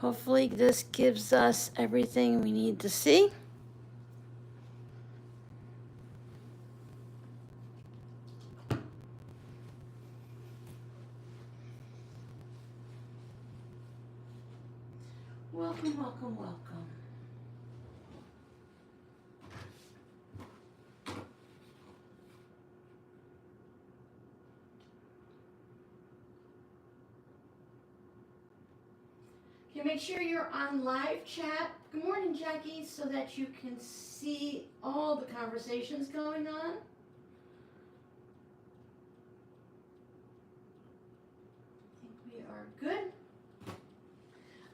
Hopefully this gives us everything we need to see. Welcome, welcome, welcome. Okay, make sure you're on live chat. Good morning, Jackie, so that you can see all the conversations going on. I think we are good.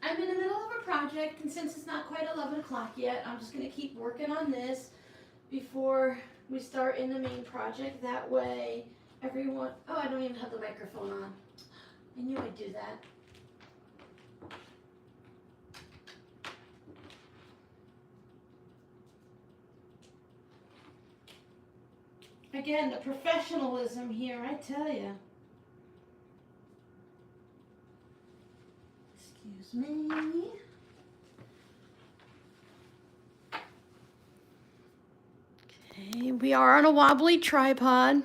I'm in the middle of a project, and since it's not quite 11 o'clock yet, I'm just going to keep working on this before we start in the main project. That way, everyone... Oh, I don't even have the microphone on. I knew I'd do that. Again, the professionalism here, I tell you. Excuse me. Okay, we are on a wobbly tripod.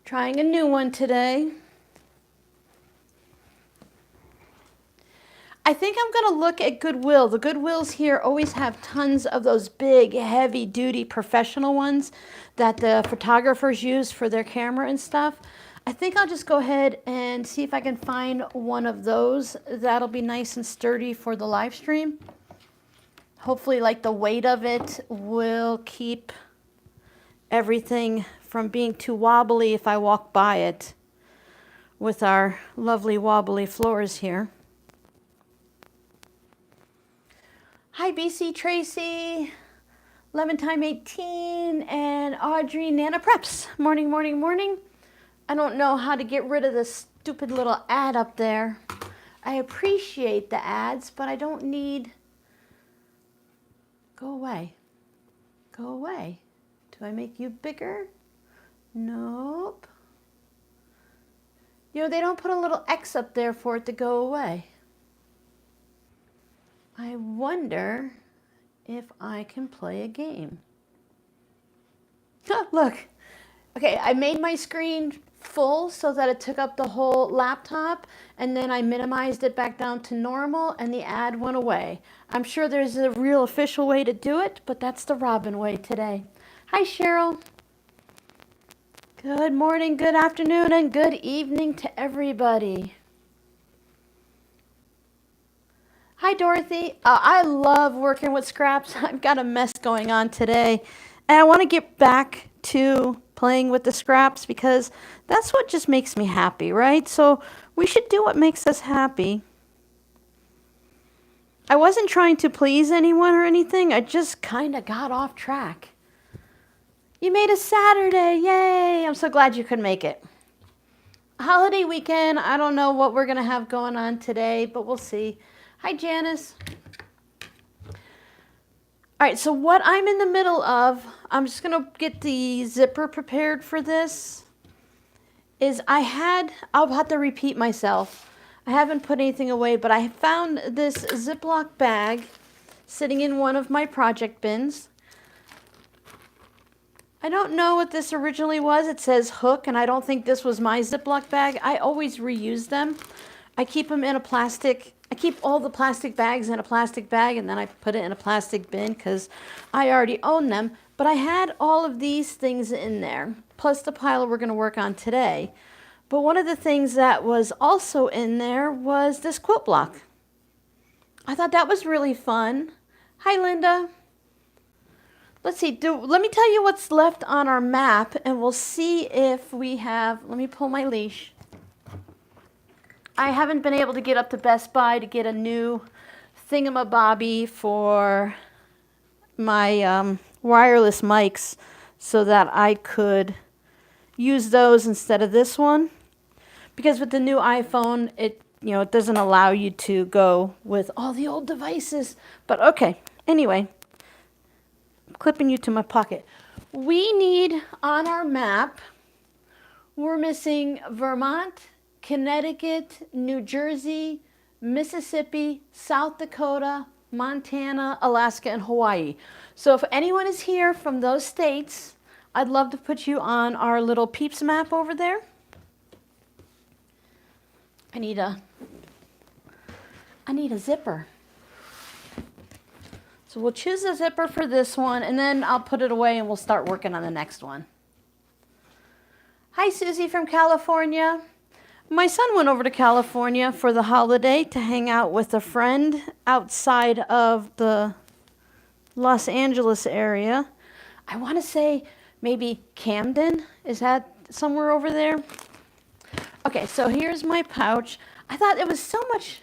Trying a new one today. I think I'm going to look at Goodwill. The Goodwills here always have tons of those big, heavy-duty professional ones that the photographers use for their camera and stuff. I think I'll just go ahead and see if I can find one of those. That'll be nice and sturdy for the live stream. Hopefully, like, the weight of it will keep everything from being too wobbly if I walk by it with our lovely wobbly floors here. Hi, BC Tracy, Lemon Time 18, and Audrey Nana Preps. Morning, morning, morning. I don't know how to get rid of this stupid little ad up there. I appreciate the ads, but I don't need... Go away. Go away. Do I make you bigger? Nope. You know, they don't put a little X up there for it to go away. I wonder if I can play a game. Look. Okay, I made my screen full so that it took up the whole laptop, and then I minimized it back down to normal, and the ad went away. I'm sure there's a real official way to do it, but that's the Robin way today. Hi, Cheryl. Good morning, good afternoon, and good evening to everybody. Hi, Dorothy. I love working with scraps. I've got a mess going on today, and I want to get back to playing with the scraps because that's what just makes me happy, right? So we should do what makes us happy. I wasn't trying to please anyone or anything. I just kind of got off track. You made a Saturday. Yay. I'm so glad you could make it. Holiday weekend. I don't know what we're going to have going on today, but we'll see. Hi, Janice. All right, so what I'm in the middle of, I'm just going to get the zipper prepared for this, is I'll have to repeat myself. I haven't put anything away, but I found this Ziploc bag sitting in one of my project bins. I don't know what this originally was. It says hook, and I don't think this was my Ziploc bag. I always reuse them. I keep them in a plastic. I keep all the plastic bags in a plastic bag, and then I put it in a plastic bin because I already own them. But I had all of these things in there, plus the pile we're going to work on today. But one of the things that was also in there was this quilt block. I thought that was really fun. Hi, Linda. Let's see. Let me tell you what's left on our map, and we'll see if we have... Let me pull my leash. I haven't been able to get up to Best Buy to get a new thingamabobby for my wireless mics so that I could use those instead of this one. Because with the new iPhone, it doesn't allow you to go with all the old devices. But okay, anyway, I'm clipping you to my pocket. We need on our map, we're missing Vermont, Connecticut, New Jersey, Mississippi, South Dakota, Montana, Alaska, and Hawaii. So if anyone is here from those states, I'd love to put you on our little peeps map over there. I need a zipper. So we'll choose a zipper for this one, and then I'll put it away and we'll start working on the next one. Hi, Susie from California. My son went over to California for the holiday to hang out with a friend outside of the Los Angeles area. I want to say maybe Camden. Is that somewhere over there? Okay, so here's my pouch. I thought it was so much,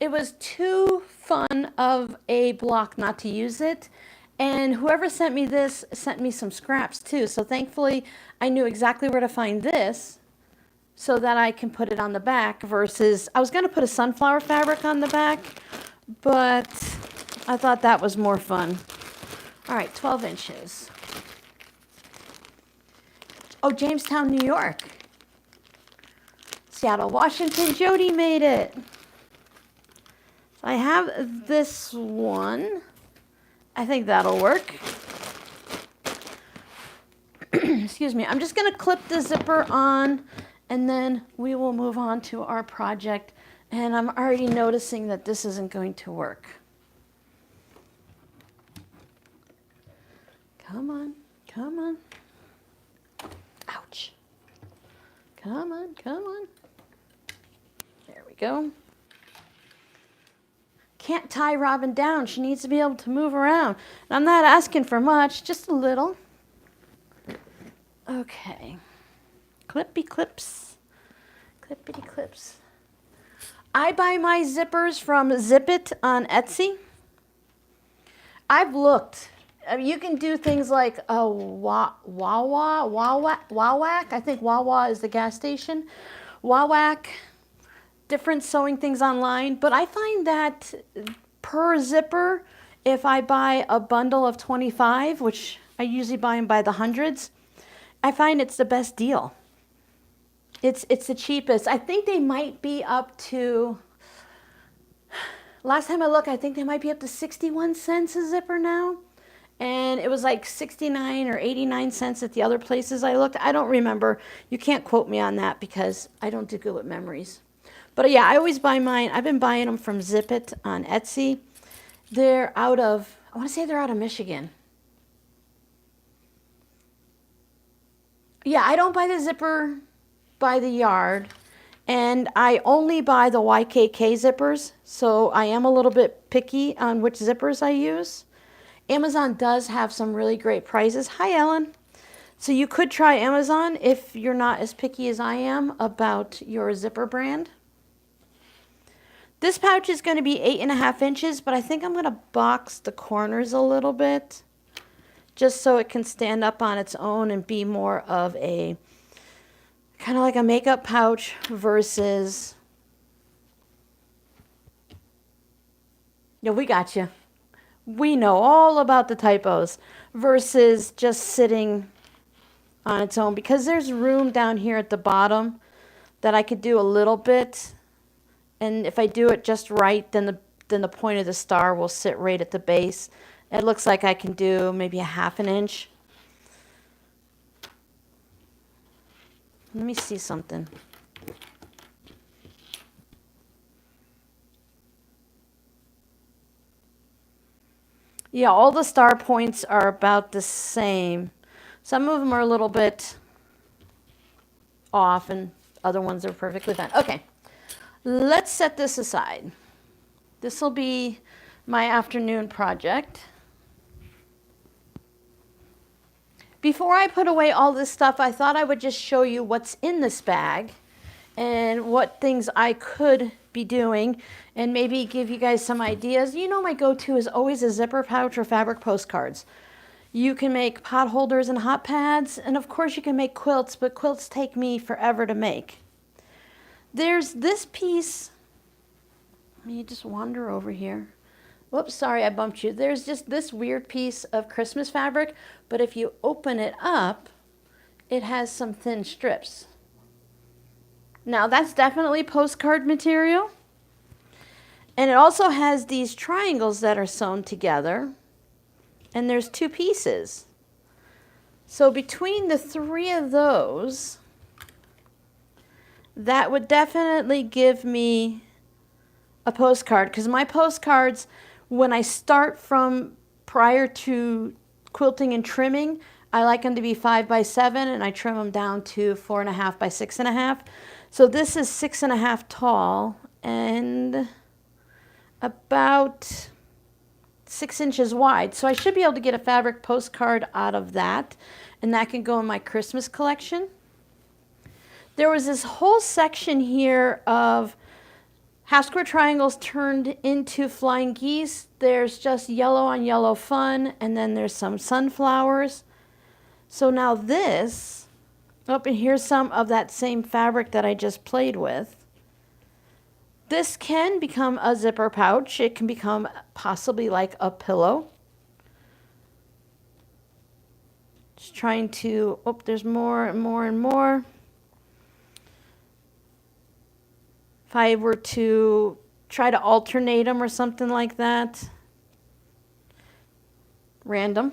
it was too fun of a block not to use it. And whoever sent me this sent me some scraps too. So thankfully I knew exactly where to find this so that I can put it on the back versus, I was going to put a sunflower fabric on the back, but I thought that was more fun. All right, 12 inches. Oh, Jamestown, New York. Seattle, Washington, Jody made it. So I have this one. I think that'll work. Excuse me. I'm just going to clip the zipper on, and then we will move on to our project. And I'm already noticing that this isn't going to work. Come on. Come on. Ouch. Come on. Come on. There we go. Can't tie Robin down. She needs to be able to move around. And I'm not asking for much, just a little. Okay. Clippy clips. Clippity clips. I buy my zippers from Zip It on Etsy. I've looked. You can do things like a Wawac. I think Wawa is the gas station. Wawac. Different sewing things online, but I find that per zipper, if I buy a bundle of 25, which I usually buy them by the hundreds, I find it's the best deal. It's the cheapest. I think they might be up to, last time I looked, I think they might be up to 61 cents a zipper now. And it was like 69 or 89 cents at the other places I looked. I don't remember. You can't quote me on that because I don't do good with memories. But yeah, I always buy mine. I've been buying them from Zip It on Etsy. They're out of, I want to say they're out of Michigan. Yeah, I don't buy the zipper by the yard. And I only buy the YKK zippers. So I am a little bit picky on which zippers I use. Amazon does have some really great prices. Hi, Ellen. So you could try Amazon if you're not as picky as I am about your zipper brand. This pouch is going to be 8.5 inches, but I think I'm going to box the corners a little bit just so it can stand up on its own and be more of a kind of like a makeup pouch versus, yeah, we got you. We know all about the typos versus just sitting on its own because there's room down here at the bottom that I could do a little bit. And if I do it just right, then the point of the star will sit right at the base. It looks like I can do maybe a 1/2 inch. Let me see something. Yeah, all the star points are about the same. Some of them are a little bit off and other ones are perfectly fine. Okay. Let's set this aside. This will be my afternoon project. Before I put away all this stuff, I thought I would just show you what's in this bag and what things I could be doing and maybe give you guys some ideas. You know, my go-to is always a zipper pouch or fabric postcards. You can make pot holders and hot pads, and of course you can make quilts, but quilts take me forever to make. There's this piece, let me just wander over here. Whoops, sorry I bumped you. There's just this weird piece of Christmas fabric, but if you open it up, it has some thin strips. Now that's definitely postcard material. And it also has these triangles that are sewn together. And there's 2 pieces. So between the 3 of those, that would definitely give me a postcard. Because my postcards, when I start from prior to quilting and trimming, I like them to be 5 by 7, and I trim them down to 4.5 by 6.5. So this is 6.5 tall and about 6 inches wide. So I should be able to get a fabric postcard out of that, and that can go in my Christmas collection. There was this whole section here of half square triangles turned into flying geese. There's just yellow on yellow fun, and then there's some sunflowers. So now this, oh, and here's some of that same fabric that I just played with. This can become a zipper pouch. It can become possibly like a pillow. Just trying to, oh, there's more and more and more. If I were to try to alternate them or something like that. Random.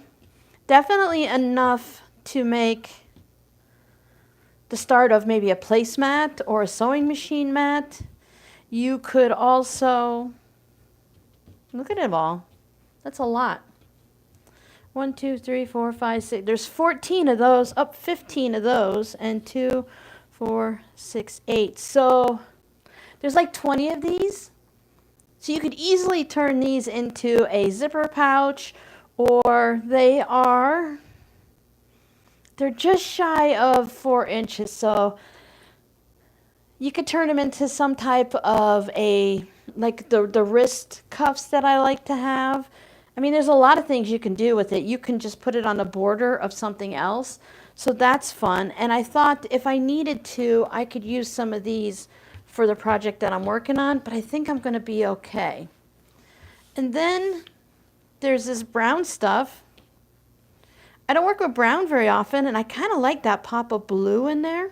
Definitely enough to make the start of maybe a placemat or a sewing machine mat. You could also, look at it all. That's a lot. 1, 2, 3, 4, 5, 6. There's 14 of those, up 15 of those, and 2, 4, 6, 8. So there's like 20 of these. So you could easily turn these into a zipper pouch, or they're just shy of 4 inches. So you could turn them into some type of like the wrist cuffs that I like to have. I mean, there's a lot of things you can do with it. You can just put it on the border of something else. So that's fun. And I thought if I needed to, I could use some of these for the project that I'm working on, but I think I'm going to be okay. And then there's this brown stuff. I don't work with brown very often, and I kind of like that pop of blue in there.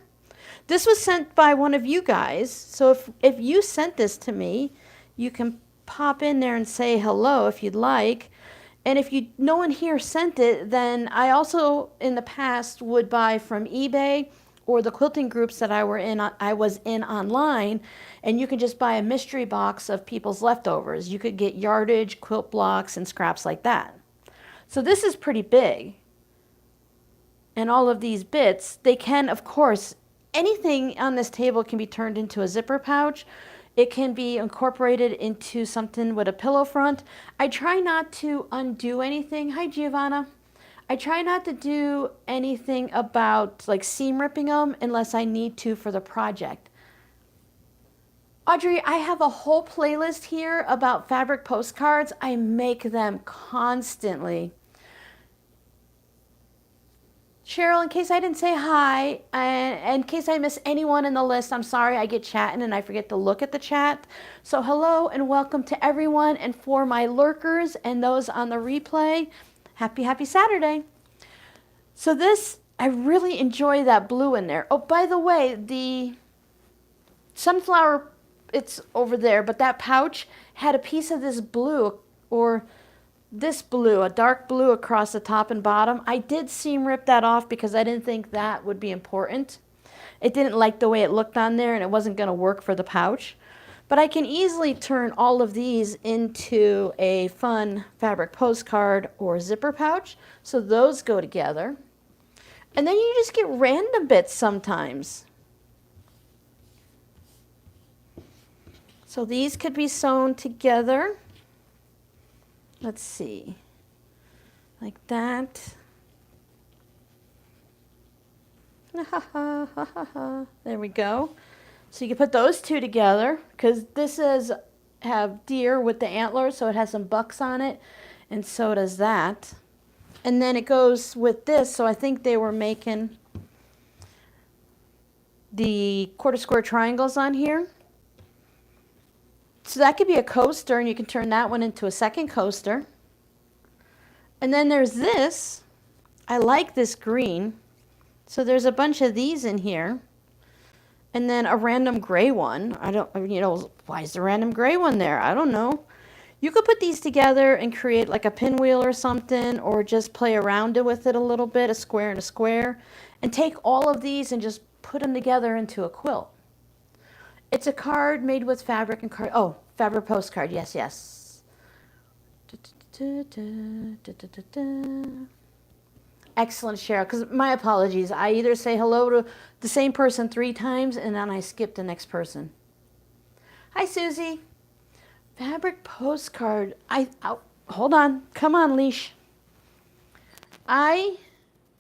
This was sent by one of you guys, so if you sent this to me, you can pop in there and say hello if you'd like. And if no one here sent it, then I also in the past would buy from eBay or the quilting groups that I was in online, and you can just buy a mystery box of people's leftovers. You could get yardage, quilt blocks, and scraps like that. So this is pretty big. And all of these bits, they can, of course, anything on this table can be turned into a zipper pouch. It can be incorporated into something with a pillow front. I try not to undo anything. Hi, Giovanna. I try not to do anything about like seam ripping them unless I need to for the project. Audrey, I have a whole playlist here about fabric postcards. I make them constantly. Cheryl, in case I didn't say hi, and in case I miss anyone in the list, I'm sorry, I get chatting and I forget to look at the chat. So hello and welcome to everyone, and for my lurkers and those on the replay, happy Saturday. So this, I really enjoy that blue in there. Oh, by the way, the sunflower, it's over there, but that pouch had a piece of this blue, or this blue, a dark blue across the top and bottom. I did seam rip that off because I didn't think that would be important. It didn't like the way it looked on there, and it wasn't going to work for the pouch. But I can easily turn all of these into a fun fabric postcard or zipper pouch. So those go together. And then you just get random bits sometimes. So these could be sewn together. Let's see, like that. There we go. So you can put those two together, because this have deer with the antlers, so it has some bucks on it, and so does that. And then it goes with this, so I think they were making the quarter square triangles on here. So that could be a coaster, and you can turn that one into a second coaster. And then there's this. I like this green. So there's a bunch of these in here. and then a random gray one. I don't, you know, why is the random gray one there? I don't know. You could put these together and create like a pinwheel or something, or just play around with it a little bit, a square and a square, and take all of these and just put them together into a quilt. It's a card made with fabric and card. Oh, fabric postcard. Yes, yes. Excellent, Cheryl. Because my apologies. I either say hello to the same person 3 times and then I skip the next person. Hi, Susie. Fabric postcard. Hold on. Come on, leash. Come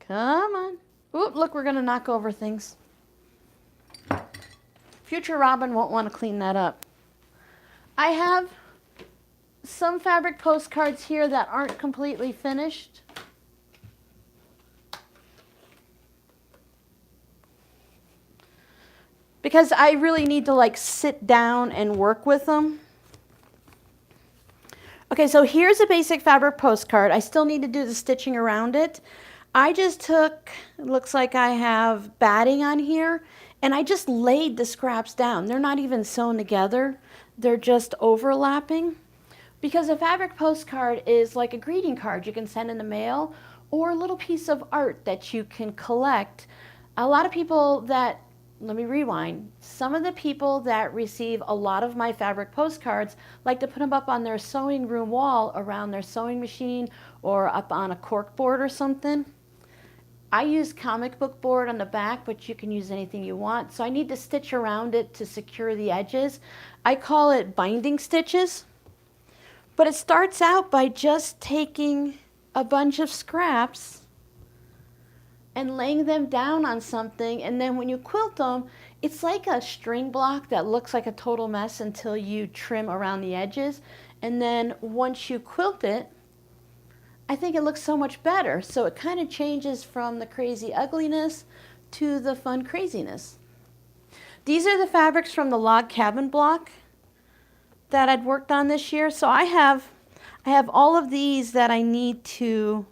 on. Oop, look, we're going to knock over things. Future Robin won't want to clean that up. I have some fabric postcards here that aren't completely finished. Because I really need to like sit down and work with them. Okay, so here's a basic fabric postcard. I still need to do the stitching around it. I just took, it looks like I have batting on here, and I just laid the scraps down. They're not even sewn together. They're just overlapping. Because a fabric postcard is like a greeting card you can send in the mail, or a little piece of art that you can collect. A lot of people that, let me rewind. Some of the people that receive a lot of my fabric postcards like to put them up on their sewing room wall around their sewing machine or up on a cork board or something. I use comic book board on the back, but you can use anything you want. So I need to stitch around it to secure the edges. I call it binding stitches. But it starts out by just taking a bunch of scraps and laying them down on something, and then when you quilt them, it's like a string block that looks like a total mess until you trim around the edges, and then once you quilt it, I think it looks so much better. So it kind of changes from the crazy ugliness to the fun craziness. These are the fabrics from the log cabin block that I'd worked on this year. So I have all of these that I need to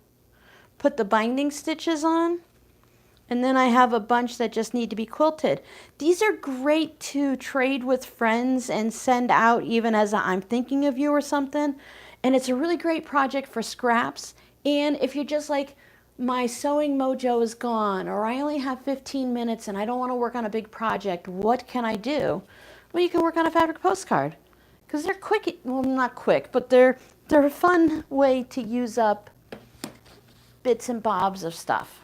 put the binding stitches on. And then I have a bunch that just need to be quilted. These are great to trade with friends and send out even as I'm thinking of you or something. And it's a really great project for scraps. And if you're just like, my sewing mojo is gone, or I only have 15 minutes and I don't want to work on a big project, what can I do? Well, you can work on a fabric postcard. Because they're quick, well, not quick, but they're a fun way to use up bits and bobs of stuff.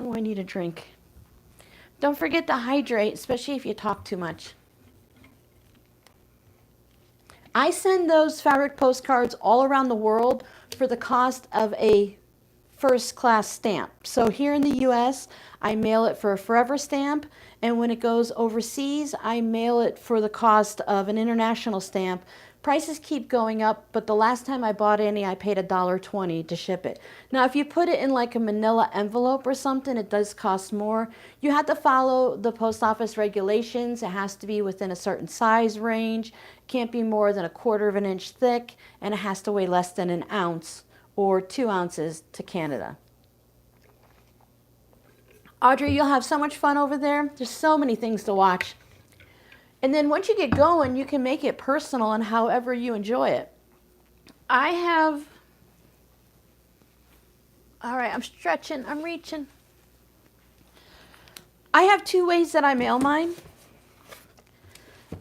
Oh, I need a drink. Don't forget to hydrate, especially if you talk too much. I send those fabric postcards all around the world for the cost of a first-class stamp. So here in the US, I mail it for a forever stamp, and when it goes overseas, I mail it for the cost of an international stamp. Prices keep going up, but the last time I bought any, I paid $1.20 to ship it. Now, if you put it in like a manila envelope or something, it does cost more. You have to follow the post office regulations. It has to be within a certain size range. It can't be more than 1/4 of an inch thick, and it has to weigh less than an ounce or 2 ounces to Canada. Audrey, you'll have so much fun over there. There's so many things to watch. And then once you get going, you can make it personal and however you enjoy it. All right, I'm stretching, I'm reaching. I have 2 ways that I mail mine.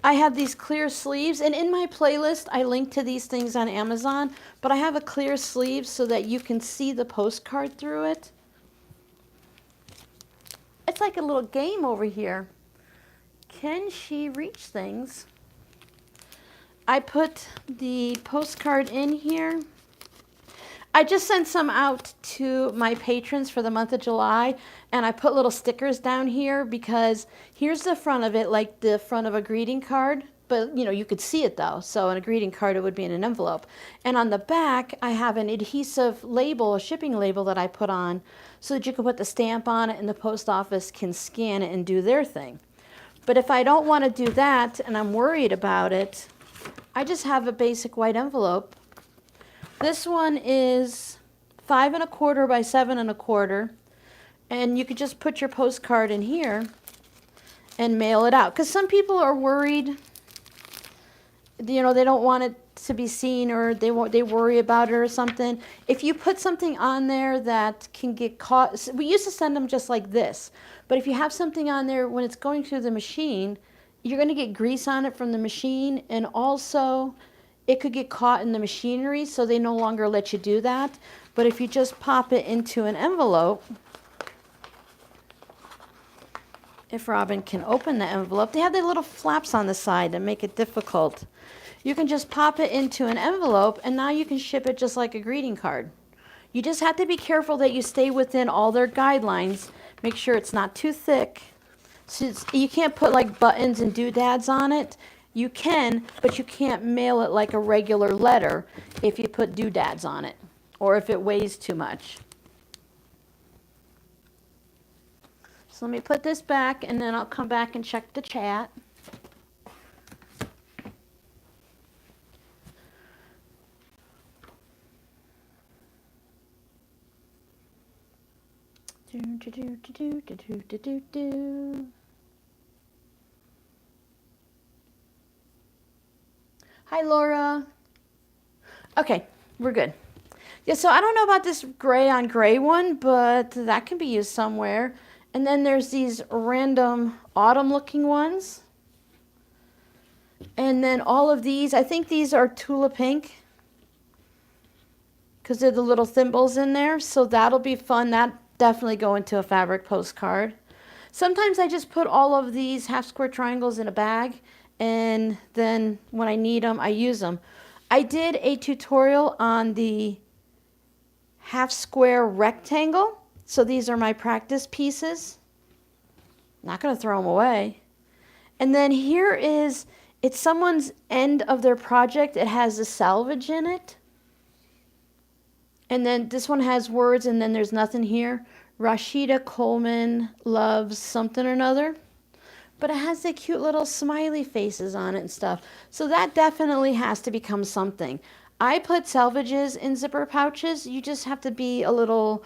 I have these clear sleeves, and in my playlist, I link to these things on Amazon, but I have a clear sleeve so that you can see the postcard through it. It's like a little game over here. Can she reach things? I put the postcard in here. I just sent some out to my patrons for the month of July, and I put little stickers down here because here's the front of it, like the front of a greeting card, but you know, you could see it though. So in a greeting card, it would be in an envelope. And on the back, I have an adhesive label, a shipping label that I put on so that you can put the stamp on it and the post office can scan it and do their thing. But if I don't want to do that and I'm worried about it, I just have a basic white envelope. This one is 5 1/4 by 7 1/4, And you could just put your postcard in here and mail it out. Because some people are worried, you know, they don't want it to be seen, or they worry about it or something. If you put something on there that can get caught, we used to send them just like this. But if you have something on there when it's going through the machine, you're going to get grease on it from the machine, and also it could get caught in the machinery, so they no longer let you do that. But if you just pop it into an envelope, if Robin can open the envelope, they have the little flaps on the side that make it difficult. You can just pop it into an envelope, and now you can ship it just like a greeting card. You just have to be careful that you stay within all their guidelines. Make sure it's not too thick. So you can't put like buttons and doodads on it. You can, but you can't mail it like a regular letter if you put doodads on it, or if it weighs too much. So let me put this back, and then I'll come back and check the chat. Hi, Laura. Okay, we're good. Yeah, so I don't know about this gray on gray one, but that can be used somewhere. And then there's these random autumn looking ones. And then all of these, I think these are tulip pink, because they're the little thimbles in there. So that'll be fun. That definitely go into a fabric postcard. Sometimes I just put all of these half square triangles in a bag, and then when I need them, I use them. I did a tutorial on the half square rectangle. So these are my practice pieces. Not going to throw them away. And then here is, it's someone's end of their project. It has a salvage in it. And then this one has words, and then there's nothing here. Rashida Coleman loves something or another. But it has the cute little smiley faces on it and stuff. So that definitely has to become something. I put salvages in zipper pouches. You just have to be a little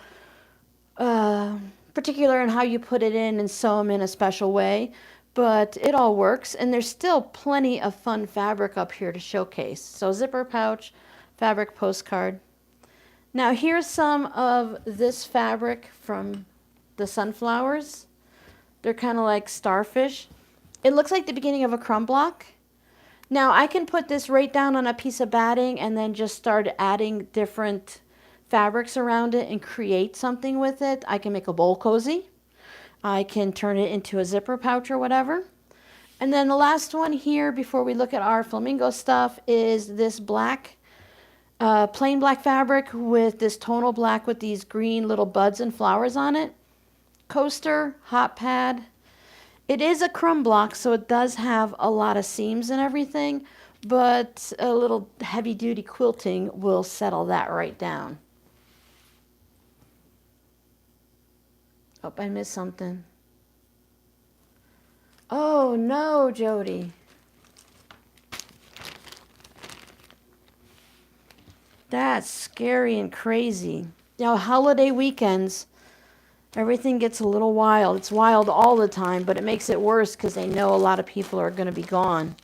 particular in how you put it in and sew them in a special way. But it all works. And there's still plenty of fun fabric up here to showcase. So zipper pouch, fabric postcard. Now here's some of this fabric from the sunflowers. They're kind of like starfish. It looks like the beginning of a crumb block. Now I can put this right down on a piece of batting and then just start adding different fabrics around it and create something with it. I can make a bowl cozy. I can turn it into a zipper pouch or whatever. And then the last one here before we look at our flamingo stuff is this black, plain black fabric with this tonal black with these green little buds and flowers on it. Coaster, hot pad. It is a crumb block, so it does have a lot of seams and everything, but a little heavy duty quilting will settle that right down. Oh, I missed something. Oh no, Jody. That's scary and crazy. You know, holiday weekends, everything gets a little wild. It's wild all the time, but it makes it worse because they know a lot of people are going to be gone.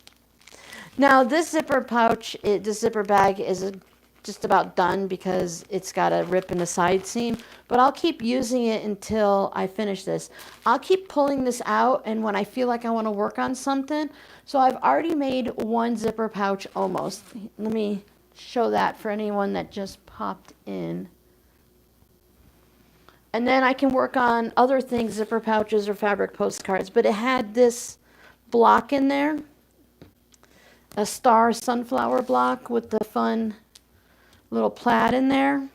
Now, this zipper pouch, this zipper bag is just about done because it's got a rip in the side seam, but I'll keep using it until I finish this. I'll keep pulling this out, and when I feel like I want to work on something, so I've already made one zipper pouch almost. Let me show that for anyone that just popped in. And then I can work on other things, zipper pouches or fabric postcards. But it had this block in there, a star sunflower block with the fun little plaid in there.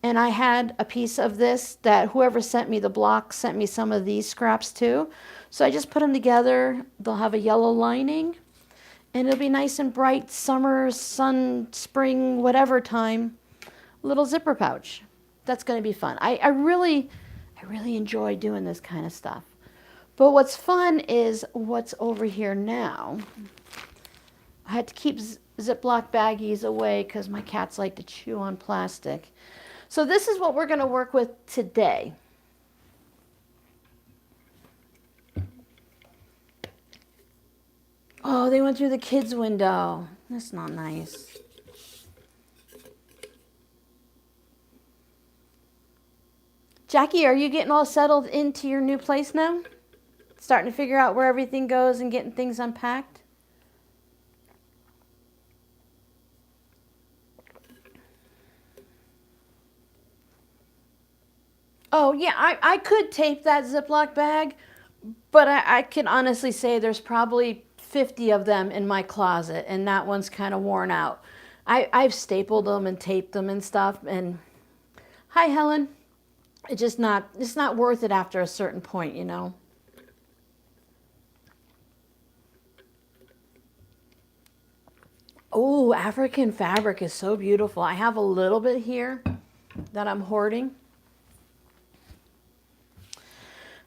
And I had a piece of this that whoever sent me the block sent me some of these scraps too. So I just put them together. They'll have a yellow lining. And it'll be nice and bright, summer, sun, spring, whatever time, little zipper pouch. That's going to be fun. I really enjoy doing this kind of stuff. But what's fun is what's over here now. I had to keep Ziploc baggies away because my cats like to chew on plastic. So this is what we're going to work with today. Oh, they went through the kids' window. That's not nice. Jackie, are you getting all settled into your new place now? Starting to figure out where everything goes and getting things unpacked? Oh, yeah, I could tape that Ziploc bag, but I can honestly say there's probably 50 of them in my closet, and that one's kind of worn out. I've stapled them and taped them and stuff, and hi, Helen. It's not worth it after a certain point, you know. Oh, African fabric is so beautiful. I have a little bit here that I'm hoarding.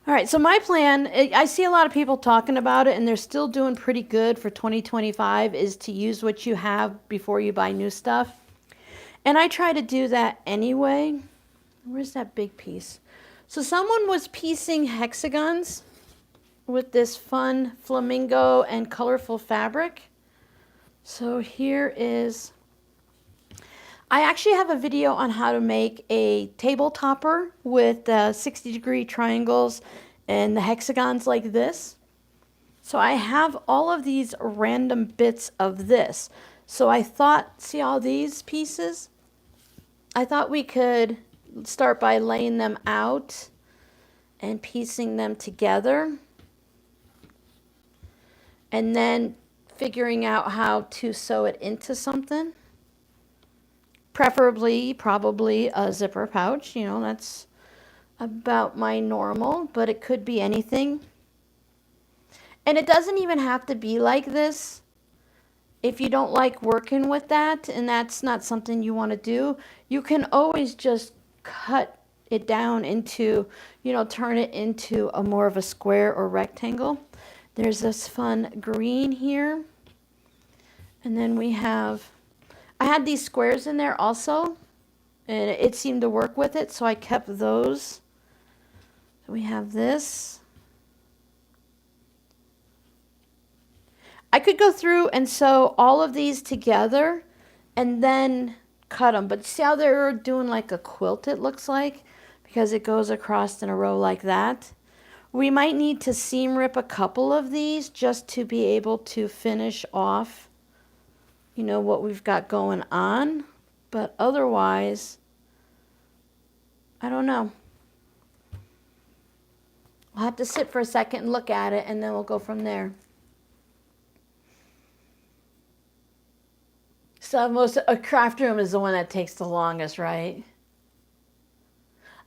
All right, so my plan, I see a lot of people talking about it, and they're still doing pretty good for 2025, is to use what you have before you buy new stuff. And I try to do that anyway. Where's that big piece? So someone was piecing hexagons with this fun flamingo and colorful fabric. So here is, I actually have a video on how to make a table topper with 60-degree triangles and the hexagons like this. So I have all of these random bits of this. So I thought, see all these pieces? I thought we could start by laying them out and piecing them together, and then figuring out how to sew it into something. Preferably, probably a zipper pouch, you know, that's about my normal, but it could be anything. And it doesn't even have to be like this. If you don't like working with that and that's not something you want to do, you can always just cut it down into, you know, turn it into a more of a square or rectangle. There's this fun green here. And then we have, I had these squares in there also, and it seemed to work with it, so I kept those. We have this. I could go through and sew all of these together and then cut them, but see how they're doing like a quilt, it looks like, because it goes across in a row like that. We might need to seam rip a couple of these just to be able to finish off, you know, what we've got going on, but otherwise, I don't know. I'll have to sit for a second and look at it, and then we'll go from there. So a craft room is the one that takes the longest, right?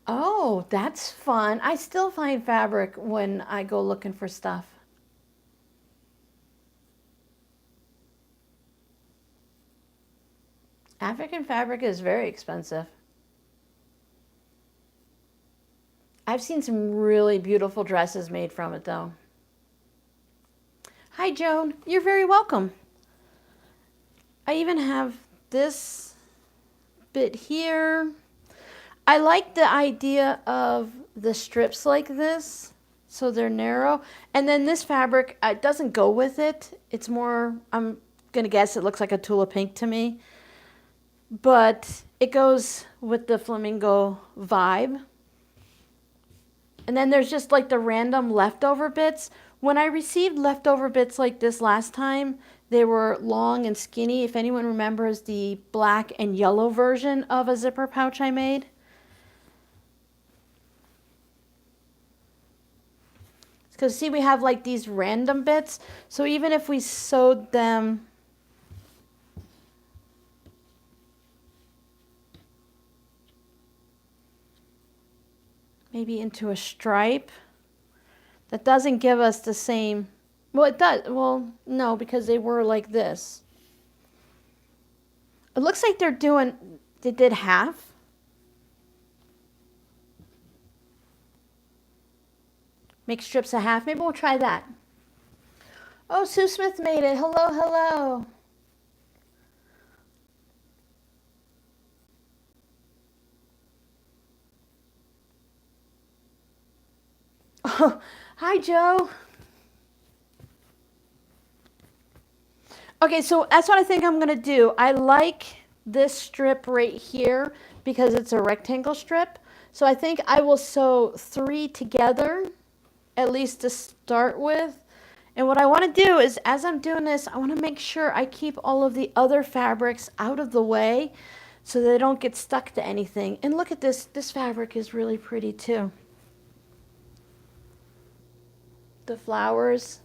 Oh, that's fun. I still find fabric when I go looking for stuff. African fabric is very expensive. I've seen some really beautiful dresses made from it, though. Hi, Joan. You're very welcome. I even have this bit here. I like the idea of the strips like this, so they're narrow. And then this fabric, it doesn't go with it. It's more, I'm going to guess it looks like a tulip pink to me. But it goes with the flamingo vibe. And then there's just like the random leftover bits. When I received leftover bits like this last time, they were long and skinny. If anyone remembers the black and yellow version of a zipper pouch I made. Because see, we have like these random bits. So even if we sewed them maybe into a stripe, that doesn't give us the same, well, it does, well, no, because they were like this. It looks like they did half. Make strips a half. Maybe we'll try that. Oh, Sue Smith made it. Hello, hello. Oh, hi, Joe. Okay, so that's what I think I'm gonna do. I like this strip right here because it's a rectangle strip. So I think I will sew 3 together, at least to start with. And what I want to do is, as I'm doing this, I want to make sure I keep all of the other fabrics out of the way so they don't get stuck to anything. And look at this. This fabric is really pretty too. The flowers.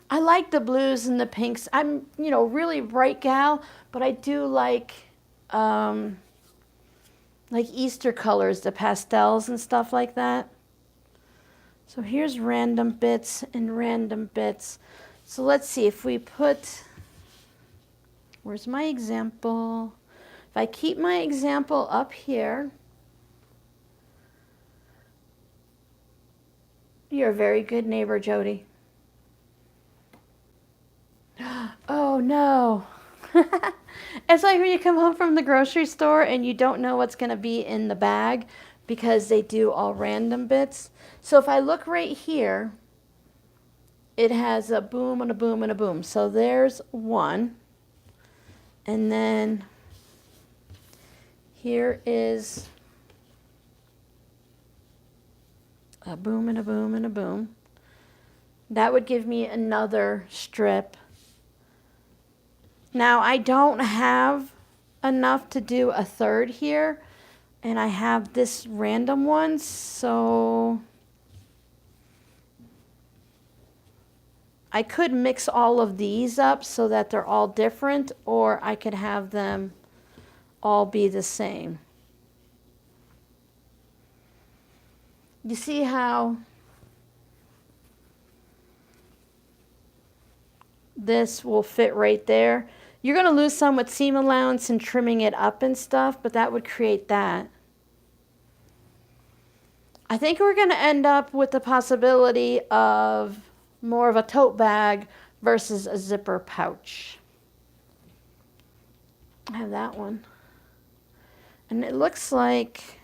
I like the blues and the pinks. I'm, really bright gal, but I do like Easter colors, the pastels and stuff like that. So here's random bits and random bits. So let's see if we put, where's my example? If I keep my example up here, you're a very good neighbor, Jody. Oh no. It's like when you come home from the grocery store and you don't know what's going to be in the bag because they do all random bits. So if I look right here, it has a boom and a boom and a boom. So there's one. And then here is a boom and a boom and a boom. That would give me another strip. Now I don't have enough to do a third here, and I have this random one, so I could mix all of these up so that they're all different, or I could have them all be the same. You see how this will fit right there? You're going to lose some with seam allowance and trimming it up and stuff, but that would create that. I think we're going to end up with the possibility of more of a tote bag versus a zipper pouch. I have that one. And it looks like,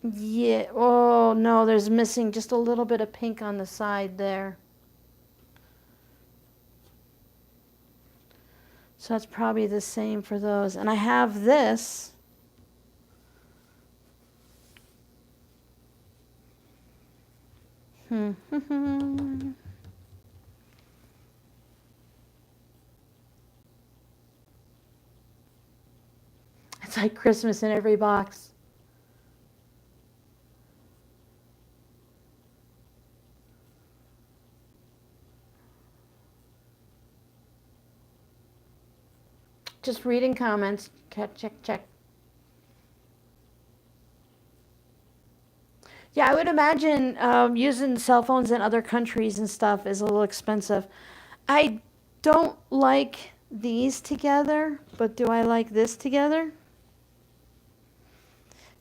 yeah, oh no, there's missing just a little bit of pink on the side there. So that's probably the same for those. And I have this. It's like Christmas in every box. Just reading comments. Check. Yeah, I would imagine using cell phones in other countries and stuff is a little expensive. I don't like these together, but do I like this together?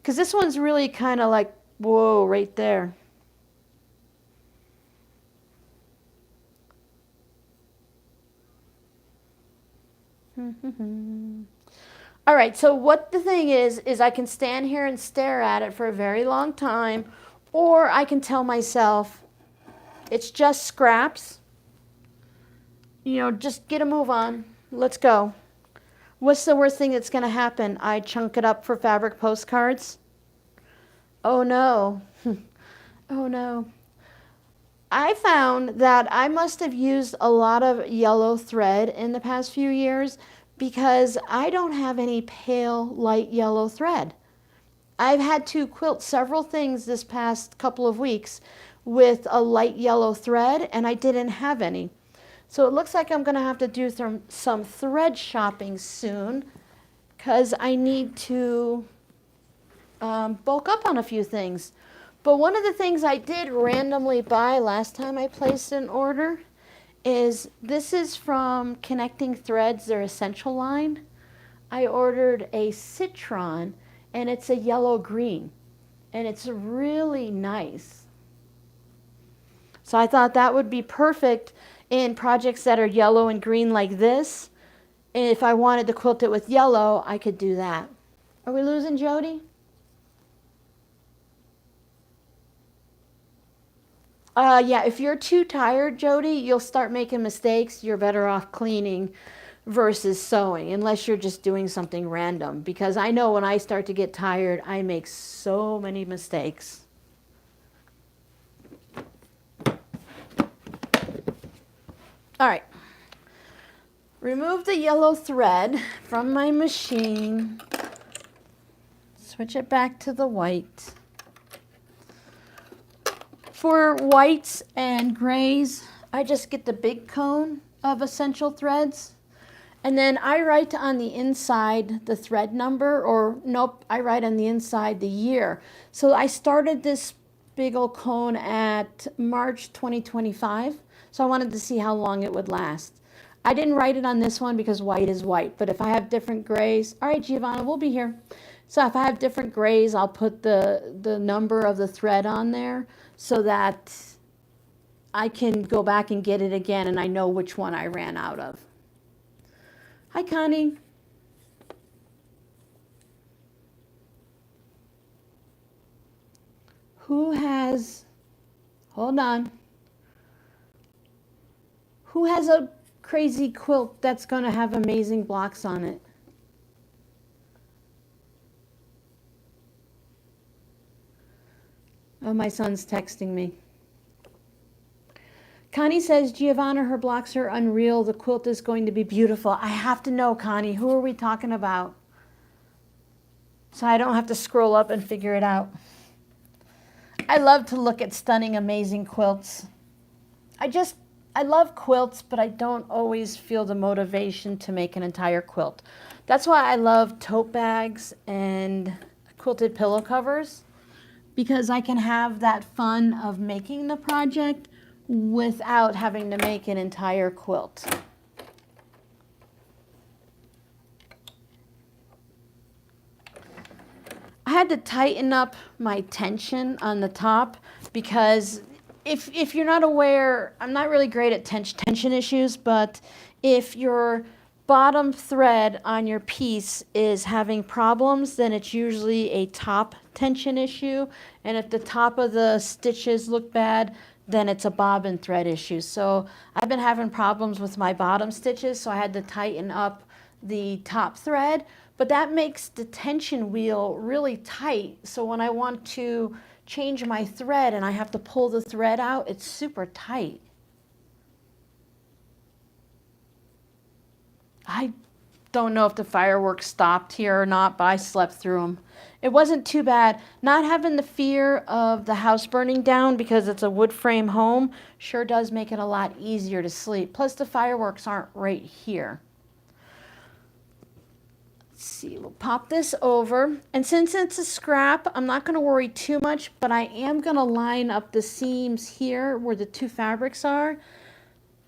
Because this one's really kind of like, whoa, right there. All right, so what the thing is I can stand here and stare at it for a very long time, or I can tell myself it's just scraps. Just get a move on. Let's go. What's the worst thing that's going to happen? I chunk it up for fabric postcards? Oh no. Oh no. I found that I must have used a lot of yellow thread in the past few years because I don't have any pale light yellow thread. I've had to quilt several things this past couple of weeks with a light yellow thread, and I didn't have any. So it looks like I'm going to have to do some thread shopping soon because I need to bulk up on a few things. But one of the things I did randomly buy last time I placed an order is this is from Connecting Threads, their essential line. I ordered a citron, and it's a yellow green, and it's really nice. So I thought that would be perfect in projects that are yellow and green like this. And if I wanted to quilt it with yellow, I could do that. Are we losing Jody? Yeah, if you're too tired, Jody, you'll start making mistakes. You're better off cleaning versus sewing, unless you're just doing something random. Because I know when I start to get tired, I make so many mistakes. All right. Remove the yellow thread from my machine. Switch it back to the white. For whites and grays, I just get the big cone of essential threads. And then I write on the inside the thread number, or nope, I write on the inside the year. So I started this big old cone at March 2025. So I wanted to see how long it would last. I didn't write it on this one because white is white, but if I have different grays, all right, Giovanna, we'll be here. So if I have different grays, I'll put the number of the thread on there so that I can go back and get it again and I know which one I ran out of. Hi, Connie. Who has, hold on. Who has a crazy quilt that's going to have amazing blocks on it? Oh, my son's texting me. Connie says, Giovanna, her blocks are unreal. The quilt is going to be beautiful. I have to know, Connie, who are we talking about? So I don't have to scroll up and figure it out. I love to look at stunning, amazing quilts. I love quilts, but I don't always feel the motivation to make an entire quilt. That's why I love tote bags and quilted pillow covers, because I can have that fun of making the project without having to make an entire quilt. I had to tighten up my tension on the top because if you're not aware, I'm not really great at tension issues, but if your bottom thread on your piece is having problems, then it's usually a top tension issue. And if the top of the stitches look bad, then it's a bobbin thread issue. So I've been having problems with my bottom stitches, so I had to tighten up the top thread. But that makes the tension wheel really tight. So when I want to change my thread and I have to pull the thread out, it's super tight. I don't know if the fireworks stopped here or not, but I slept through them. It wasn't too bad. Not having the fear of the house burning down because it's a wood frame home sure does make it a lot easier to sleep. Plus the fireworks aren't right here. Let's see, we'll pop this over. And since it's a scrap, I'm not going to worry too much, but I am going to line up the seams here where the two fabrics are.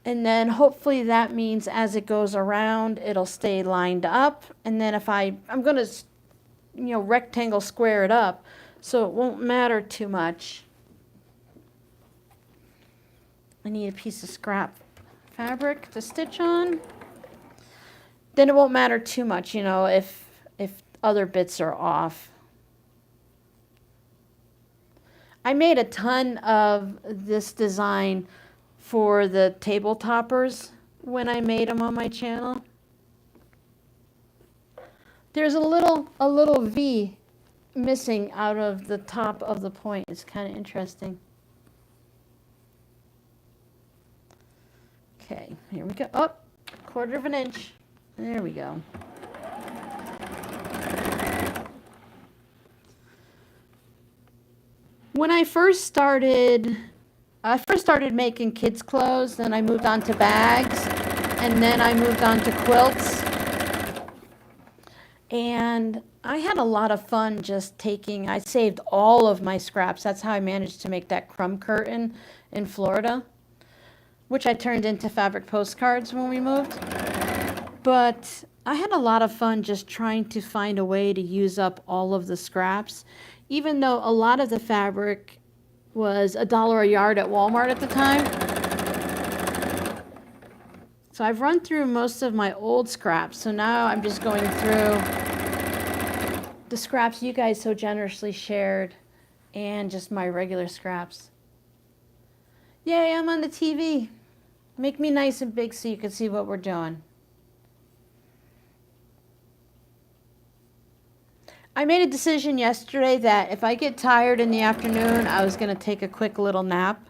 And then hopefully that means as it goes around, it'll stay lined up. And then if I'm going to, rectangle square it up so it won't matter too much. I need a piece of scrap fabric to stitch on. Then it won't matter too much, if other bits are off. I made a ton of this design for the table toppers when I made them on my channel. There's a little V missing out of the top of the point. It's kind of interesting. Okay, here we go. Oh, 1/4 of an inch. There we go. When I first started making kids' clothes, then I moved on to bags, and then I moved on to quilts. And I had a lot of fun just I saved all of my scraps. That's how I managed to make that crumb curtain in Florida, which I turned into fabric postcards when we moved. But I had a lot of fun just trying to find a way to use up all of the scraps, even though a lot of the fabric was $1 a yard at Walmart at the time. So I've run through most of my old scraps. So now I'm just going through the scraps you guys so generously shared and just my regular scraps. Yay, I'm on the TV. Make me nice and big so you can see what we're doing. I made a decision yesterday that if I get tired in the afternoon, I was going to take a quick little nap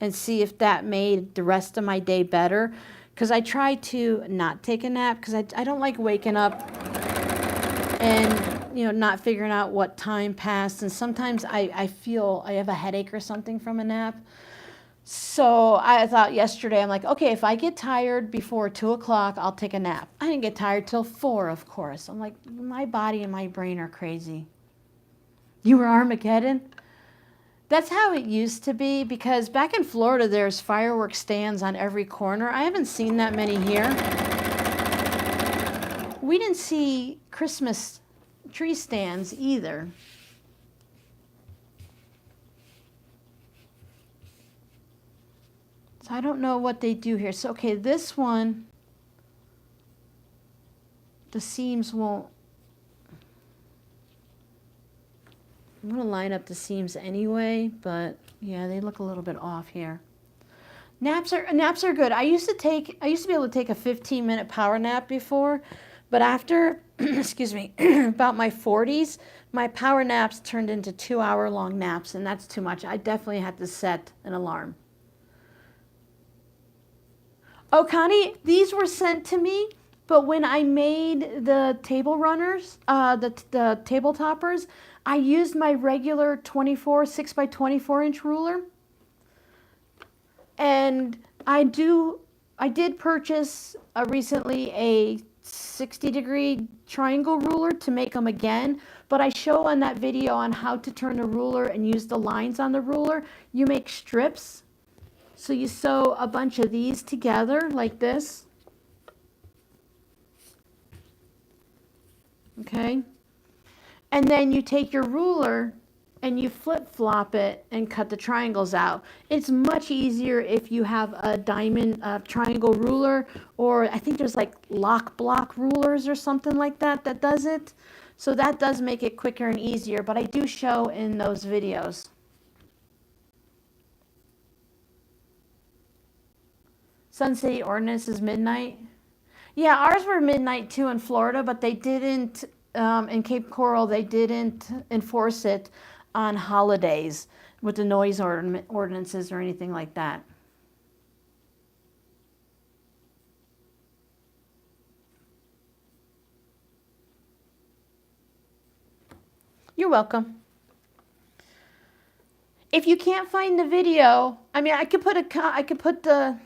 and see if that made the rest of my day better. Because I try to not take a nap because I don't like waking up and not figuring out what time passed. And sometimes I feel I have a headache or something from a nap. So I thought yesterday, I'm like, okay, if I get tired before 2 o'clock, I'll take a nap. I didn't get tired till 4, of course. I'm like, my body and my brain are crazy. You were Armageddon? That's how it used to be, because back in Florida, there's fireworks stands on every corner. I haven't seen that many here. We didn't see Christmas tree stands either. So I don't know what they do here. So, okay, this one, the seams won't. I'm going to line up the seams anyway, but yeah, they look a little bit off here. Naps are good. I used to be able to take a 15-minute power nap before, but after, excuse me, about my 40s, my power naps turned into 2-hour-long naps, and that's too much. I definitely had to set an alarm. Oh, Connie, these were sent to me, but when I made the table runners, the table toppers, I used my regular 6x24 inch ruler. And I did purchase recently a 60-degree triangle ruler to make them again, but I show on that video on how to turn the ruler and use the lines on the ruler. You make strips. So you sew a bunch of these together like this. Okay? And then you take your ruler and you flip-flop it and cut the triangles out. It's much easier if you have a diamond triangle ruler, or I think there's like lock block rulers or something like that that does it. So that does make it quicker and easier, but I do show in those videos. Sun City ordinance is midnight. Yeah, ours were midnight too in Florida, but they didn't, in Cape Coral, they didn't enforce it on holidays with the noise ordinances or anything like that. You're welcome. If you can't find the video, I mean, I could put the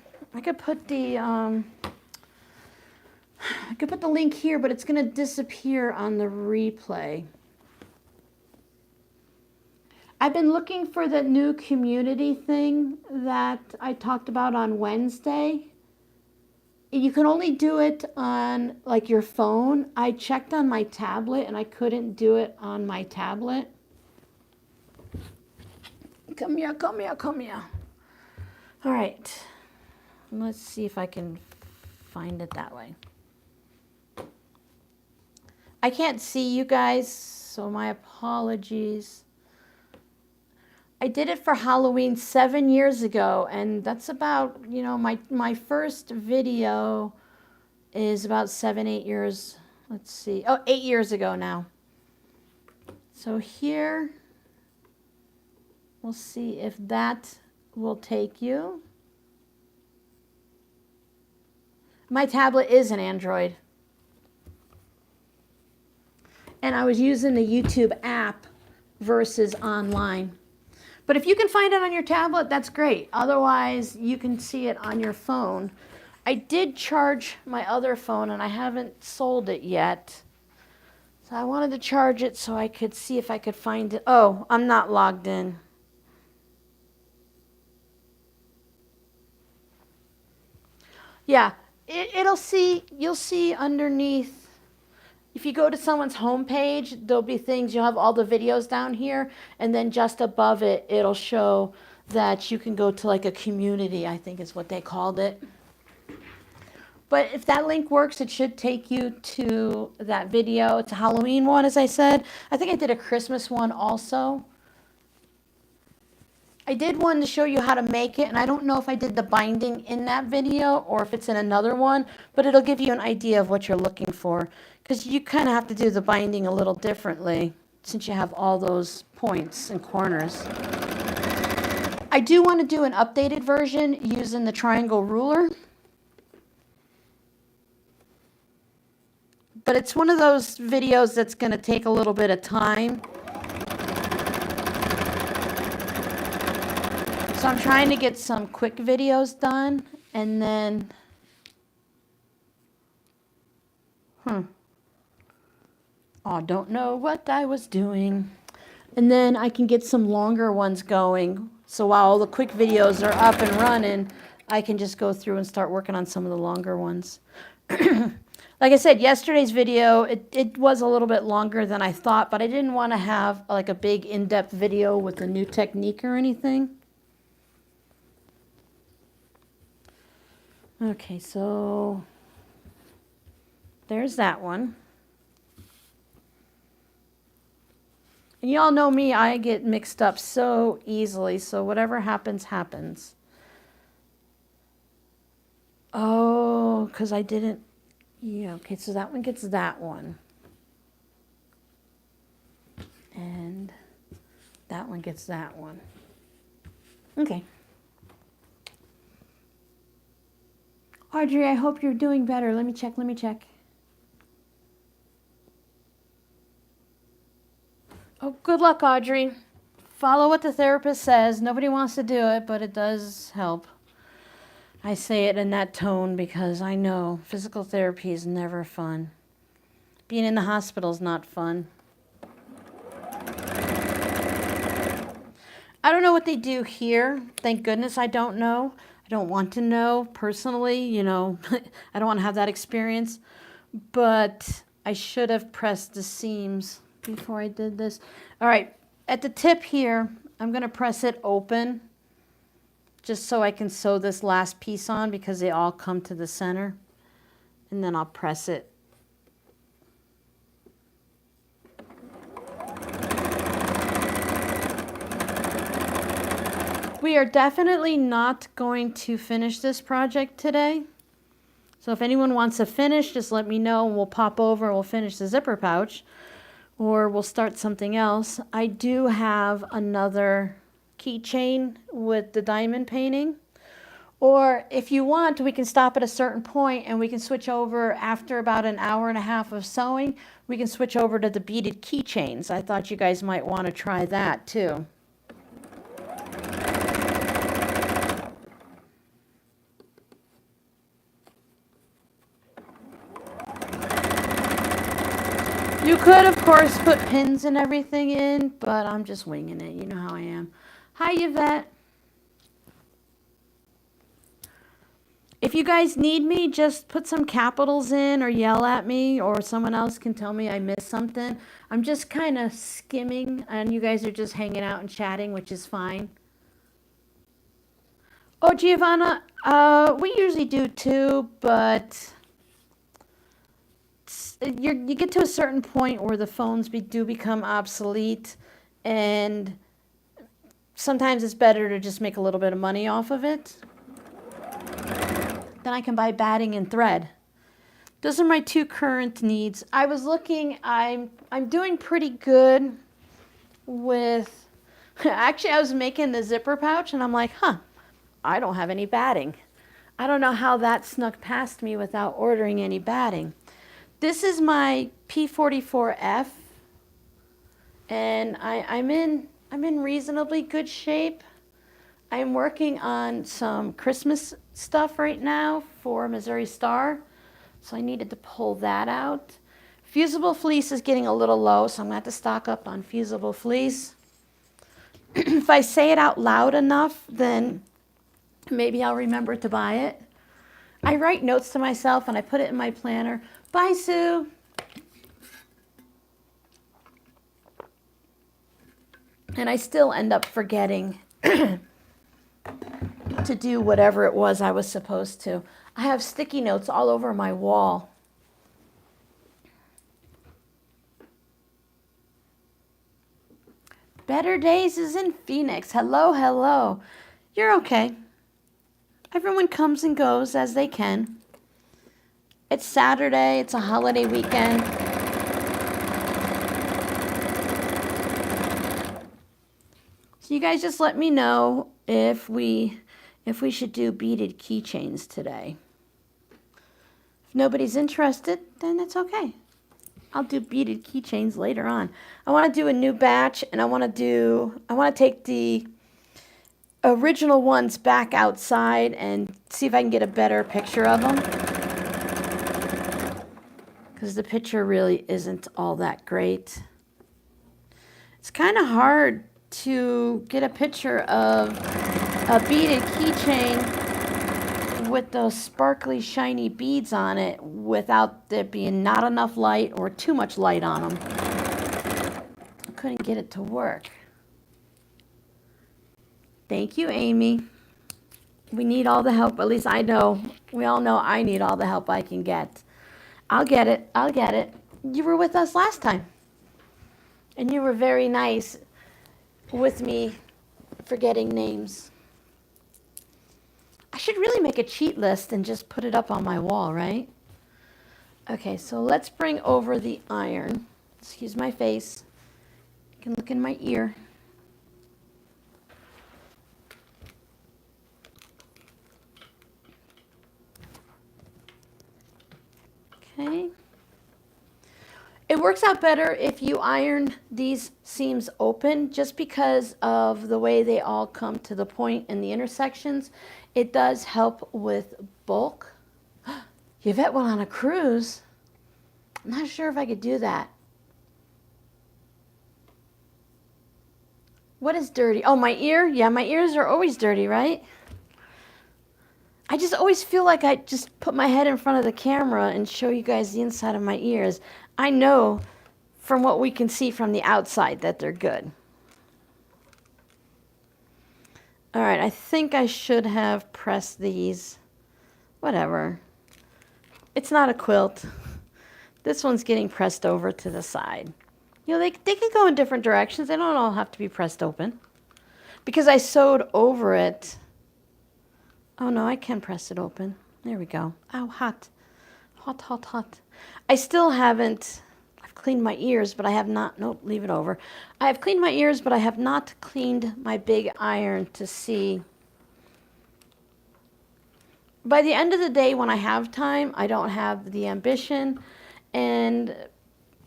link here, but it's going to disappear on the replay. I've been looking for the new community thing that I talked about on Wednesday. You can only do it on like your phone. I checked on my tablet and I couldn't do it on my tablet. Come here, come here, come here. All right. Let's see if I can find it that way. I can't see you guys, so my apologies. I did it for Halloween 7 years ago, and that's about, my first video is about 7, 8 years. Let's see. Oh, 8 years ago now. So here, we'll see if that will take you. My tablet is an Android. And I was using the YouTube app versus online. But if you can find it on your tablet, that's great. Otherwise, you can see it on your phone. I did charge my other phone, and I haven't sold it yet. So I wanted to charge it so I could see if I could find it. Oh, I'm not logged in. Yeah, you'll see underneath. If you go to someone's homepage, there'll be things, you'll have all the videos down here, and then just above it, it'll show that you can go to like a community, I think is what they called it. But if that link works, it should take you to that video. It's a Halloween one, as I said. I think I did a Christmas one also. I did one to show you how to make it, and I don't know if I did the binding in that video or if it's in another one, but it'll give you an idea of what you're looking for, because you kind of have to do the binding a little differently since you have all those points and corners. I do want to do an updated version using the triangle ruler, but it's one of those videos that's going to take a little bit of time. So I'm trying to get some quick videos done, and then, oh, don't know what I was doing. And then I can get some longer ones going. So while the quick videos are up and running, I can just go through and start working on some of the longer ones. Like I said, yesterday's video, it was a little bit longer than I thought, but I didn't want to have like a big in-depth video with a new technique or anything. Okay, so there's that one. And y'all know me, I get mixed up so easily, so whatever happens, happens. Oh, because I didn't, yeah, okay, so that one gets that one. And that one gets that one. Okay. Audrey, I hope you're doing better. Let me check, let me check. Oh, good luck, Audrey. Follow what the therapist says. Nobody wants to do it, but it does help. I say it in that tone because I know physical therapy is never fun. Being in the hospital is not fun. I don't know what they do here. Thank goodness I don't know. I don't want to know personally, you know. I don't want to have that experience. But I should have pressed the seams before I did this. All right, at the tip here, I'm going to press it open just so I can sew this last piece on because they all come to the center. And then I'll press it. We are definitely not going to finish this project today. So if anyone wants to finish, just let me know and we'll pop over and we'll finish the zipper pouch. Or we'll start something else. I do have another keychain with the diamond painting. Or if you want, we can stop at a certain point and we can switch over after about an hour and a half of sewing. We can switch over to the beaded keychains. I thought you guys might want to try that too. You could, of course, put pins and everything in, but I'm just winging it. You know how I am. Hi, Yvette. If you guys need me, just put some capitals in or yell at me, or someone else can tell me I missed something. I'm just kind of skimming, and you guys are just hanging out and chatting, which is fine. Oh, Giovanna, we usually do too, but you get to a certain point where the phones do become obsolete, and sometimes it's better to just make a little bit of money off of it. Then I can buy batting and thread. Those are my two current needs. I was looking, I'm doing pretty good with, actually I was making the zipper pouch and I'm like, I don't have any batting. I don't know how that snuck past me without ordering any batting. This is my P44F, and I'm in reasonably good shape. I'm working on some Christmas stuff right now for Missouri Star, so I needed to pull that out. Fusible fleece is getting a little low, so I'm going to have to stock up on fusible fleece. If I say it out loud enough, then maybe I'll remember to buy it. I write notes to myself and I put it in my planner. Bye, Sue. And I still end up forgetting to do whatever it was I was supposed to. I have sticky notes all over my wall. Better Days is in Phoenix. Hello, hello. You're okay. Everyone comes and goes as they can. It's Saturday. It's a holiday weekend. So you guys just let me know if we should do beaded keychains today. If nobody's interested, then it's okay. I'll do beaded keychains later on. I want to do a new batch, and I want to take the original ones back outside and see if I can get a better picture of them. Because the picture really isn't all that great. It's kind of hard to get a picture of a beaded keychain with those sparkly, shiny beads on it without there being not enough light or too much light on them. I couldn't get it to work. Thank you, Amy. We need all the help. At least I know. We all know I need all the help I can get. I'll get it. I'll get it. You were with us last time. And you were very nice with me forgetting names. I should really make a cheat list and just put it up on my wall, right? Okay, so let's bring over the iron. Excuse my face. You can look in my ear. Okay. It works out better if you iron these seams open just because of the way they all come to the point in the intersections. It does help with bulk. Yvette went on a cruise. I'm not sure if I could do that. What is dirty? Oh, my ear? Yeah, my ears are always dirty, right? I just always feel like I just put my head in front of the camera and show you guys the inside of my ears. I know from what we can see from the outside that they're good. All right, I think I should have pressed these. Whatever. It's not a quilt. This one's getting pressed over to the side. You know, they can go in different directions. They don't all have to be pressed open. Because I sewed over it. Oh no, I can press it open. There we go. Ow, hot. Hot, hot, hot. I still haven't, I've cleaned my ears, but I have not, nope, leave it over. I have cleaned my ears, but I have not cleaned my big iron to see. By the end of the day, when I have time, I don't have the ambition. And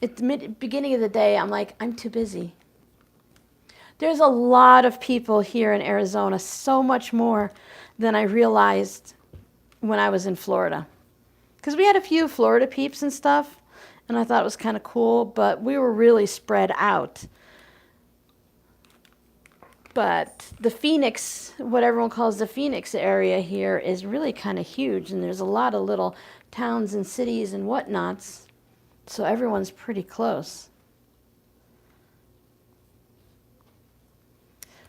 at the beginning of the day, I'm like, I'm too busy. There's a lot of people here in Arizona, so much more than I realized when I was in Florida. Because we had a few Florida peeps and stuff, and I thought it was kind of cool, but we were really spread out. But the Phoenix, what everyone calls the Phoenix area here, is really kind of huge, and there's a lot of little towns and cities and whatnots, so everyone's pretty close.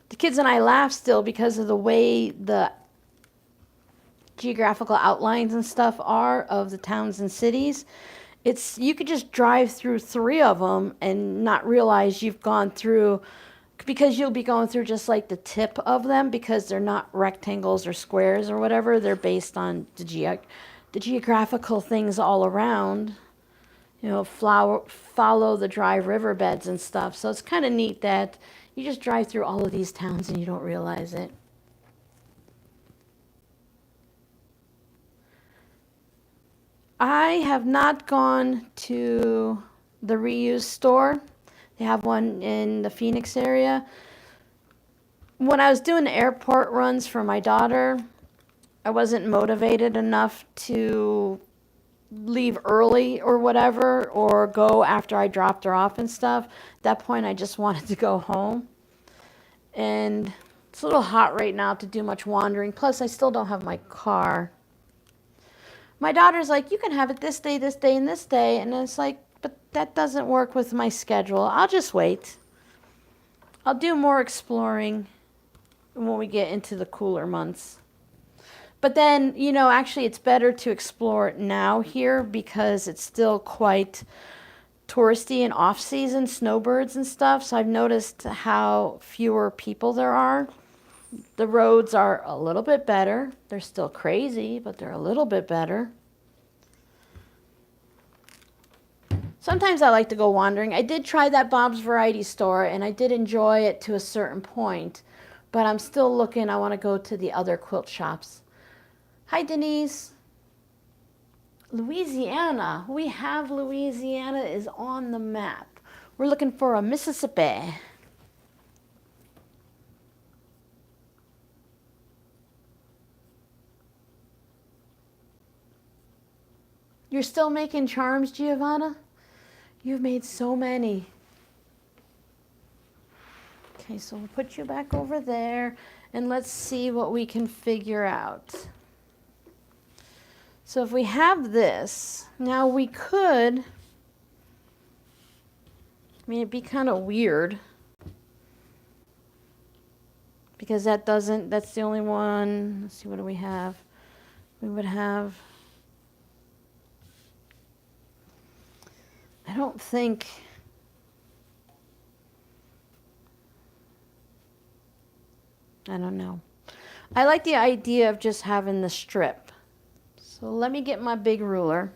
The kids and I laugh still because of the way the geographical outlines and stuff are of the towns and cities. You could just drive through 3 of them and not realize you've gone through, because you'll be going through just like the tip of them, because they're not rectangles or squares or whatever. They're based on the geographical things all around. You know, follow the dry riverbeds and stuff. So it's kind of neat that you just drive through all of these towns and you don't realize it. I have not gone to the reuse store. They have one in the Phoenix area. When I was doing the airport runs for my daughter, I wasn't motivated enough to leave early or whatever, or go after I dropped her off and stuff. At that point, I just wanted to go home. And it's a little hot right now to do much wandering. Plus, I still don't have my car. My daughter's like, you can have it this day, and this day. And it's like, but that doesn't work with my schedule. I'll just wait. I'll do more exploring when we get into the cooler months. But then, you know, actually it's better to explore now here because it's still quite touristy and off-season snowbirds and stuff. So I've noticed how fewer people there are. The roads are a little bit better. They're still crazy, but they're a little bit better. Sometimes I like to go wandering. I did try that Bob's Variety Store, and I did enjoy it to a certain point, but I'm still looking. I want to go to the other quilt shops. Hi, Denise. Louisiana. We have Louisiana is on the map. We're looking for a Mississippi. You're still making charms, Giovanna? You've made so many. Okay, so we'll put you back over there and let's see what we can figure out. So if we have this, now we could, I mean, it'd be kind of weird because that doesn't, that's the only one. Let's see, what do we have? We would have, I don't think, I don't know. I like the idea of just having the strip. So let me get my big ruler,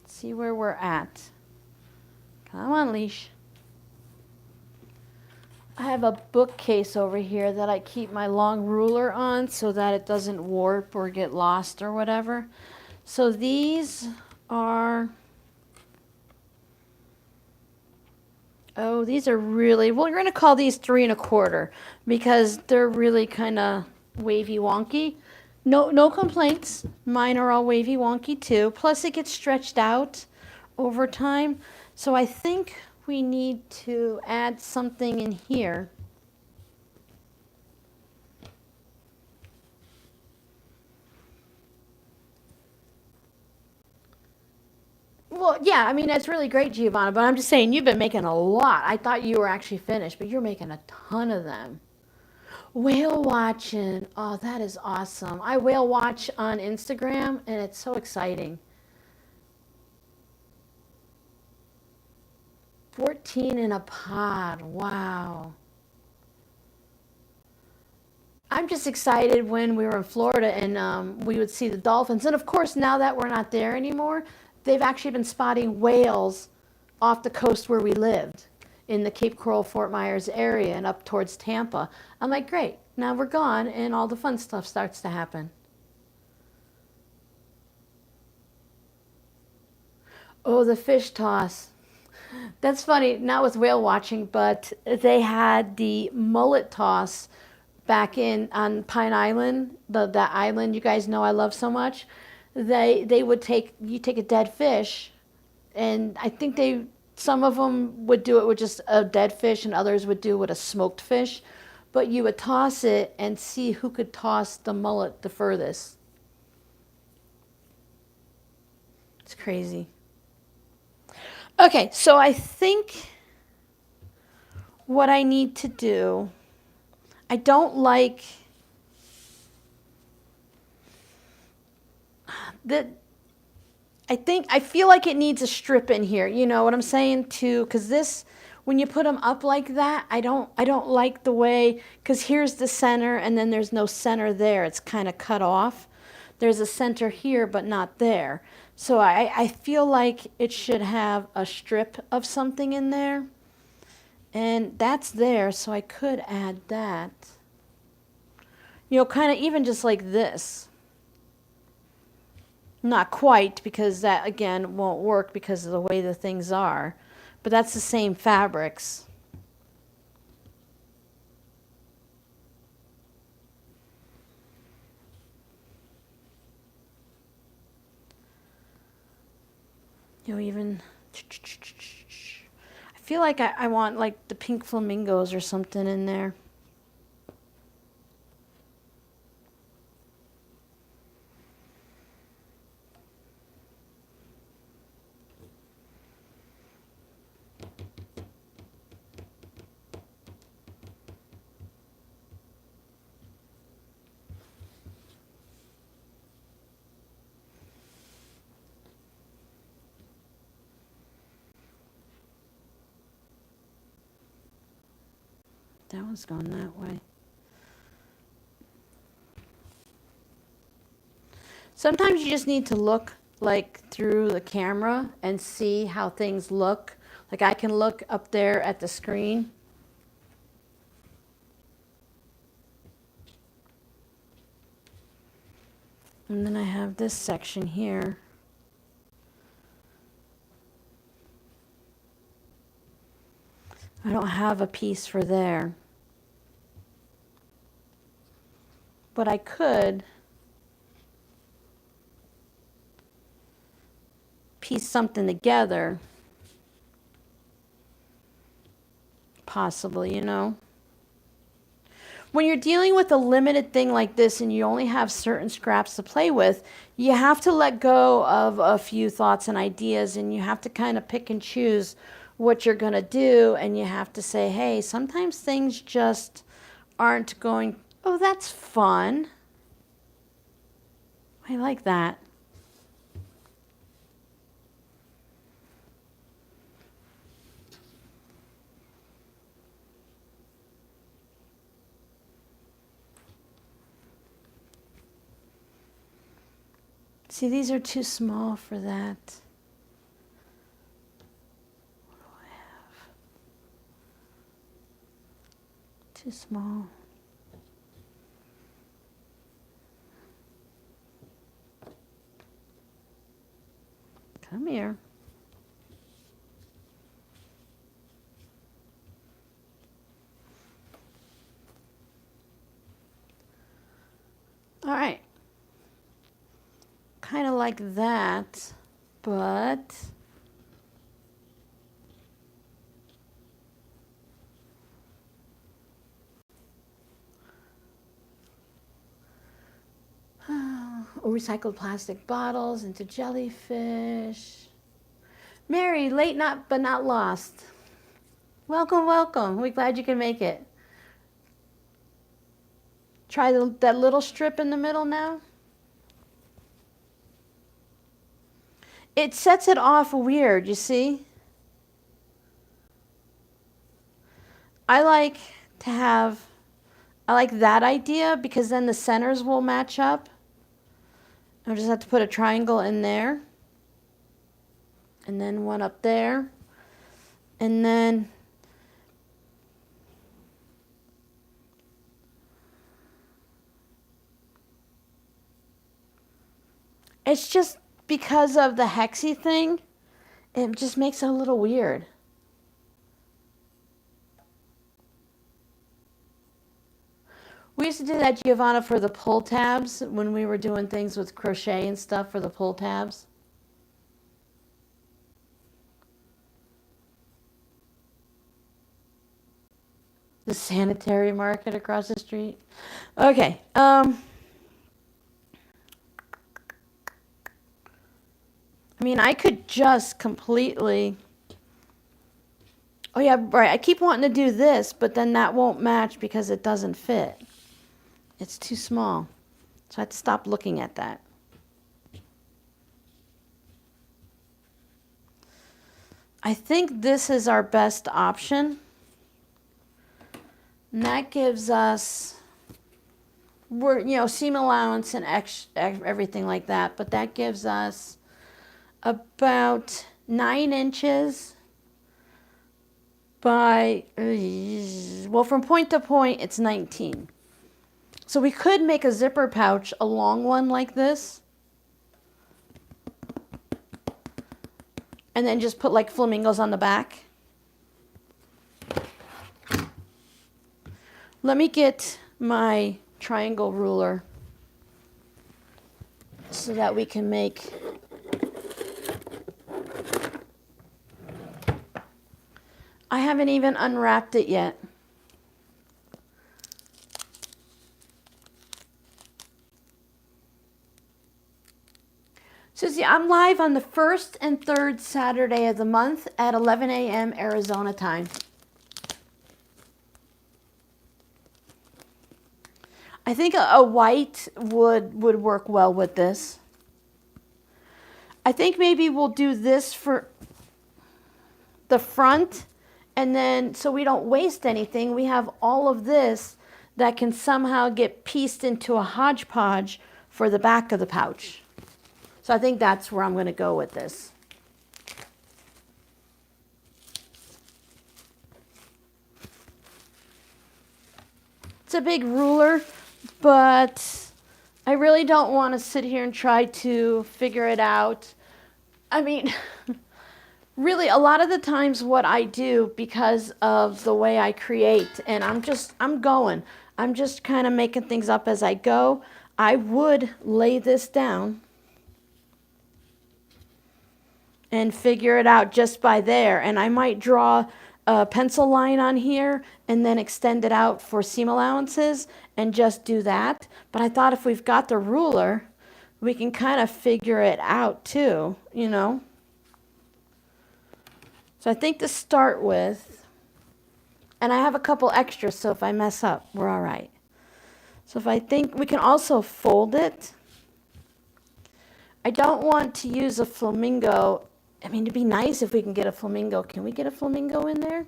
see where we're at. Come on, leash. I have a bookcase over here that I keep my long ruler on so that it doesn't warp or get lost or whatever. So these are, oh, these are really, well, you're going to call these 3 1/4 because they're really kind of wavy wonky. No complaints. Mine are all wavy wonky too. Plus it gets stretched out over time. So I think we need to add something in here. Well, yeah, I mean, that's really great, Giovanna, but I'm just saying you've been making a lot. I thought you were actually finished, but you're making a ton of them. Whale watching. Oh, that is awesome. I whale watch on Instagram, and it's so exciting. 14 in a pod. Wow. I'm just excited when we were in Florida and we would see the dolphins. And of course, now that we're not there anymore, they've actually been spotting whales off the coast where we lived in the Cape Coral, Fort Myers area and up towards Tampa. I'm like, great, now we're gone and all the fun stuff starts to happen. Oh, the fish toss. That's funny, not with whale watching, but they had the mullet toss back in on Pine Island, that island you guys know I love so much. They would take a dead fish, and I think some of them would do it with just a dead fish, and others would do it with a smoked fish. But you would toss it and see who could toss the mullet the furthest. It's crazy. Okay, so I think what I need to do, I don't like that. I feel like it needs a strip in here. You know what I'm saying too? Because this, when you put them up like that, I don't like the way, because here's the center and then there's no center there. It's kind of cut off. There's a center here, but not there. So I feel like it should have a strip of something in there. And that's there, so I could add that. You know, kind of even just like this. Not quite, because that, again, won't work because of the way the things are. But that's the same fabrics. You know, even, I feel like I want like the pink flamingos or something in there. that one's going that way. Sometimes you just need to look like through the camera and see how things look. Like I can look up there at the screen. And then I have this section here. I don't have a piece for there. But I could piece something together. Possibly, you know. When you're dealing with a limited thing like this and you only have certain scraps to play with, you have to let go of a few thoughts and ideas, and you have to kind of pick and choose what you're going to do, and you have to say, hey, sometimes things just aren't going, oh, that's fun. I like that. See, these are too small for that. What do I have? Too small. Come here. All right. Kind of like that, but recycled plastic bottles into jellyfish. Mary, late not but not lost. Welcome, welcome. We're glad you can make it. Try that little strip in the middle now. It sets it off weird, you see? I like that idea because then the centers will match up. I'll just have to put a triangle in there. And then one up there. And then it's just because of the hexy thing, it just makes it a little weird. We used to do that, Giovanna, for the pull tabs when we were doing things with crochet and stuff for the pull tabs. The sanitary market across the street. Okay. I mean, I could just completely... Oh, yeah, right. I keep wanting to do this, but then that won't match because it doesn't fit. It's too small. So I have to stop looking at that. I think this is our best option. And that gives us, seam allowance and everything like that. But that gives us about 9 inches by, from point to point, it's 19. So we could make a zipper pouch, a long one like this. And then just put like flamingos on the back. Let me get my triangle ruler so that we can make I haven't even unwrapped it yet. So see, I'm live on the first and third Saturday of the month at 11 a.m. Arizona time. I think a white would work well with this. I think maybe we'll do this for the front And then, so we don't waste anything, we have all of this that can somehow get pieced into a hodgepodge for the back of the pouch. So I think that's where I'm going to go with this. It's a big ruler, but I really don't want to sit here and try to figure it out. I mean, really, a lot of the times what I do, because of the way I create, and I'm just kind of making things up as I go, I would lay this down and figure it out just by there. And I might draw a pencil line on here and then extend it out for seam allowances and just do that. But I thought if we've got the ruler, we can kind of figure it out too, you know. So I think to start with, and I have a couple extras, so if I mess up, we're all right. So if I think we can also fold it. I don't want to use a flamingo. I mean, it'd be nice if we can get a flamingo. Can we get a flamingo in there?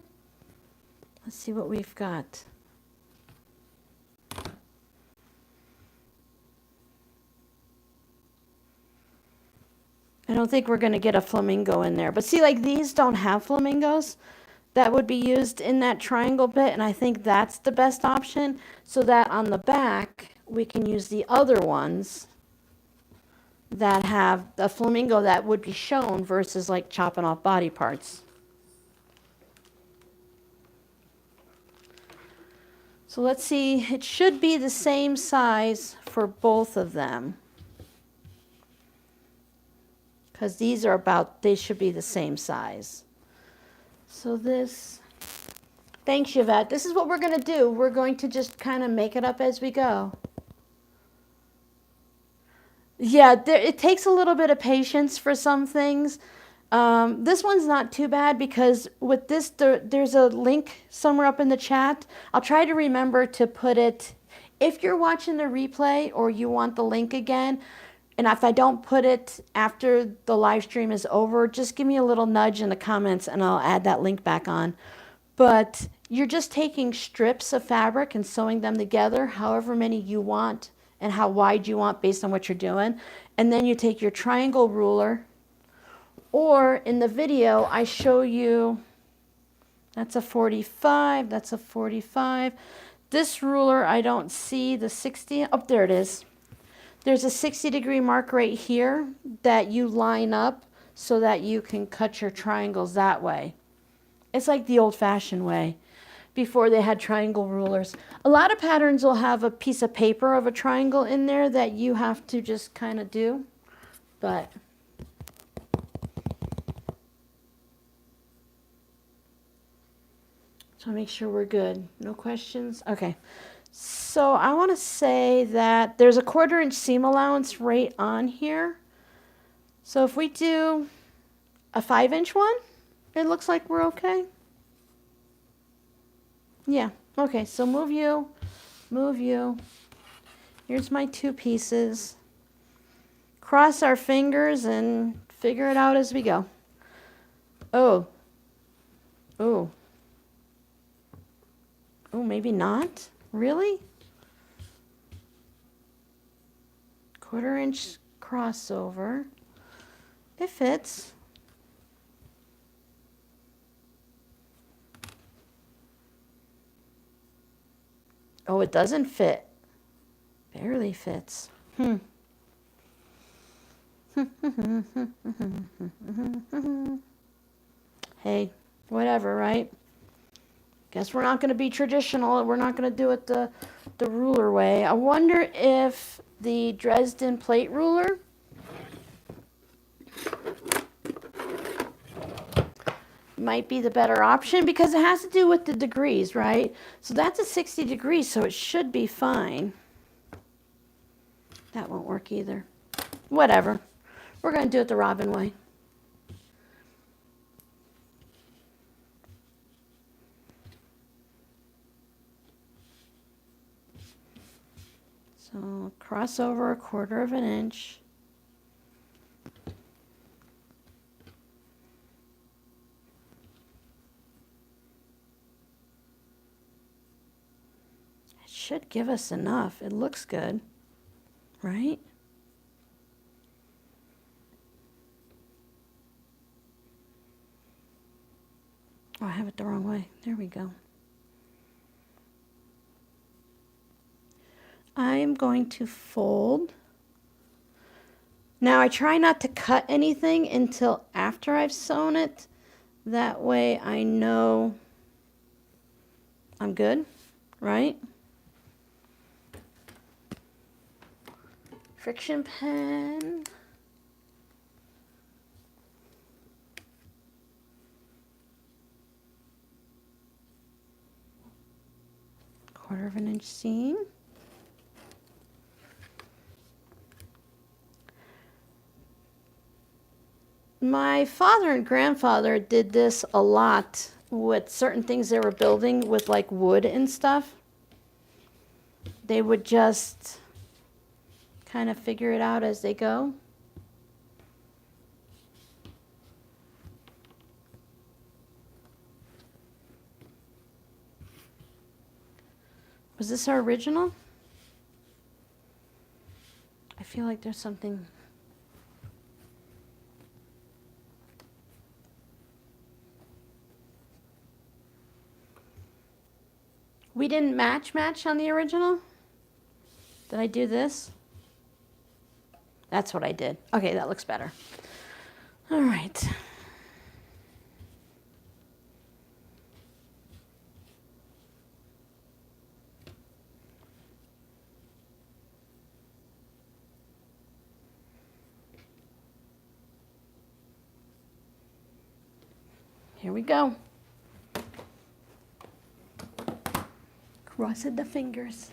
Let's see what we've got. I don't think we're going to get a flamingo in there. But see, like these don't have flamingos. That would be used in that triangle bit, and I think that's the best option, so that on the back we can use the other ones that have the flamingo that would be shown versus like chopping off body parts. So let's see, it should be the same size for both of them, because these are about, they should be the same size. So this, thanks Yvette, this is what we're going to do. We're going to just kind of make it up as we go. Yeah, it takes a little bit of patience for some things. This one's not too bad because with this, there's a link somewhere up in the chat. I'll try to remember to put it, if you're watching the replay or you want the link again, and if I don't put it after the live stream is over, just give me a little nudge in the comments and I'll add that link back on. But you're just taking strips of fabric and sewing them together, however many you want and how wide you want based on what you're doing. And then you take your triangle ruler, or in the video, I show you, that's a 45, that's a 45. This ruler, I don't see the 60, oh, there it is. There's a 60-degree mark right here that you line up so that you can cut your triangles that way. It's like the old-fashioned way before they had triangle rulers. A lot of patterns will have a piece of paper of a triangle in there that you have to just kind of do, but so make sure we're good. No questions? Okay. So I want to say that there's a 1/4 inch seam allowance right on here. So if we do a 5-inch one, it looks like we're okay. Yeah, okay, so move you, move you. Here's my 2 pieces. Cross our fingers and figure it out as we go. Oh, oh, oh, maybe not? Really? 1/4 inch crossover. It fits. Oh, it doesn't fit. Barely fits. Hey, whatever, right? Guess we're not going to be traditional. We're not going to do it the ruler way. I wonder if the Dresden plate ruler might be the better option because it has to do with the degrees, right? So that's a 60 degrees, so it should be fine. That won't work either. Whatever. We're going to do it the Robin way. So cross over 1/4 inch. should give us enough. It looks good, right? Oh, I have it the wrong way. There we go. I am going to fold. Now I try not to cut anything until after I've sewn it. That way I know I'm good, right? Friction pen. Quarter of an inch seam. My father and grandfather did this a lot with certain things they were building with like wood and stuff. They would just kind of figure it out as they go. Was this our original? I feel like there's something. We didn't match on the original? Did I do this? That's what I did. Okay, that looks better. All right. Here we go. Crossing the fingers.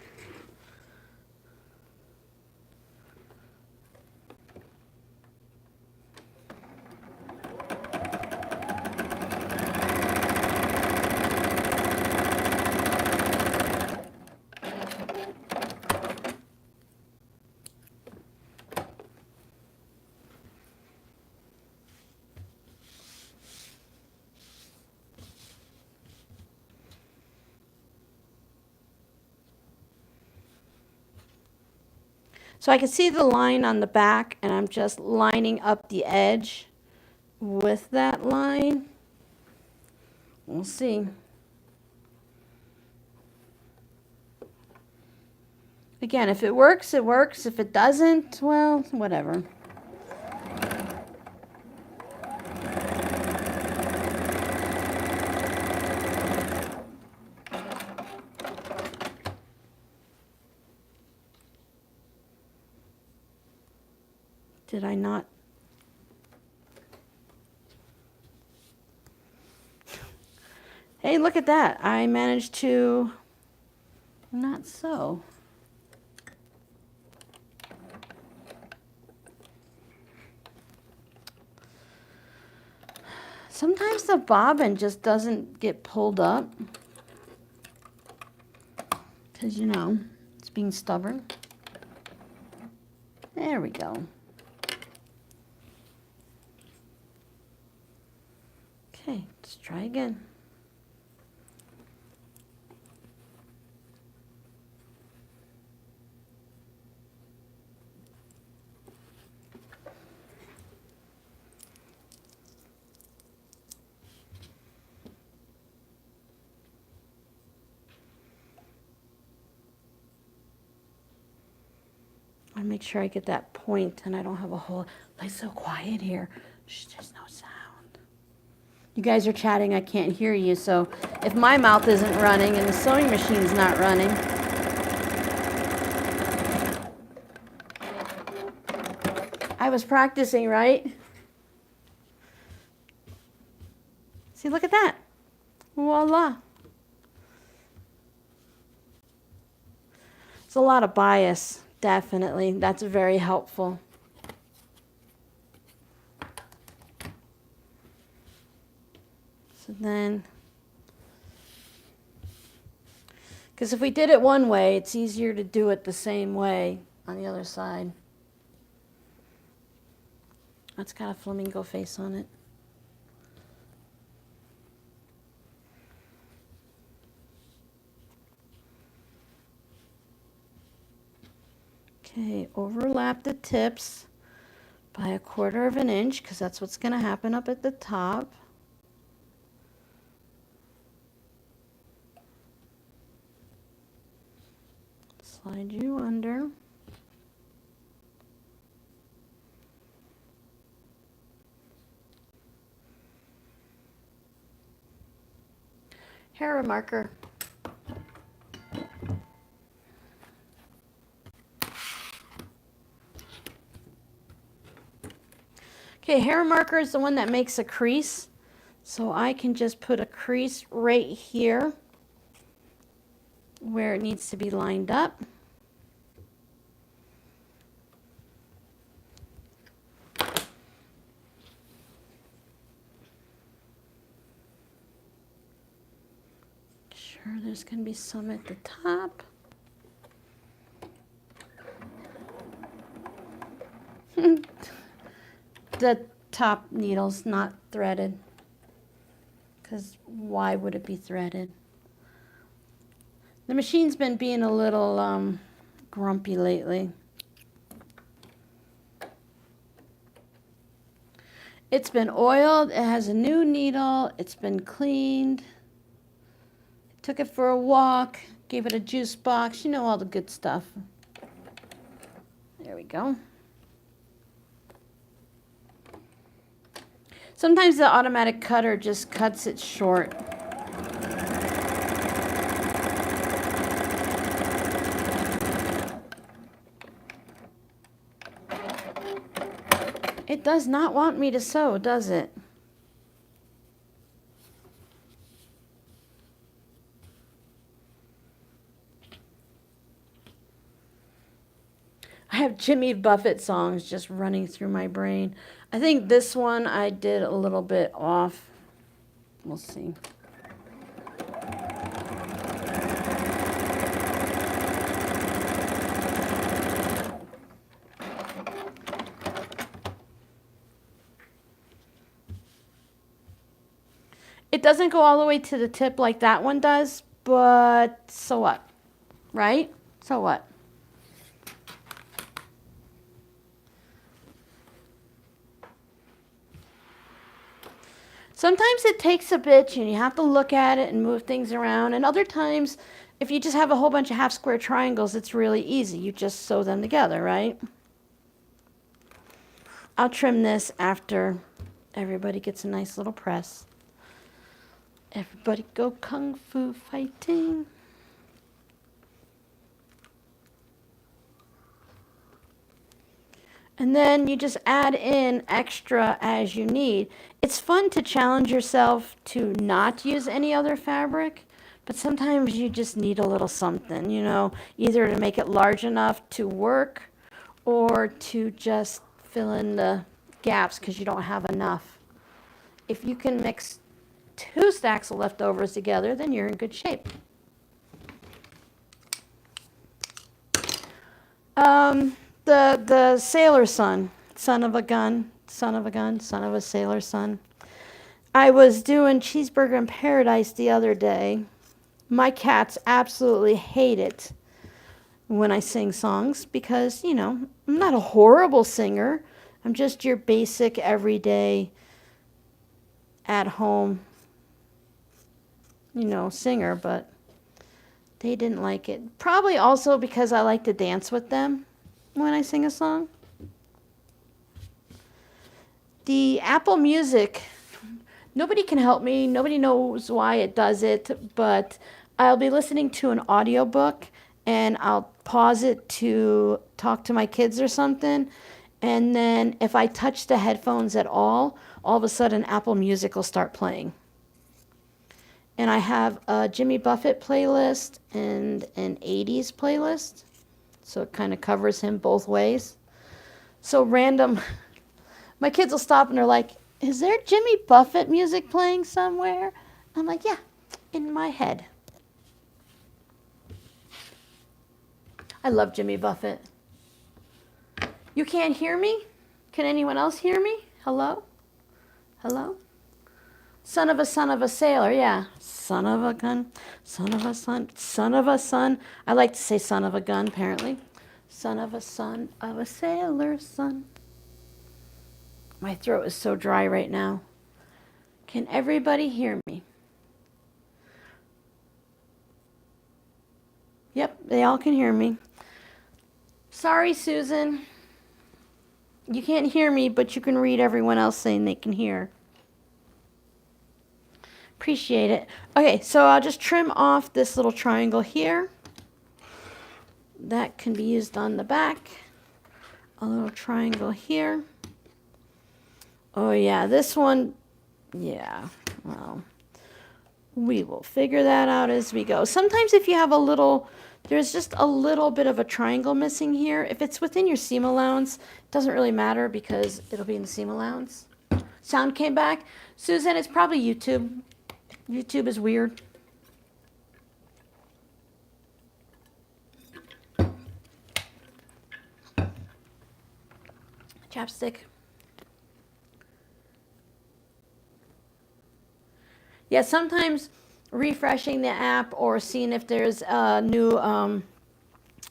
So I can see the line on the back, and I'm just lining up the edge with that line. We'll see. Again, if it works, it works. If it doesn't, well, whatever. Did I not? Hey, look at that. I managed to not sew. Sometimes the bobbin just doesn't get pulled up because, you know, it's being stubborn. There we go. Okay, let's try again. I make sure I get that point and I don't have a whole, it's so quiet here. Shh, there's no sound. You guys are chatting, I can't hear you, so if my mouth isn't running and the sewing machine's not running. I was practicing, right? See, look at that. Voila. It's a lot of bias, definitely. That's very helpful. So then, because if we did it one way, it's easier to do it the same way on the other side. That's got a flamingo face on it. Okay, overlap the tips by 1/4 of an inch because that's what's going to happen up at the top. Slide you under. Hair marker. Okay, hair marker is the one that makes a crease. So I can just put a crease right here where it needs to be lined up. Sure, there's going to be some at the top. The top needle's not threaded, because why would it be threaded? The machine's been being a little grumpy lately. It's been oiled, it has a new needle, it's been cleaned. Took it for a walk, gave it a juice box, you know, all the good stuff. There we go. Sometimes the automatic cutter just cuts it short. It does not want me to sew, does it? I have Jimmy Buffett songs just running through my brain. I think this one I did a little bit off. We'll see. It doesn't go all the way to the tip like that one does, but so what, right? So what? Sometimes it takes a bit and you have to look at it and move things around. And other times, if you just have a whole bunch of half square triangles, it's really easy. You just sew them together, right? I'll trim this after everybody gets a nice little press. Everybody go kung fu fighting. And then you just add in extra as you need. It's fun to challenge yourself to not use any other fabric, but sometimes you just need a little something, you know, either to make it large enough to work or to just fill in the gaps because you don't have enough. If you can mix 2 stacks of leftovers together, then you're in good shape. The sailor son of a gun, son of a sailor son. I was doing Cheeseburger in Paradise the other day. My cats absolutely hate it when I sing songs because, you know, I'm not a horrible singer. I'm just your basic, everyday, at home, you know, singer, but they didn't like it. Probably also because I like to dance with them when I sing a song. The Apple Music, nobody can help me. Nobody knows why it does it, but I'll be listening to an audiobook and I'll pause it to talk to my kids or something. And then if I touch the headphones at all of a sudden Apple Music will start playing. And I have a Jimmy Buffett playlist and an 80s playlist. So it kind of covers him both ways. So random, my kids will stop and they're like, is there Jimmy Buffett music playing somewhere? I'm like, yeah, in my head. I love Jimmy Buffett. You can't hear me? Can anyone else hear me? Hello? Hello? Son of a sailor, yeah. Son of a gun, son of a son, son of a son. I like to say son of a gun, apparently. Son of a sailor son. My throat is so dry right now. Can everybody hear me? Yep, they all can hear me. Sorry, Susan. You can't hear me, but you can read everyone else saying they can hear. Appreciate it. Okay, so I'll just trim off this little triangle here. That can be used on the back. A little triangle here. Oh yeah, this one, yeah, well, we will figure that out as we go. Sometimes if you have a little, there's just a little bit of a triangle missing here. If it's within your seam allowance, it doesn't really matter because it'll be in the seam allowance. Sound came back. Susan, it's probably YouTube. YouTube is weird. Chapstick. Yeah, sometimes refreshing the app or seeing if there's a new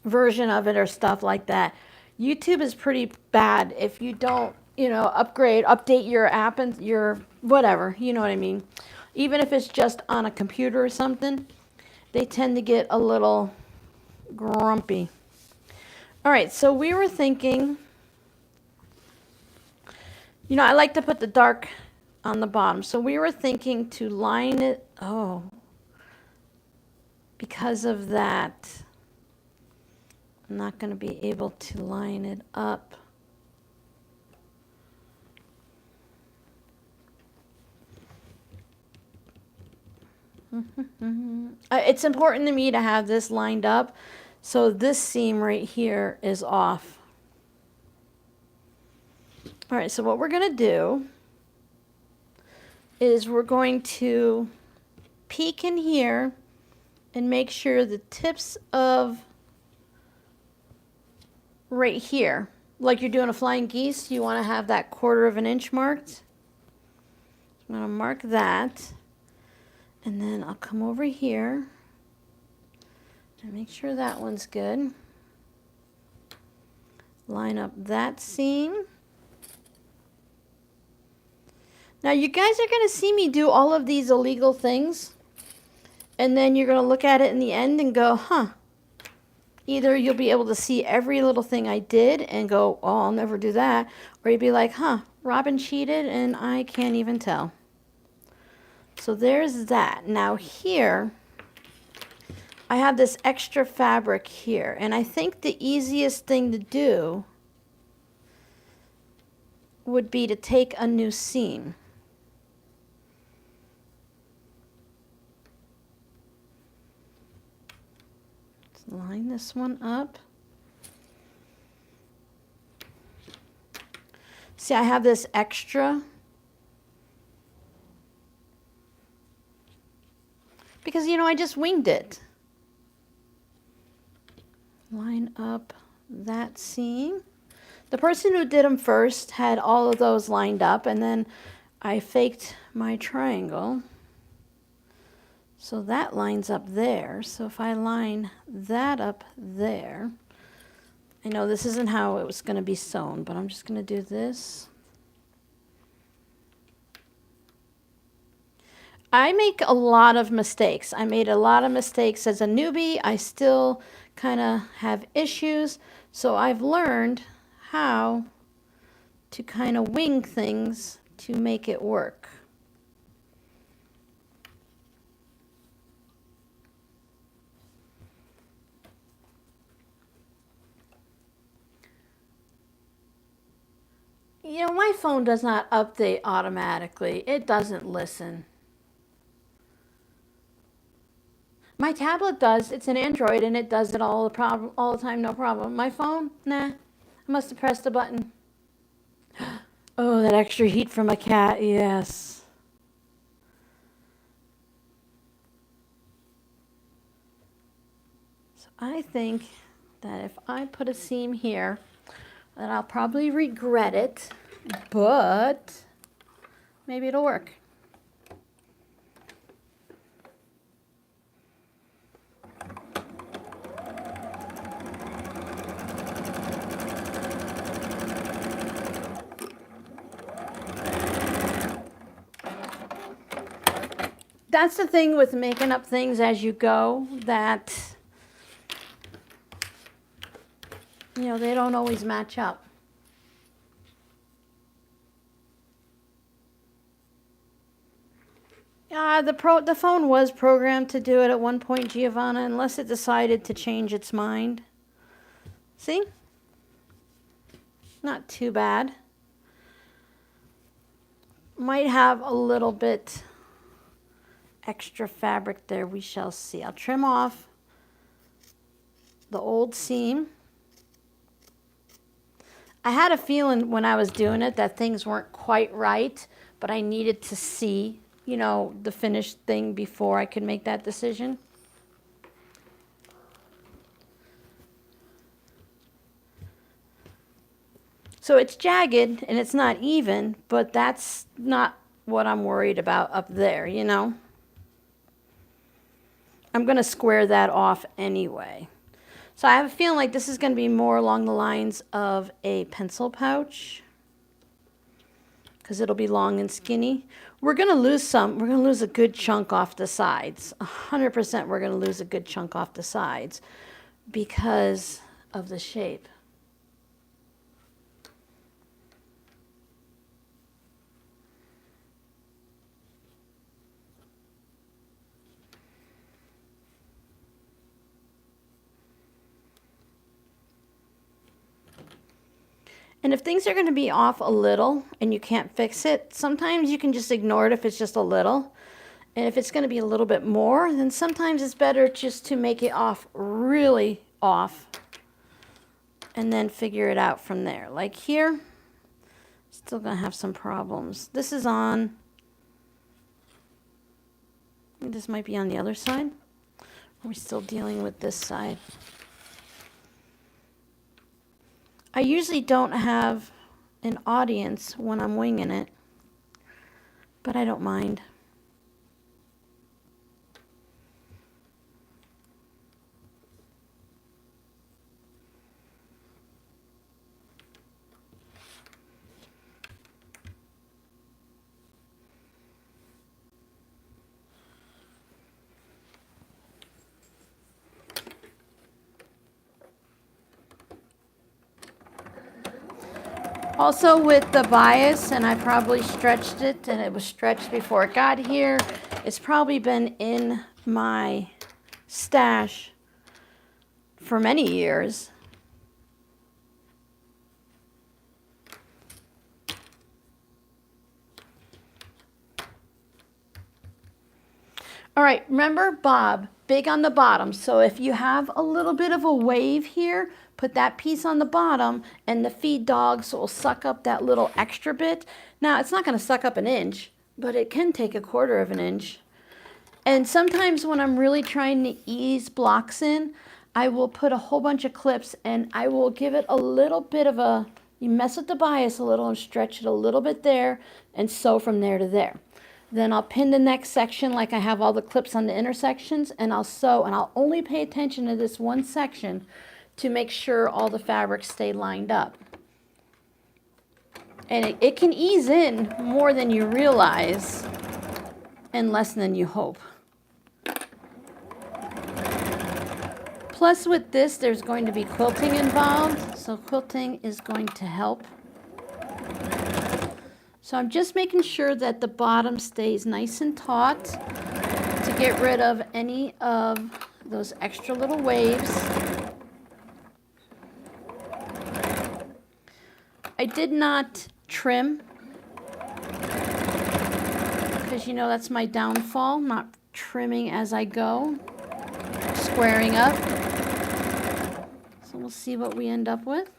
version of it or stuff like that. YouTube is pretty bad if you don't, update your app and your whatever, you know what I mean. Even if it's just on a computer or something, they tend to get a little grumpy. All right, so we were thinking, I like to put the dark on the bottom. So we were thinking to line it, because of that, I'm not going to be able to line it up. It's important to me to have this lined up, so this seam right here is off. All right, so what we're going to do is we're going to peek in here and make sure the tips of right here, like you're doing a flying geese, you want to have that 1/4 of an inch marked. I'm going to mark that, and then I'll come over here and make sure that one's good. Line up that seam. Now you guys are going to see me do all of these illegal things, and then you're going to look at it in the end and go, huh. Either you'll be able to see every little thing I did and go, oh, I'll never do that, or you'll be like, huh, Robin cheated and I can't even tell. So there's that. Now here, I have this extra fabric here, and I think the easiest thing to do would be to take a new seam. Line this one up. See, I have this extra because, I just winged it. Line up that seam. The person who did them first had all of those lined up, and then I faked my triangle. So that lines up there. So if I line that up there, I know this isn't how it was going to be sewn, but I'm just going to do this. I make a lot of mistakes. I made a lot of mistakes as a newbie. I still kind of have issues. So I've learned how to kind of wing things to make it work. My phone does not update automatically. It doesn't listen. My tablet does. It's an Android and it does it all the time, no problem. My phone, nah. I must have pressed a button. Oh, that extra heat from a cat, yes. So I think that if I put a seam here, that I'll probably regret it, but maybe it'll work. that's the thing with making up things as you go, that, you know, they don't always match up. The phone was programmed to do it at one point, Giovanna, unless it decided to change its mind. See? Not too bad. Might have a little bit extra fabric there, we shall see. I'll trim off the old seam. I had a feeling when I was doing it that things weren't quite right, but I needed to see, you know, the finished thing before I could make that decision. So it's jagged and it's not even, but that's not what I'm worried about up there, you know. I'm going to square that off anyway. So I have a feeling like this is going to be more along the lines of a pencil pouch, because it'll be long and skinny. We're going to lose some. We're going to lose a good chunk off the sides. 100% we're going to lose a good chunk off the sides because of the shape. And if things are going to be off a little and you can't fix it, sometimes you can just ignore it if it's just a little. And if it's going to be a little bit more, then sometimes it's better just to make it off really off and then figure it out from there. Like here, still going to have some problems. This is on, this might be on the other side. Are we still dealing with this side? I usually don't have an audience when I'm winging it, but I don't mind. Also with the bias, and I probably stretched it, and it was stretched before it got here, it's probably been in my stash for many years. All right, remember Bob, big on the bottom. So if you have a little bit of a wave here, put that piece on the bottom and the feed dogs will suck up that little extra bit. Now, it's not going to suck up an inch, but it can take 1/4 of an inch. And sometimes when I'm really trying to ease blocks in, I will put a whole bunch of clips and I will give it a little bit of a, you mess with the bias a little and stretch it a little bit there and sew from there to there. Then I'll pin the next section like I have all the clips on the intersections, and I'll sew, and I'll only pay attention to this one section to make sure all the fabrics stay lined up. And it can ease in more than you realize and less than you hope. Plus with this, there's going to be quilting involved, so quilting is going to help. So I'm just making sure that the bottom stays nice and taut to get rid of any of those extra little waves. I did not trim because, you know, that's my downfall, not trimming as I go, squaring up. So we'll see what we end up with.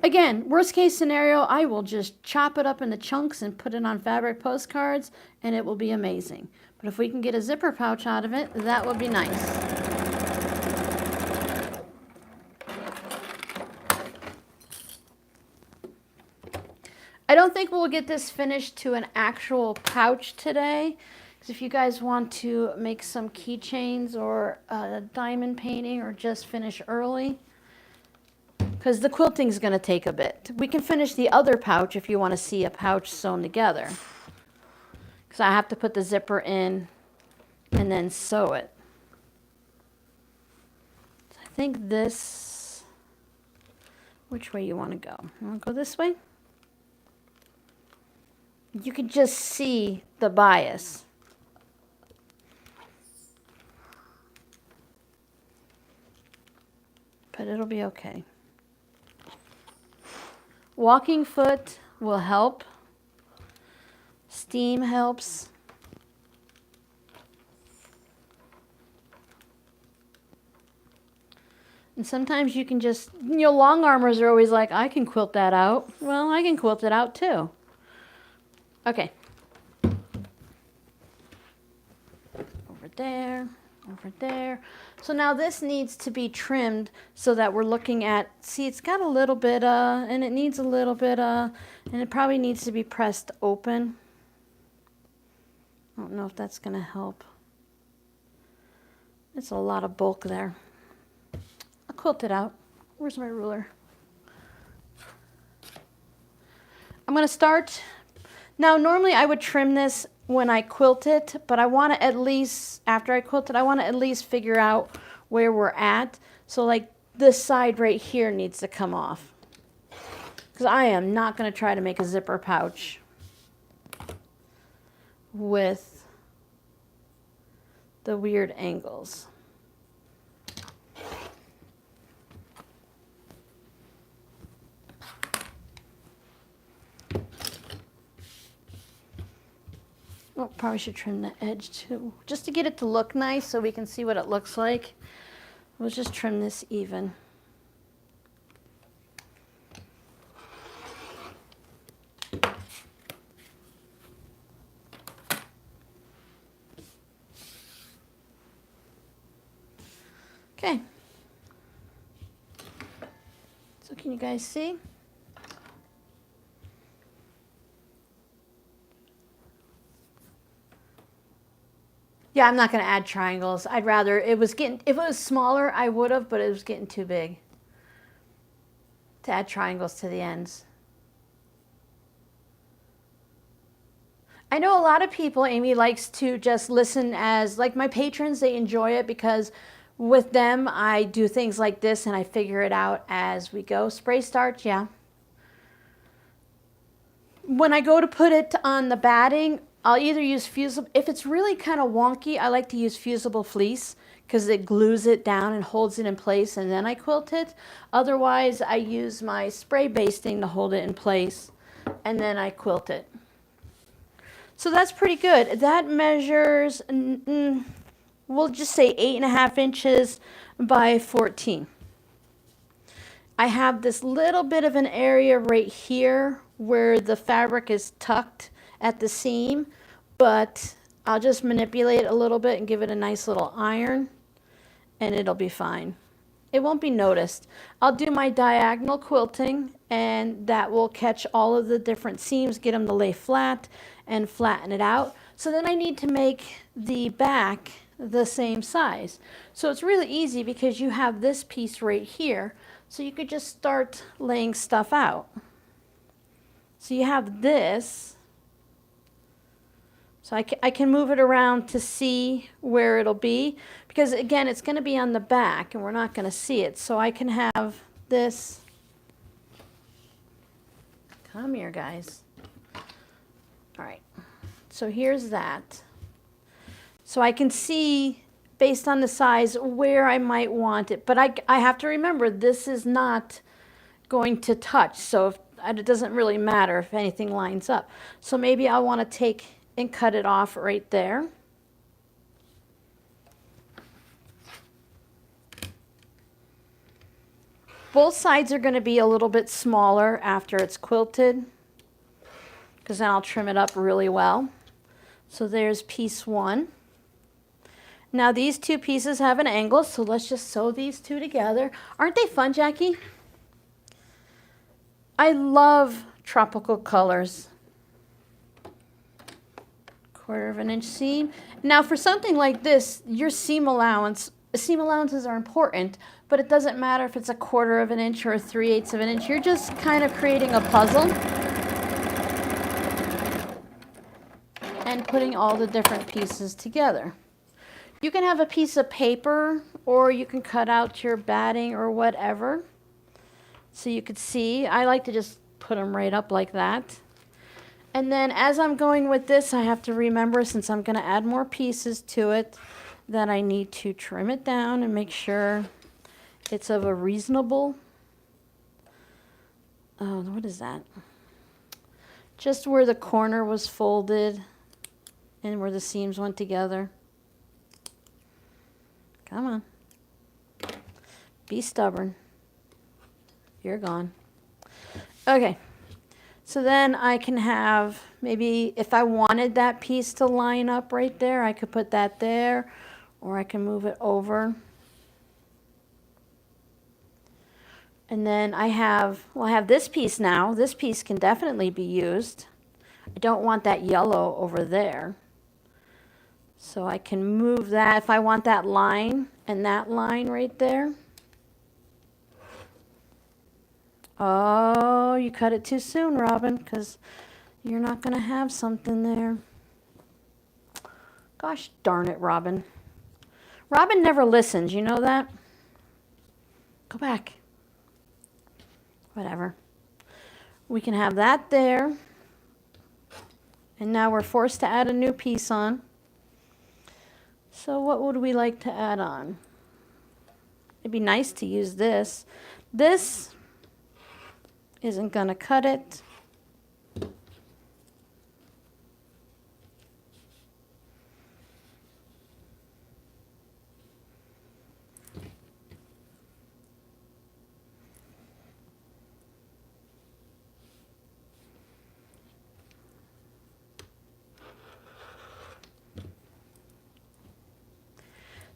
Again, worst case scenario, I will just chop it up into chunks and put it on fabric postcards, and it will be amazing. But if we can get a zipper pouch out of it, that would be nice. I don't think we'll get this finished to an actual pouch today, because if you guys want to make some keychains or a diamond painting or just finish early, because the quilting's going to take a bit. We can finish the other pouch if you want to see a pouch sewn together. Because I have to put the zipper in and then sew it. So I think this, which way you want to go? You want to go this way? You can just see the bias. But it'll be okay. Walking foot will help. Steam helps. And sometimes you can just, long armors are always like, I can quilt that out. Well, I can quilt it out too. Okay. Over there, over there. So now this needs to be trimmed so that we're looking at, see, it's got a little bit, and it needs a little bit, and it probably needs to be pressed open. I don't know if that's going to help. It's a lot of bulk there. I'll quilt it out. Where's my ruler? I'm going to start. Now, normally I would trim this when I quilt it, but I want to at least, after I quilt it, I want to at least figure out where we're at. So like this side right here needs to come off. Because I am not going to try to make a zipper pouch with the weird angles. Oh, probably should trim the edge too, just to get it to look nice so we can see what it looks like. We'll just trim this even. Okay. So can you guys see? Yeah, I'm not going to add triangles. I'd rather, it was getting, if it was smaller, I would have, but it was getting too big to add triangles to the ends. I know a lot of people, Amy likes to just listen as, like my patrons, they enjoy it because with them, I do things like this and I figure it out as we go. Spray starch, yeah. When I go to put it on the batting, I'll either use fusible, if it's really kind of wonky, I like to use fusible fleece because it glues it down and holds it in place and then I quilt it. Otherwise, I use my spray basting to hold it in place and then I quilt it. So that's pretty good. That measures, we'll just say 8.5 inches by 14. I have this little bit of an area right here where the fabric is tucked at the seam, but I'll just manipulate it a little bit and give it a nice little iron and it'll be fine. It won't be noticed. I'll do my diagonal quilting and that will catch all of the different seams, get them to lay flat and flatten it out. So then I need to make the back the same size. So it's really easy because you have this piece right here. So you could just start laying stuff out. So you have this. So I can move it around to see where it'll be because again it's going to be on the back and we're not going to see it. So I can have this. Come here guys. All right. So here's that. So I can see based on the size where I might want it. But I have to remember this is not going to touch. So if, it doesn't really matter if anything lines up. So maybe I want to take and cut it off right there. Both sides are going to be a little bit smaller after it's quilted because then I'll trim it up really well. So there's piece one. Now these two pieces have an angle, so let's just sew these two together. Aren't they fun, Jackie? I love tropical colors. 1/4 inch seam. Now for something like this, your seam allowance seam allowances are important, but it doesn't matter if it's 1/4 of an inch or 3/8 of an inch. You're just kind of creating a puzzle and putting all the different pieces together. You can have a piece of paper, or you can cut out your batting or whatever so you could see. I like to just put them right up like that. And then as I'm going with this, I have to remember, since I'm going to add more pieces to it, that I need to trim it down and make sure it's of a reasonable, oh, what is that? Just where the corner was folded and where the seams went together. Come on. Be stubborn. You're gone. Okay. So then I can have, maybe if I wanted that piece to line up right there, I could put that there, or I can move it over. And then I have this piece now. This piece can definitely be used. I don't want that yellow over there. So I can move that if I want that line and that line right there. Oh, you cut it too soon, Robin, because you're not going to have something there. Gosh darn it, Robin. Robin never listens, you know that? Go back. Whatever. We can have that there. And now we're forced to add a new piece on. So what would we like to add on? It'd be nice to use this. This isn't going to cut it.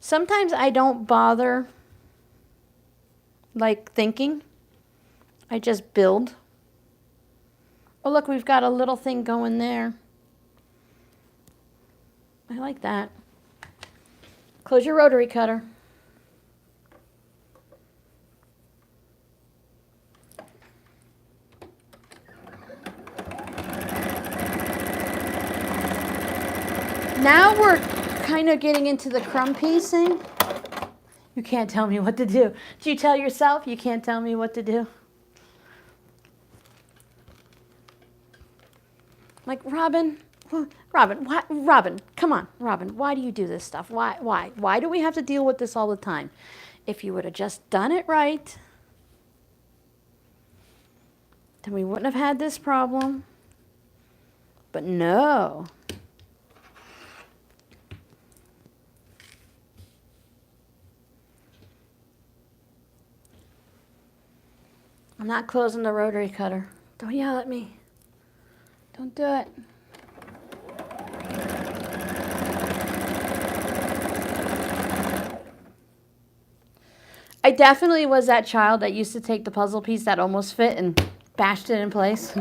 Sometimes I don't bother like thinking. I just build. Oh, look, we've got a little thing going there. I like that. Close your rotary cutter. Now we're kind of getting into the crumb piecing. You can't tell me what to do. Do you tell yourself you can't tell me what to do? Like, Robin, Robin, come on, Robin, why do you do this stuff? Why do we have to deal with this all the time? If you would have just done it right, then we wouldn't have had this problem. But no. I'm not closing the rotary cutter. Don't yell at me. Don't do it. I definitely was that child that used to take the puzzle piece that almost fit and bashed it in place.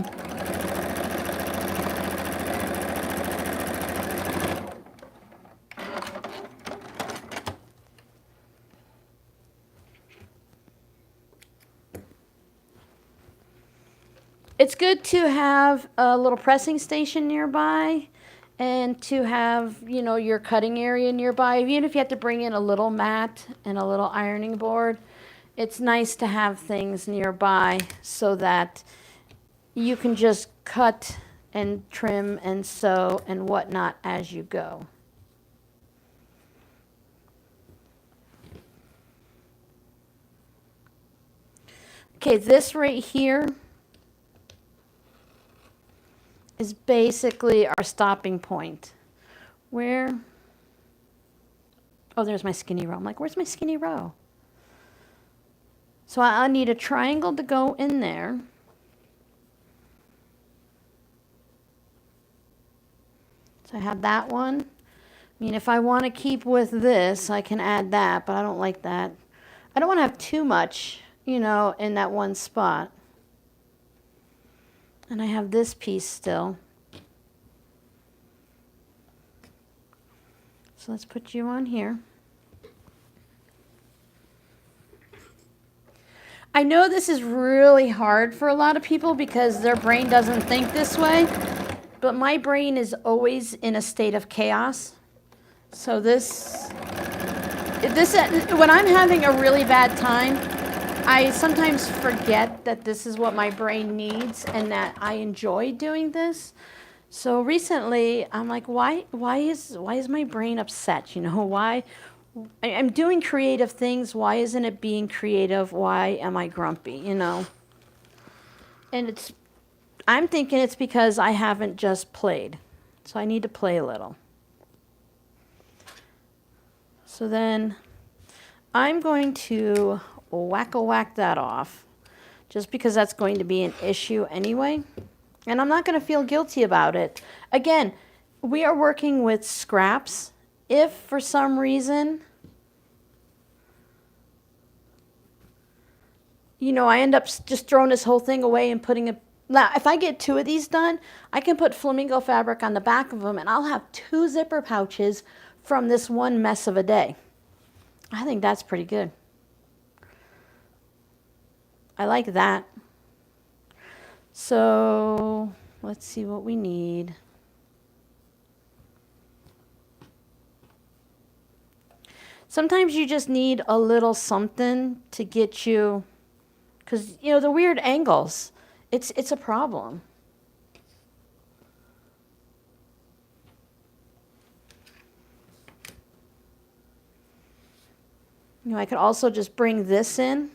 It's good to have a little pressing station nearby and to have, you know, your cutting area nearby. Even if you have to bring in a little mat and a little ironing board, it's nice to have things nearby so that you can just cut and trim and sew and whatnot as you go. Okay, this right here is basically our stopping point. Where? Oh, there's my skinny row. I'm like, where's my skinny row? So I need a triangle to go in there. So I have that one. I mean, if I want to keep with this, I can add that, but I don't like that. I don't want to have too much, you know, in that one spot. And I have this piece still. So let's put you on here. I know this is really hard for a lot of people because their brain doesn't think this way, but my brain is always in a state of chaos. So this, when I'm having a really bad time, I sometimes forget that this is what my brain needs and that I enjoy doing this. So recently, I'm like, why is my brain upset? You know, why? I'm doing creative things. Why isn't it being creative? Why am I grumpy? You know? And I'm thinking it's because I haven't just played. So I need to play a little. So then I'm going to whack that off, just because that's going to be an issue anyway. And I'm not going to feel guilty about it. Again, we are working with scraps. If for some reason, you know, I end up just throwing this whole thing away and putting it. Now, if I get 2 of these done, I can put flamingo fabric on the back of them and I'll have 2 zipper pouches from this one mess of a day. I think that's pretty good. I like that. So let's see what we need. Sometimes you just need a little something to get you, because, you know, the weird angles, it's a problem. You know, I could also just bring this in.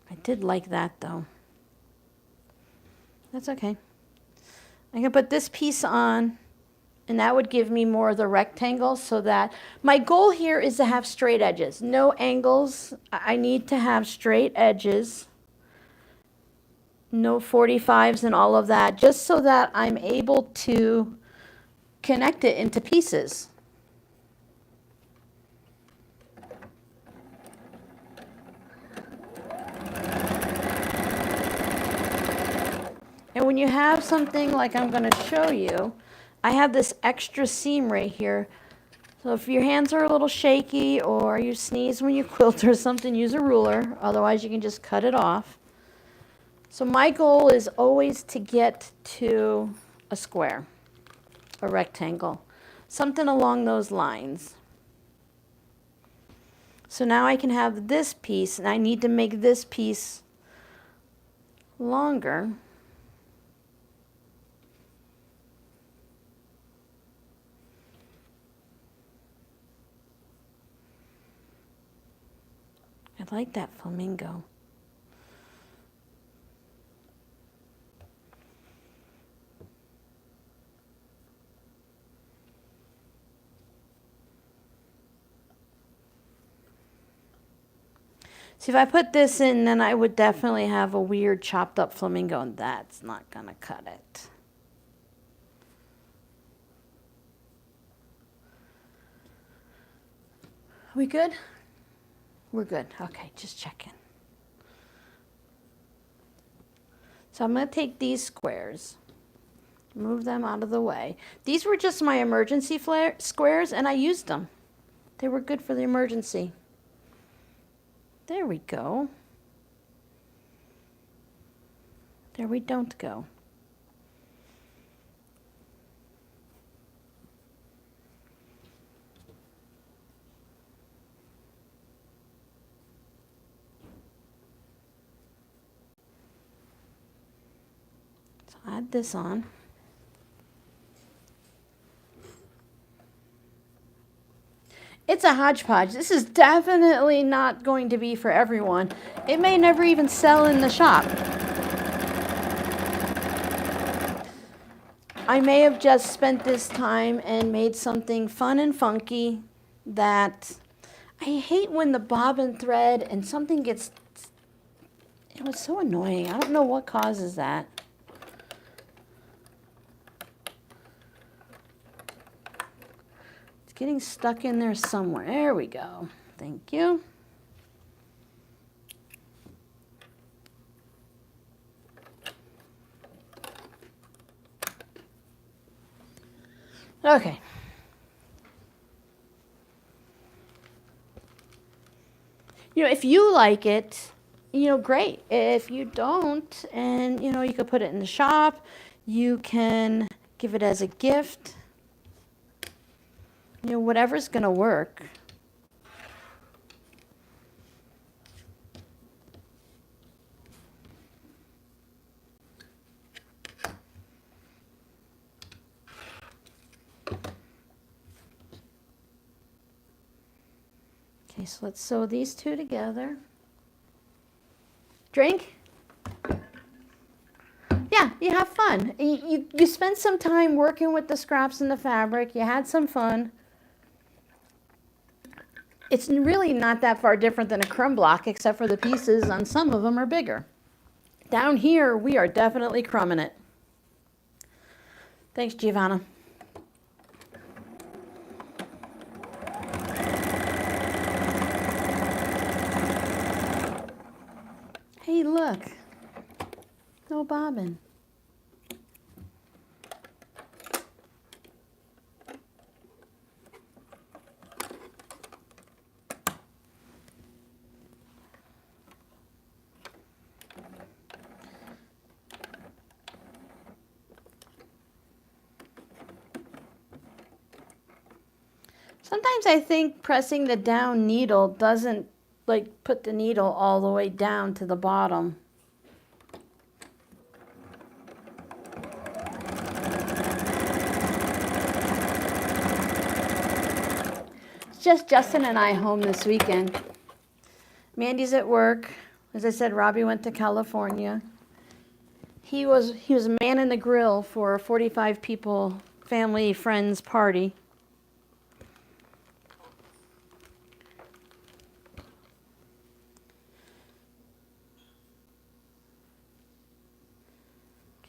I did like that though. That's okay. I can put this piece on, and that would give me more of the rectangle, so that my goal here is to have straight edges, no angles. I need to have straight edges, no 45s and all of that, just so that I'm able to connect it into pieces. And when you have something like I'm going to show you, I have this extra seam right here. So if your hands are a little shaky or you sneeze when you quilt or something, use a ruler. Otherwise, you can just cut it off. So my goal is always to get to a square, a rectangle, something along those lines. So now I can have this piece, and I need to make this piece longer. I like that flamingo. See, if I put this in, then I would definitely have a weird chopped up flamingo, and that's not going to cut it. Are we good? We're good. Okay, just checking. So I'm going to take these squares, move them out of the way. These were just my emergency squares, and I used them. They were good for the emergency. There we go. There we don't go. So add this on. It's a hodgepodge. This is definitely not going to be for everyone. It may never even sell in the shop. I may have just spent this time and made something fun and funky that I hate when the bobbin thread and something gets, it was so annoying. I don't know what causes that. It's getting stuck in there somewhere. There we go. Thank you. Okay. You know, if you like it, you know, great. If you don't, and you know, you could put it in the shop, you can give it as a gift, you know, whatever's gonna work. Okay, so let's sew these two together. Drink? Yeah, you have fun. You spend some time working with the scraps and the fabric. You had some fun. It's really not that far different than a crumb block, except for the pieces on some of them are bigger. Down here, we are definitely crumbing it. Thanks, Giovanna. Hey, look. No bobbin. Sometimes I think pressing the down needle doesn't like put the needle all the way down to the bottom. It's just Justin and I home this weekend. Mandy's at work. As I said, Robbie went to California. He was a man in the grill for a 45 people family friends party.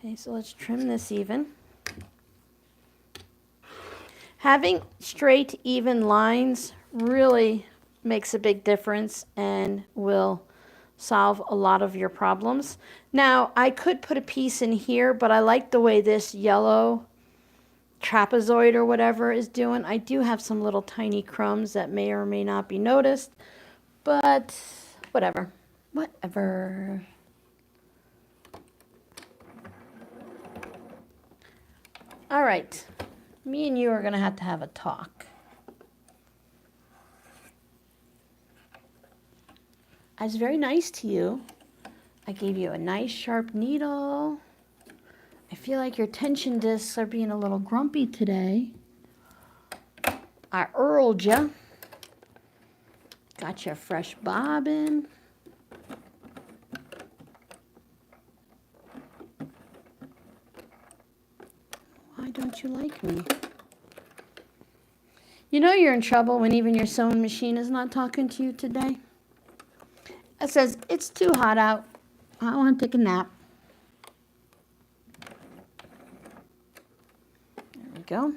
Okay, so let's trim this even. Having straight, even lines really makes a big difference and will solve a lot of your problems. Now, I could put a piece in here, but I like the way this yellow trapezoid or whatever is doing. I do have some little tiny crumbs that may or may not be noticed, but whatever. Whatever. All right, me and you are going to have a talk. I was very nice to you. I gave you a nice sharp needle. I feel like your tension discs are being a little grumpy today. I earled you. Got you a fresh bobbin. Why don't you like me? You know you're in trouble when even your sewing machine is not talking to you today. It says, it's too hot out. I want to take a nap. There we go.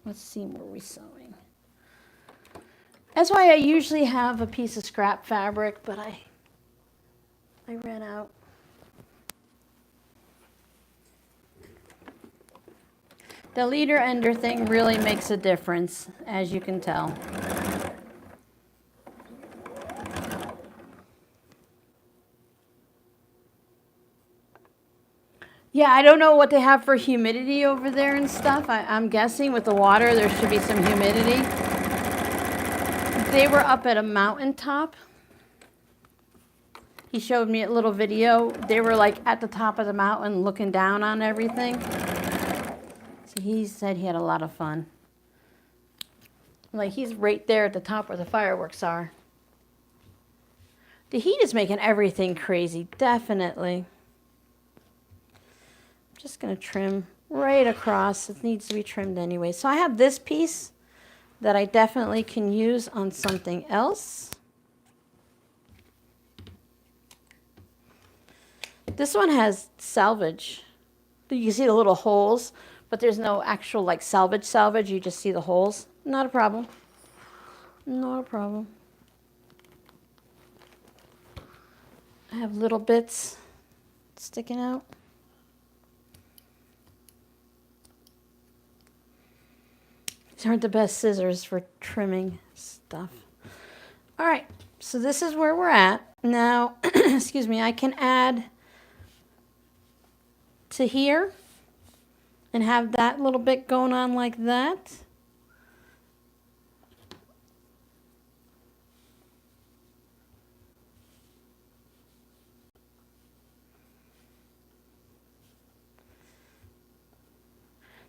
Let's see where we're sewing. That's why I usually have a piece of scrap fabric, but I ran out. The leader ender thing really makes a difference, as you can tell. Yeah, I don't know what they have for humidity over there and stuff. I'm guessing with the water there should be some humidity. They were up at a mountaintop. He showed me a little video. They were like at the top of the mountain looking down on everything. So he said he had a lot of fun. Like he's right there at the top where the fireworks are. The heat is making everything crazy, definitely. I'm just going to trim right across. It needs to be trimmed anyway. So I have this piece that I definitely can use on something else. This one has salvage. You can see the little holes, but there's no actual like salvage. You just see the holes. Not a problem. Not a problem. I have little bits sticking out. These aren't the best scissors for trimming stuff. All right, So this is where we're at. Now, excuse me, I can add to here and have that little bit going on like that.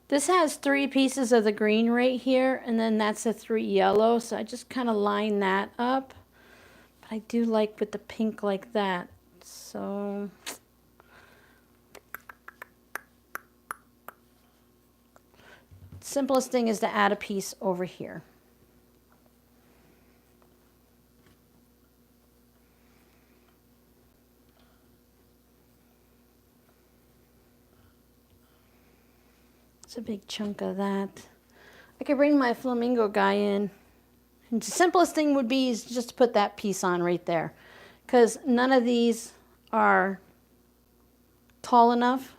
This has 3 pieces of the green right here, and then that's the 3 yellow, so I just kind of line that up. But I do like with the pink like that, so... Simplest thing is to add a piece over here. It's a big chunk of that. I could bring my flamingo guy in. And the simplest thing would be is just to put that piece on right there, because none of these are tall enough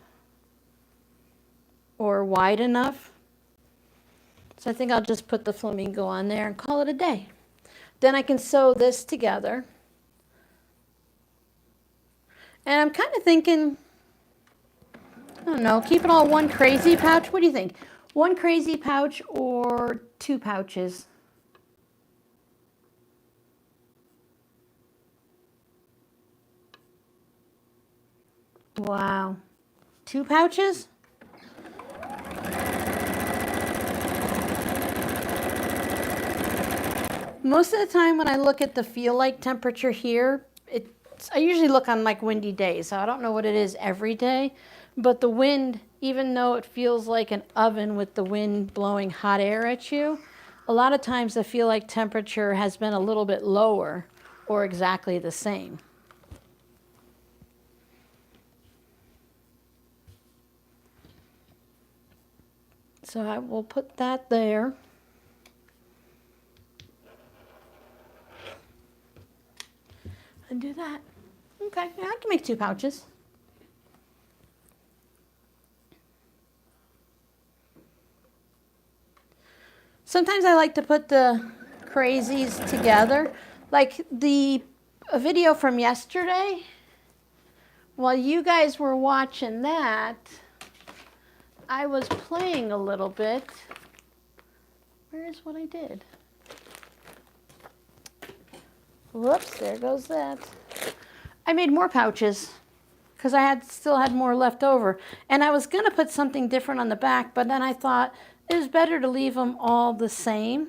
or wide enough. So I think I'll just put the flamingo on there and call it a day. Then I can sew this together. And I'm kind of thinking, I don't know, keep it all one crazy pouch. What do you think? One crazy pouch or 2 pouches? Wow. 2 pouches? Most of the time when I look at the feel like temperature here, I usually look on like windy days, so I don't know what it is every day. But the wind, even though it feels like an oven with the wind blowing hot air at you, a lot of times the feel like temperature has been a little bit lower or exactly the same. So I will put that there. And do that. Okay, yeah, I can make 2 pouches. Sometimes I like to put the crazies together. Like a video from yesterday, while you guys were watching that, I was playing a little bit. Where is what I did? Whoops, there goes that. I made more pouches because I still had more left over. And I was going to put something different on the back, but then I thought it was better to leave them all the same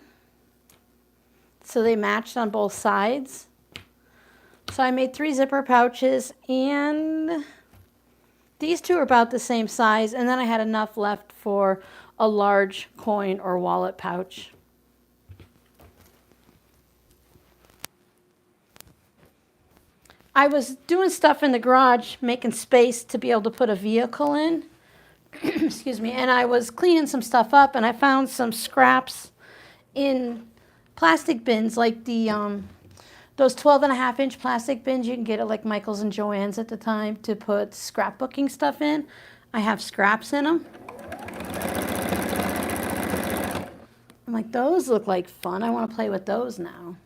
so they matched on both sides. So I made 3 zipper pouches, and these 2 are about the same size, and then I had enough left for a large coin or wallet pouch. I was doing stuff in the garage, making space to be able to put a vehicle in. Excuse me. And I was cleaning some stuff up, and I found some scraps in plastic bins, like those 12.5-inch plastic bins you can get at like Michael's and Joann's at the time to put scrapbooking stuff in. I have scraps in them. I'm like, those look like fun. I want to play with those now.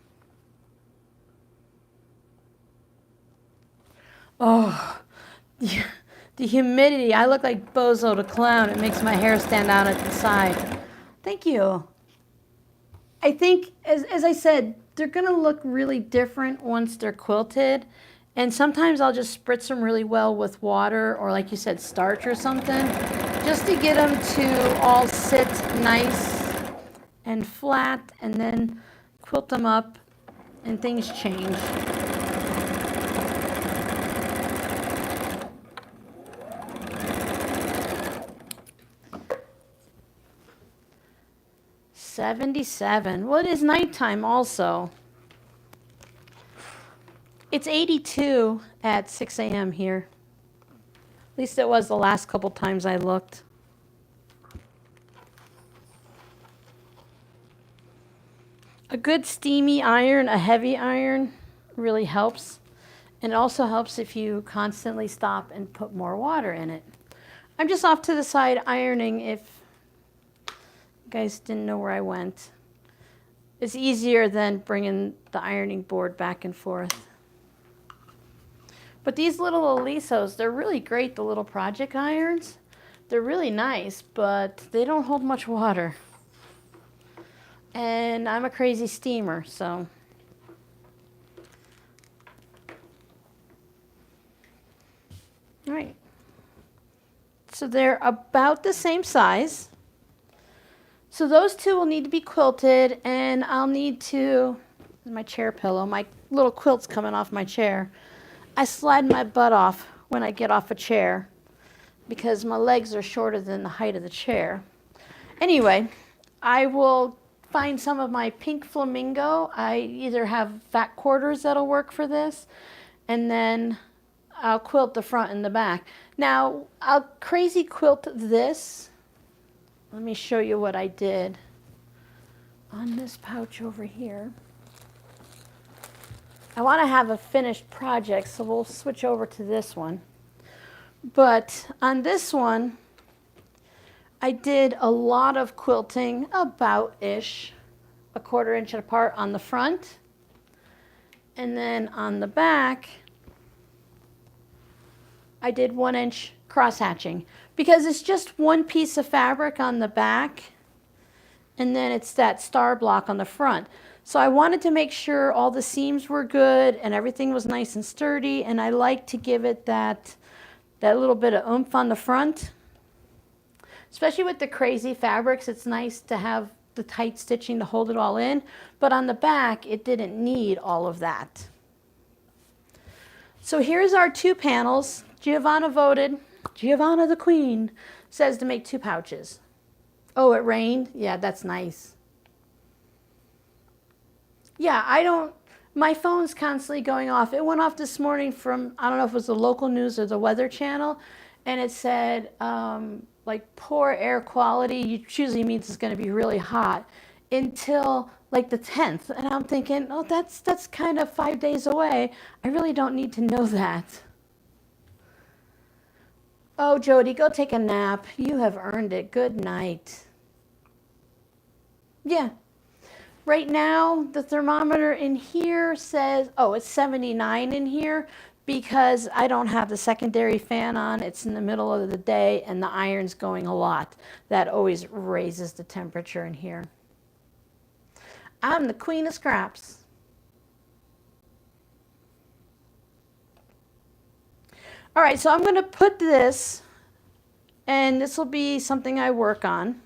Oh, the humidity. I look like Bozo the Clown. It makes my hair stand out at the side. Thank you. I think, as I said, they're going to look really different once they're quilted. And sometimes I'll just spritz them really well with water or, like you said, starch or something, just to get them to all sit nice and flat, and then quilt them up and things change. $77. Well, it is nighttime also. It's 82 at 6 a.m. here. At least it was the last couple times I looked. A good steamy iron, a heavy iron, really helps. And it also helps if you constantly stop and put more water in it. I'm just off to the side ironing if you guys didn't know where I went. It's easier than bringing the ironing board back and forth. But these little Alisos, they're really great, the little project irons. They're really nice, but they don't hold much water. And I'm a crazy steamer, so. All right. So they're about the same size. So those two will need to be quilted, and I'll need to, my chair pillow, my little quilt's coming off my chair. I slide my butt off when I get off a chair because my legs are shorter than the height of the chair. Anyway, I will find some of my pink flamingo. I either have fat quarters that'll work for this, and then I'll quilt the front and the back. Now, I'll crazy quilt this. Let me show you what I did on this pouch over here. I want to have a finished project, so we'll switch over to this one. But on this one, I did a lot of quilting, about-ish, a 1/4 inch apart on the front. And then on the back, I did 1 inch cross hatching because it's just one piece of fabric on the back, and then it's that star block on the front. So I wanted to make sure all the seams were good and everything was nice and sturdy, and I like to give it that little bit of oomph on the front. Especially with the crazy fabrics, it's nice to have the tight stitching to hold it all in, but on the back, it didn't need all of that. So here's our 2 panels. Giovanna voted, Giovanna the Queen, says to make 2 pouches. Oh, it rained? Yeah, that's nice. Yeah, my phone's constantly going off. It went off this morning from, I don't know if it was the local news or the Weather Channel, and it said, like, poor air quality, which usually means it's going to be really hot, until like the 10th. And I'm thinking, oh, that's kind of 5 days away. I really don't need to know that. Oh, Jody, go take a nap. You have earned it. Good night. Yeah. Right now, the thermometer in here says, oh, it's 79 in here because I don't have the secondary fan on. It's in the middle of the day and the iron's going a lot. That always raises the temperature in here. I'm the queen of scraps. All right, so I'm going to put this, and this will be something I work on.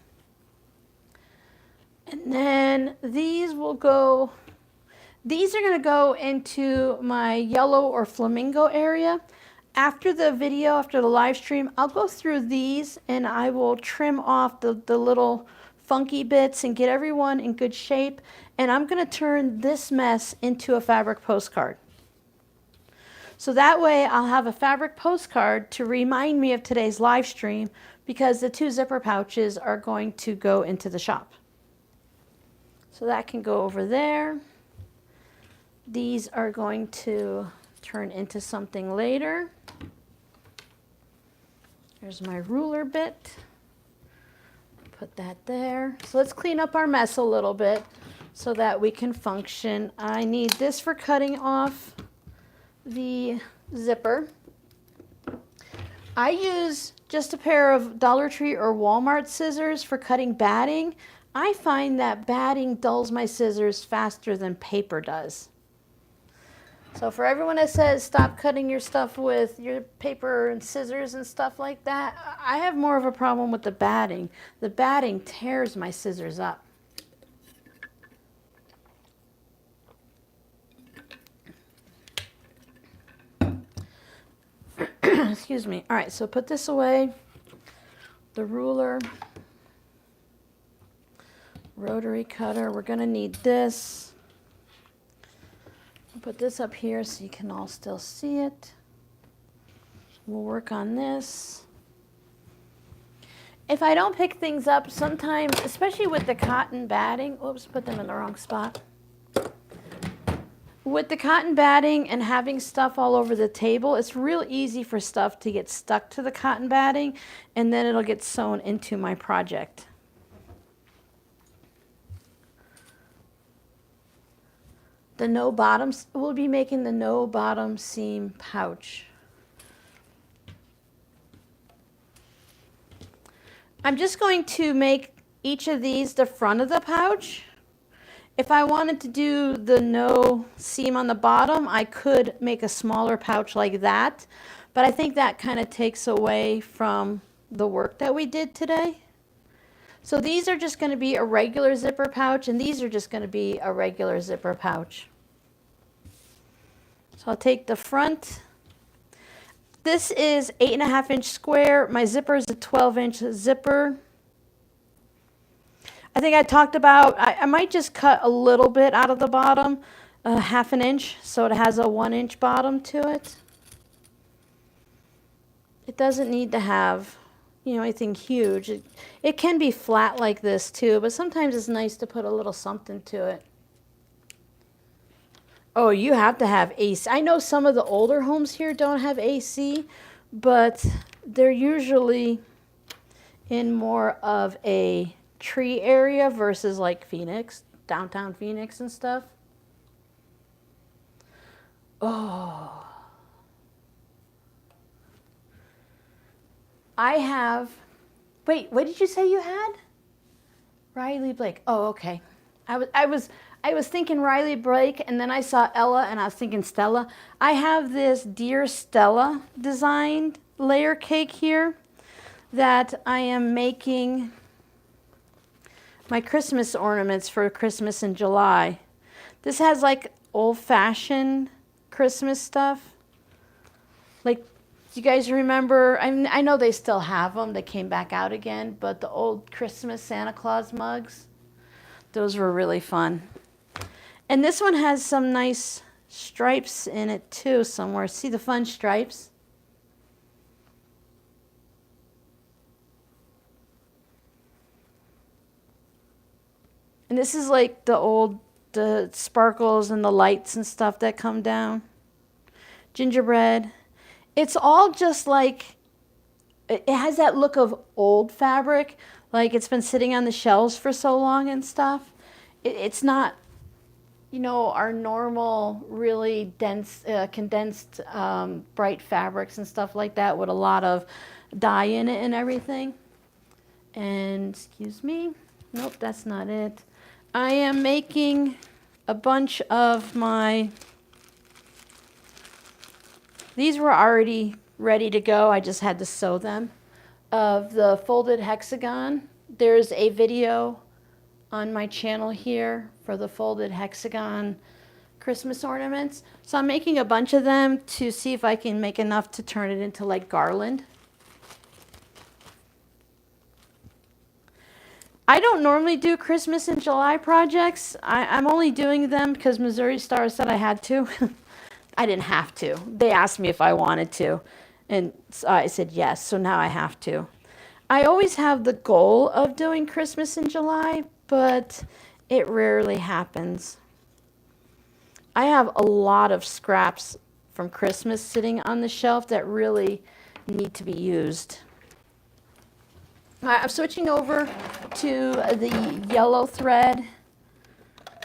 And then these will go, these are going to go into my yellow or flamingo area. After the video, after the live stream, I'll go through these and I will trim off the little funky bits and get everyone in good shape. And I'm going to turn this mess into a fabric postcard. So that way I'll have a fabric postcard to remind me of today's live stream because the 2 zipper pouches are going to go into the shop. So that can go over there. These are going to turn into something later. There's my ruler bit. Put that there. So let's clean up our mess a little bit so that we can function. I need this for cutting off the zipper. I use just a pair of Dollar Tree or Walmart scissors for cutting batting. I find that batting dulls my scissors faster than paper does. So for everyone that says stop cutting your stuff with your paper and scissors and stuff like that, I have more of a problem with the batting. The batting tears my scissors up. Excuse me. All right, so put this away. The ruler. Rotary cutter. We're going to need this. I'll put this up here so you can all still see it. We'll work on this. If I don't pick things up, sometimes, especially with the cotton batting, oops, put them in the wrong spot. With the cotton batting and having stuff all over the table, it's real easy for stuff to get stuck to the cotton batting, and then it'll get sewn into my project. the no bottoms. We'll be making the no bottom seam pouch. I'm just going to make each of these the front of the pouch. If I wanted to do the no seam on the bottom, I could make a smaller pouch like that, but I think that kind of takes away from the work that we did today. So these are just going to be a regular zipper pouch, and these are just going to be a regular zipper pouch. So I'll take the front. This is 8.5-inch square. My zipper is a 12-inch zipper. I think I talked about, I might just cut a little bit out of the bottom, 1/2 inch, so it has a 1-inch bottom to it. It doesn't need to have, you know, anything huge. It can be flat like this too, but sometimes it's nice to put a little something to it. Oh, you have to have AC. I know some of the older homes here don't have AC, but they're usually in more of a tree area versus like Phoenix, downtown Phoenix and stuff. Oh. I have, wait, what did you say you had? Riley Blake. Oh, okay. I was thinking Riley Blake, and then I saw Ella, and I was thinking Stella. I have this Dear Stella designed layer cake here that I am making my Christmas ornaments for Christmas in July. This has like old-fashioned Christmas stuff. Like, do you guys remember? I know they still have them. They came back out again, but the old Christmas Santa Claus mugs, those were really fun. And this one has some nice stripes in it too somewhere. See the fun stripes? And this is like the sparkles and the lights and stuff that come down. Gingerbread. It's all just like, it has that look of old fabric, like it's been sitting on the shelves for so long and stuff. It's not, you know, our normal, really dense, condensed, bright fabrics and stuff like that with a lot of dye in it and everything. And, excuse me, nope, that's not it. I am making a bunch of my, these were already ready to go, I just had to sew them, of the folded hexagon. There's a video on my channel here for the folded hexagon Christmas ornaments. So I'm making a bunch of them to see if I can make enough to turn it into like garland. I don't normally do Christmas in July projects. I'm only doing them because Missouri Star said I had to. I didn't have to. They asked me if I wanted to, and so I said yes, so now I have to. I always have the goal of doing Christmas in July, but it rarely happens. I have a lot of scraps from Christmas sitting on the shelf that really need to be used. I'm switching over to the yellow thread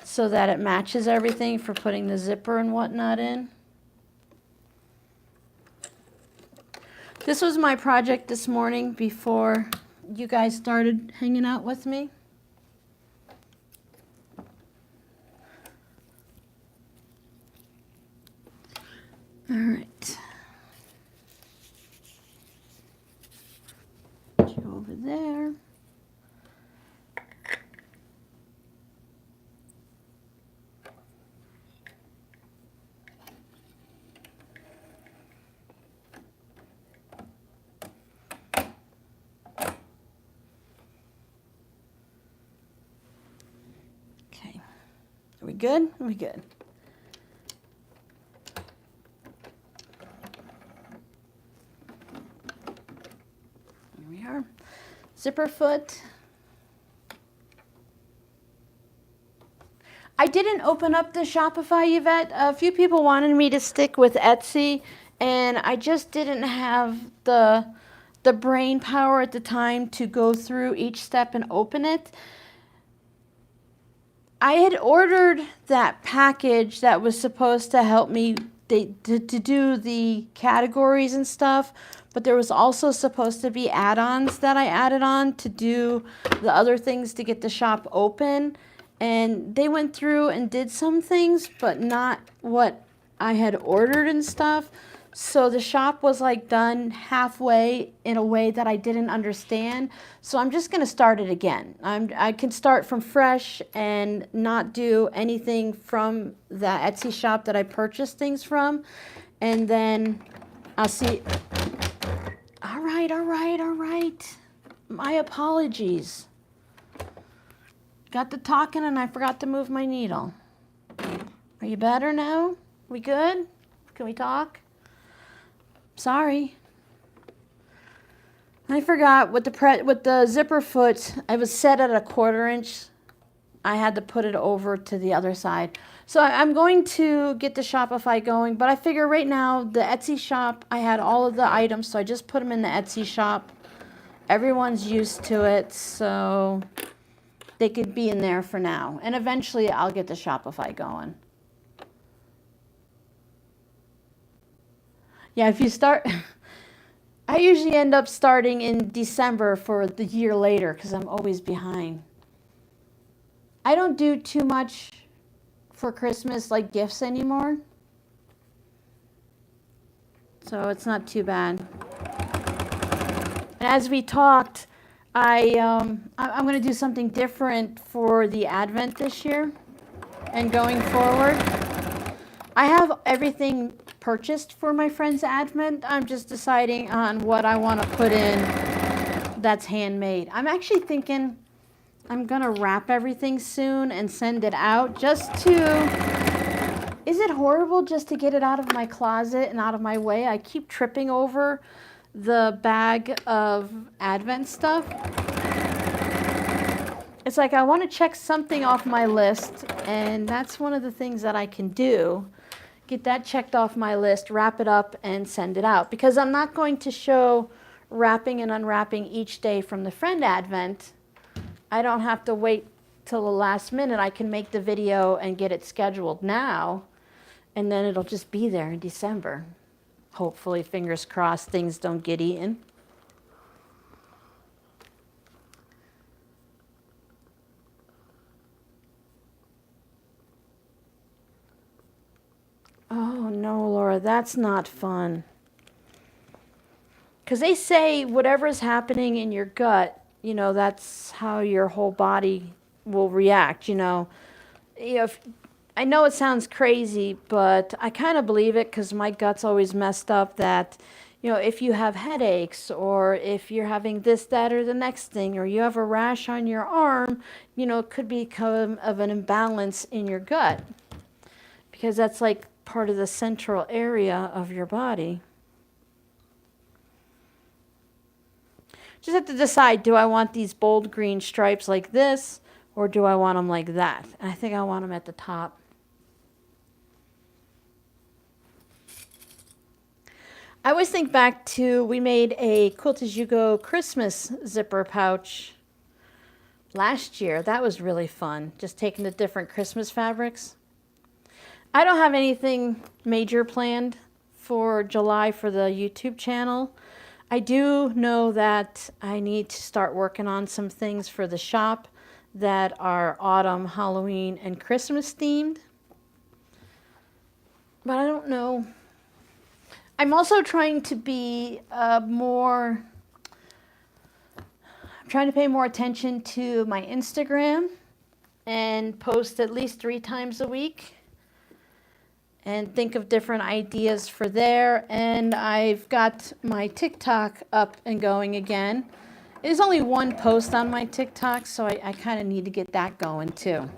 so that it matches everything for putting the zipper and whatnot in. This was my project this morning before you guys started hanging out with me. All right. Put you over there. Okay. Are we good? Are we good? Zipper foot. I didn't open up the Shopify, Yvette. A few people wanted me to stick with Etsy, and I just didn't have the brain power at the time to go through each step and open it. I had ordered that package that was supposed to help me to do the categories and stuff, but there was also supposed to be add-ons that I added on to do the other things to get the shop open. And they went through and did some things, but not what I had ordered and stuff. So the shop was like done halfway in a way that I didn't understand. So I'm just going to start it again. I can start from fresh and not do anything from the Etsy shop that I purchased things from. And then I'll see. All right, all right, all right. My apologies. Got to talking and I forgot to move my needle. Are you better now? We good? Can we talk? Sorry. I forgot with the zipper foot, I was set at a 1/4 inch. I had to put it over to the other side. So I'm going to get the Shopify going, but I figure right now the Etsy shop, I had all of the items, so I just put them in the Etsy shop. Everyone's used to it, so they could be in there for now. And eventually I'll get the Shopify going. Yeah, if you start, I usually end up starting in December for the year later because I'm always behind. I don't do too much for Christmas, like gifts anymore. So it's not too bad. And as we talked, I'm going to do something different for the Advent this year and going forward. I have everything purchased for my friend's Advent. I'm just deciding on what I want to put in that's handmade. I'm actually thinking I'm going to wrap everything soon and send it out just to... Is it horrible just to get it out of my closet and out of my way? I keep tripping over the bag of Advent stuff. It's like I want to check something off my list, and that's one of the things that I can do. Get that checked off my list, wrap it up, and send it out. Because I'm not going to show wrapping and unwrapping each day from the friend Advent. I don't have to wait till the last minute. I can make the video and get it scheduled now, and then it'll just be there in December. Hopefully, fingers crossed, things don't get eaten. Oh no, Laura, that's not fun. Because they say whatever's happening in your gut, you know, that's how your whole body will react, you know. I know it sounds crazy, but I kind of believe it because my gut's always messed up that, you know, if you have headaches or if you're having this, that, or the next thing, or you have a rash on your arm, you know, it could become of an imbalance in your gut because that's like part of the central area of your body. Just have to decide, do I want these bold green stripes like this, or do I want them like that? And I think I want them at the top. I always think back to, we made a Quilt As You Go Christmas zipper pouch last year. That was really fun, just taking the different Christmas fabrics. I don't have anything major planned for July for the YouTube channel. I do know that I need to start working on some things for the shop that are autumn, Halloween, and Christmas themed. But I don't know. I'm also trying to be I'm trying to pay more attention to my Instagram and post at least 3 times a week and think of different ideas for there. And I've got my TikTok up and going again. There's only 1 post on my TikTok, so I kind of need to get that going too.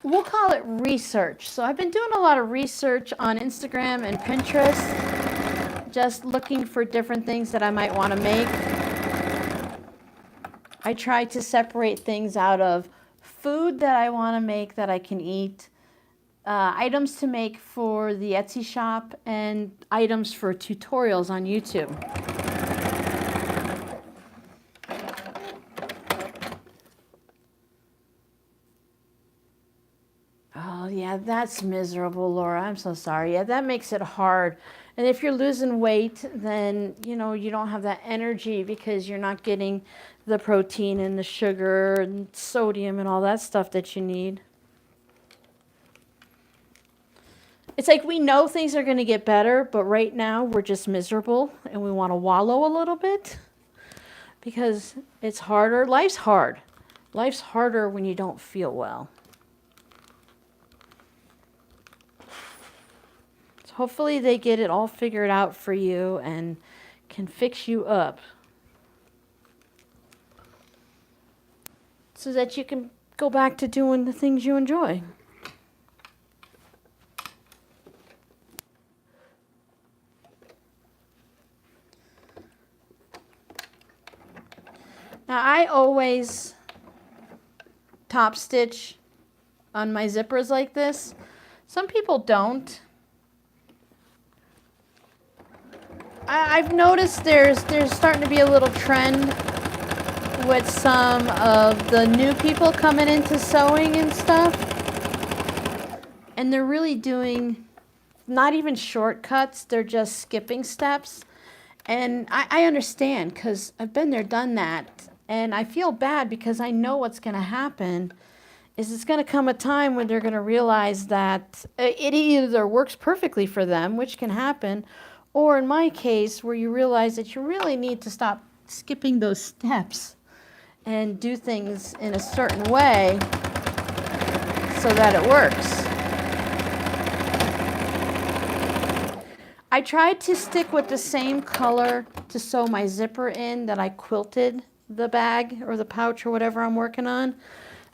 We'll call it research. So I've been doing a lot of research on Instagram and Pinterest, just looking for different things that I might want to make. I try to separate things out of food that I want to make that I can eat, items to make for the Etsy shop, and items for tutorials on YouTube. Yeah, that's miserable, Laura. I'm so sorry. Yeah, that makes it hard. And if you're losing weight, then, you know, you don't have that energy because you're not getting the protein and the sugar and sodium and all that stuff that you need. It's like we know things are going to get better, but right now we're just miserable and we want to wallow a little bit because it's harder. Life's hard. Life's harder when you don't feel well. So hopefully they get it all figured out for you and can fix you up so that you can go back to doing the things you enjoy. Now I always top stitch on my zippers like this. Some people don't. I've noticed there's starting to be a little trend with some of the new people coming into sewing and stuff. And they're really doing not even shortcuts, they're just skipping steps. And I understand because I've been there, done that. And I feel bad because I know what's going to happen is it's going to come a time when they're going to realize that it either works perfectly for them, which can happen, or in my case, where you realize that you really need to stop skipping those steps and do things in a certain way so that it works. I tried to stick with the same color to sew my zipper in that I quilted the bag or the pouch or whatever I'm working on.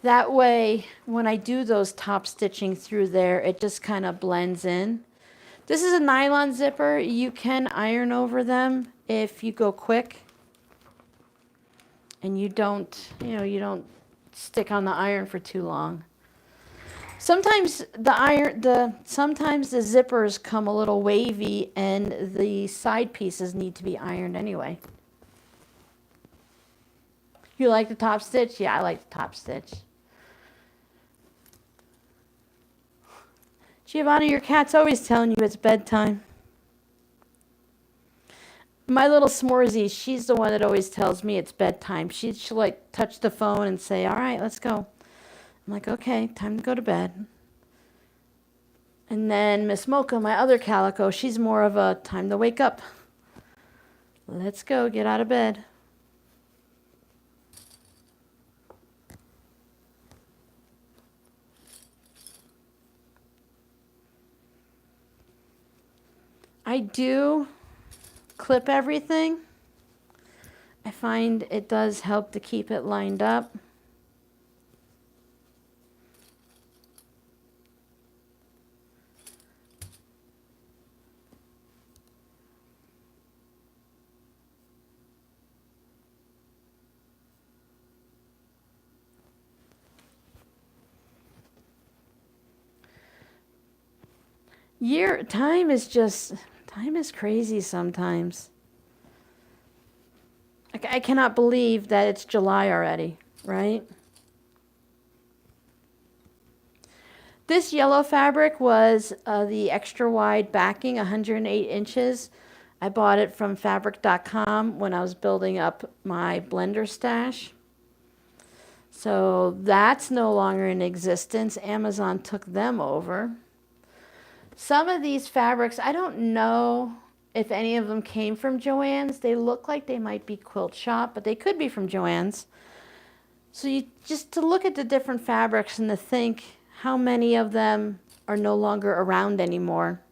That way, when I do those top stitching through there, it just kind of blends in. This is a nylon zipper. You can iron over them if you go quick and you don't stick on the iron for too long. Sometimes the zippers come a little wavy and the side pieces need to be ironed anyway. You like the top stitch? Yeah, I like the top stitch. Giovanna, your cat's always telling you it's bedtime. My little S'moresy, she's the one that always tells me it's bedtime. She'll like touch the phone and say, all right, let's go. I'm like, okay, time to go to bed. And then Miss Mocha, my other calico, she's more of a time to wake up. Let's go, get out of bed. I do clip everything. I find it does help to keep it lined up. Time is crazy sometimes. I cannot believe that it's July already, right? This yellow fabric was the extra wide backing, 108 inches. I bought it from fabric.com when I was building up my blender stash. So that's no longer in existence. Amazon took them over. Some of these fabrics, I don't know if any of them came from Joann's. They look like they might be Quilt Shop, but they could be from Joann's. So you just to look at the different fabrics and to think how many of them are no longer around anymore.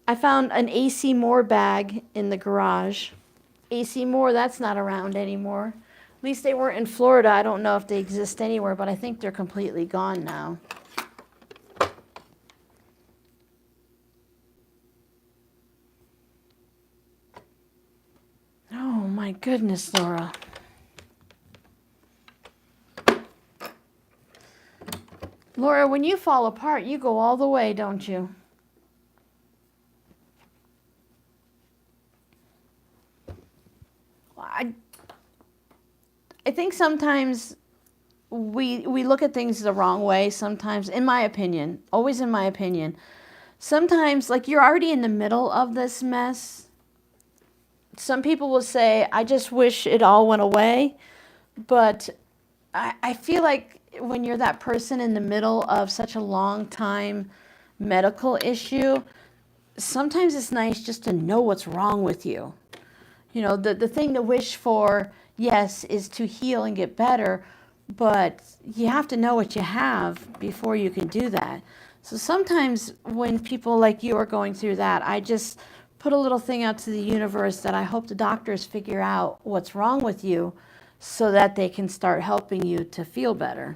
I found an AC Moore bag in the garage. AC Moore, that's not around anymore. At least they weren't in Florida. I don't know if they exist anywhere, but I think they're completely gone now. Oh my goodness, Laura. Laura, when you fall apart, you go all the way, don't you? I think sometimes we look at things the wrong way sometimes, in my opinion, always in my opinion. Sometimes, like, you're already in the middle of this mess. Some people will say, I just wish it all went away. But I feel like when you're that person in the middle of such a long time medical issue, sometimes it's nice just to know what's wrong with you. You know, the thing to wish for, yes, is to heal and get better, but you have to know what you have before you can do that. So sometimes when people like you are going through that, I just put a little thing out to the universe that I hope the doctors figure out what's wrong with you so that they can start helping you to feel better.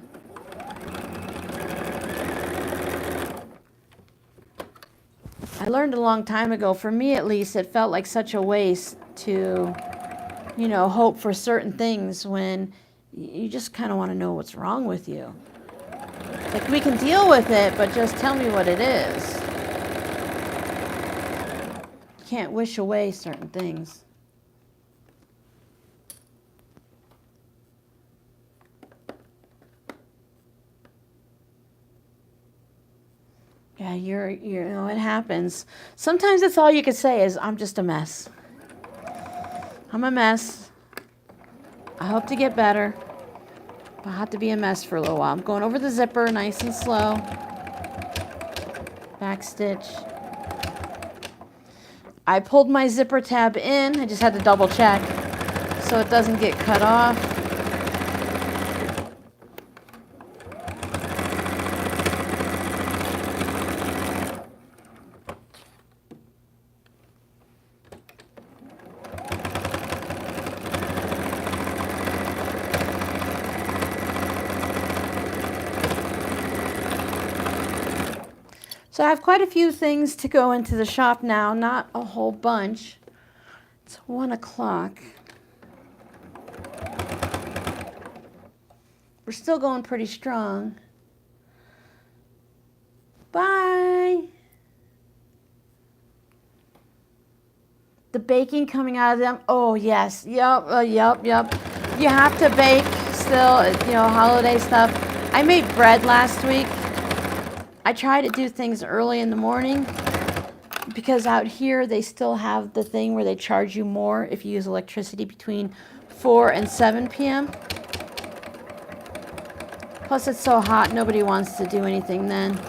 I learned a long time ago, for me at least, it felt like such a waste to, you know, hope for certain things when you just kind of want to know what's wrong with you. Like, we can deal with it, but just tell me what it is. You can't wish away certain things. Yeah, you know, it happens. Sometimes that's all you can say is, I'm just a mess. I'm a mess. I hope to get better. But I have to be a mess for a little while. I'm going over the zipper nice and slow. Back stitch. I pulled my zipper tab in. I just had to double check so it doesn't get cut off. So I have quite a few things to go into the shop now, not a whole bunch. It's 1 o'clock. We're still going pretty strong. Bye. The baking coming out of them. Oh, yes. Yep. Yep. You have to bake still, you know, holiday stuff. I made bread last week. I try to do things early in the morning because out here they still have the thing where they charge you more if you use electricity between 4 and 7 p.m. Plus it's so hot, nobody wants to do anything then.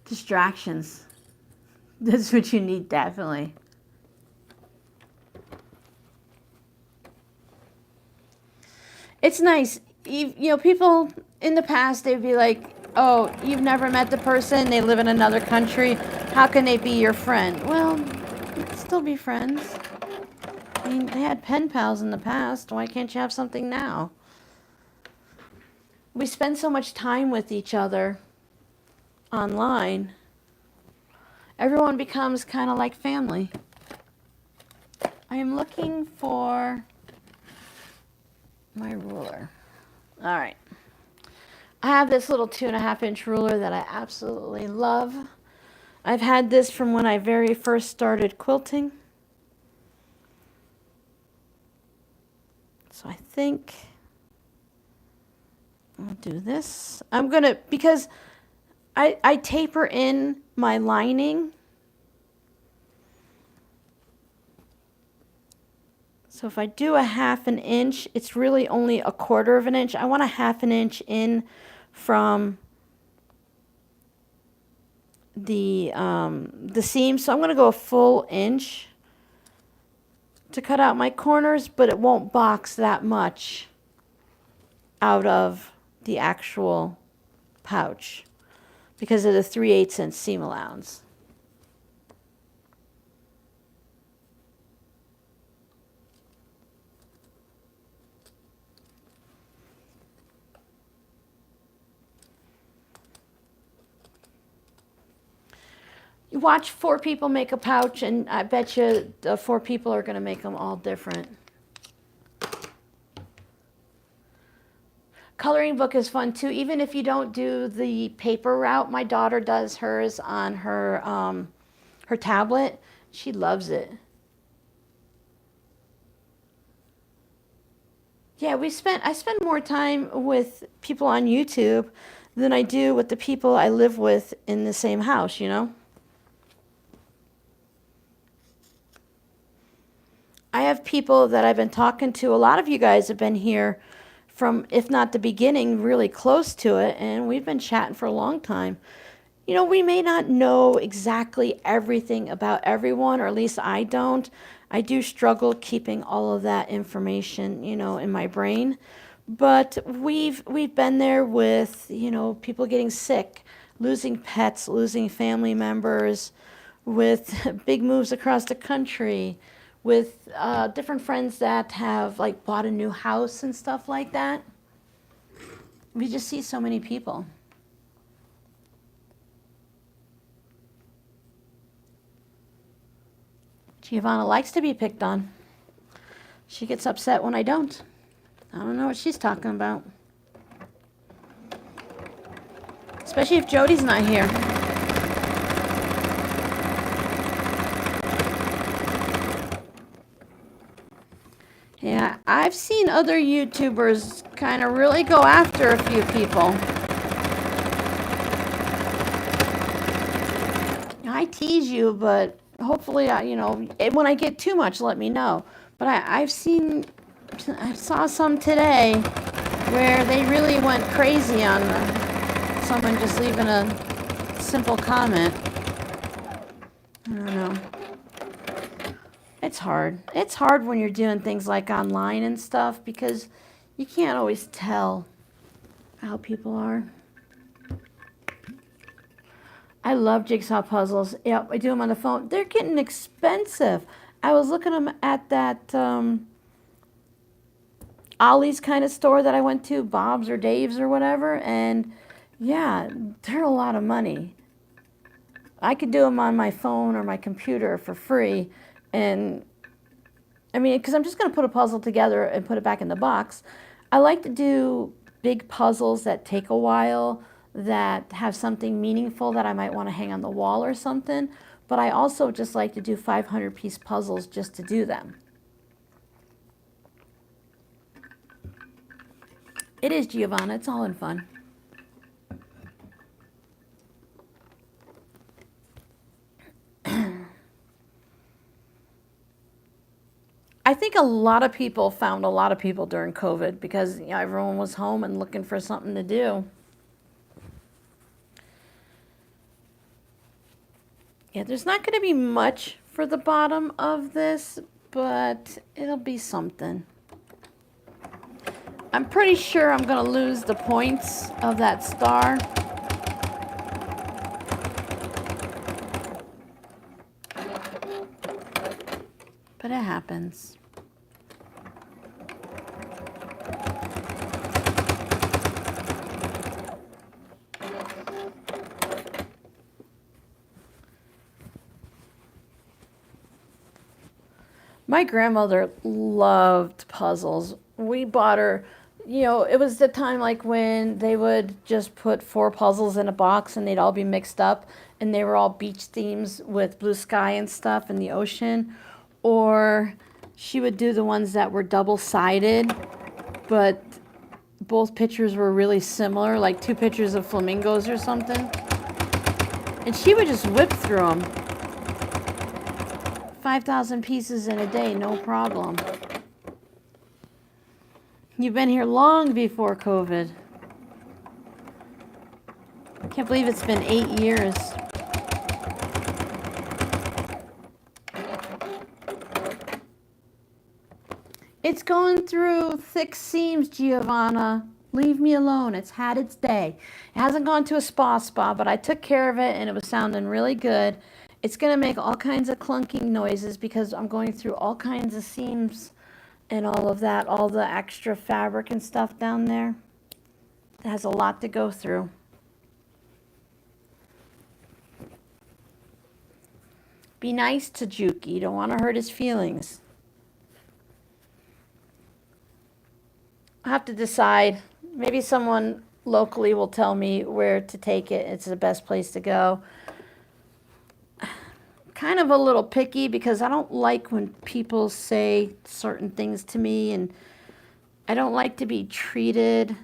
Distractions. That's what you need, definitely. It's nice. You know, people in the past, they'd be like, oh, you've never met the person, they live in another country, how can they be your friend? Well, you can still be friends. I mean, they had pen pals in the past. Why can't you have something now? We spend so much time with each other online. Everyone becomes kind of like family. I am looking for my ruler. All right. I have this little 2.5-inch ruler that I absolutely love. I've had this from when I very first started quilting. So I think I'll do this. I'm going to, because I taper in my lining. So if I do a 1/2 inch, it's really only 1/4 inch. I want a 1/2 inch in from the seam. So I'm going to go a full inch to cut out my corners, but it won't box that much out of the actual pouch because of the 3/8 inch seam allowance. You watch 4 people make a pouch, and I bet you the 4 people are going to make them all different. Coloring book is fun too. Even if you don't do the paper route, my daughter does hers on her tablet. She loves it. Yeah, I spend more time with people on YouTube than I do with the people I live with in the same house, you know? I have people that I've been talking to. A lot of you guys have been here from, if not the beginning, really close to it, and we've been chatting for a long time. You know, we may not know exactly everything about everyone, or at least I don't. I do struggle keeping all of that information, you know, in my brain. But we've been there with, you know, people getting sick, losing pets, losing family members, with big moves across the country, with different friends that have like bought a new house and stuff like that. We just see so many people. Giovanna likes to be picked on. She gets upset when I don't. I don't know what she's talking about. Especially if Jody's not here. Yeah, I've seen other YouTubers kind of really go after a few people. I tease you, but hopefully, you know, when I get too much, let me know. But I saw some today where they really went crazy on someone just leaving a simple comment. I don't know. It's hard. It's hard when you're doing things like online and stuff because you can't always tell how people are. I love jigsaw puzzles. Yep, I do them on the phone. They're getting expensive. I was looking them at that Ollie's kind of store that I went to, Bob's or Dave's or whatever, and yeah, they're a lot of money. I could do them on my phone or my computer for free, and I mean, because I'm just going to put a puzzle together and put it back in the box. I like to do big puzzles that take a while, that have something meaningful that I might want to hang on the wall or something, but I also just like to do 500-piece puzzles just to do them. It is, Giovanna. It's all in fun. I think a lot of people found a lot of people during COVID because, you know, everyone was home and looking for something to do. Yeah, there's not going to be much for the bottom of this, but it'll be something. I'm pretty sure I'm going to lose the points of that star. But it happens. My grandmother loved puzzles. We bought her, you know, it was the time like when they would just put 4 puzzles in a box and they'd all be mixed up and they were all beach themes with blue sky and stuff and the ocean. Or she would do the ones that were double-sided, but both pictures were really similar, like 2 pictures of flamingos or something. And she would just whip through them. 5,000 pieces in a day, no problem. You've been here long before COVID. I can't believe it's been 8 years. It's going through thick seams, Giovanna. Leave me alone. It's had its day. It hasn't gone to a spa, but I took care of it and it was sounding really good. It's going to make all kinds of clunking noises because I'm going through all kinds of seams and all of that, all the extra fabric and stuff down there. It has a lot to go through. Be nice to Juki. You don't want to hurt his feelings. I have to decide Maybe someone locally will tell me where to take it. It's the best place to go. Kind of a little picky because I don't like when people say certain things to me, and I don't like to be treated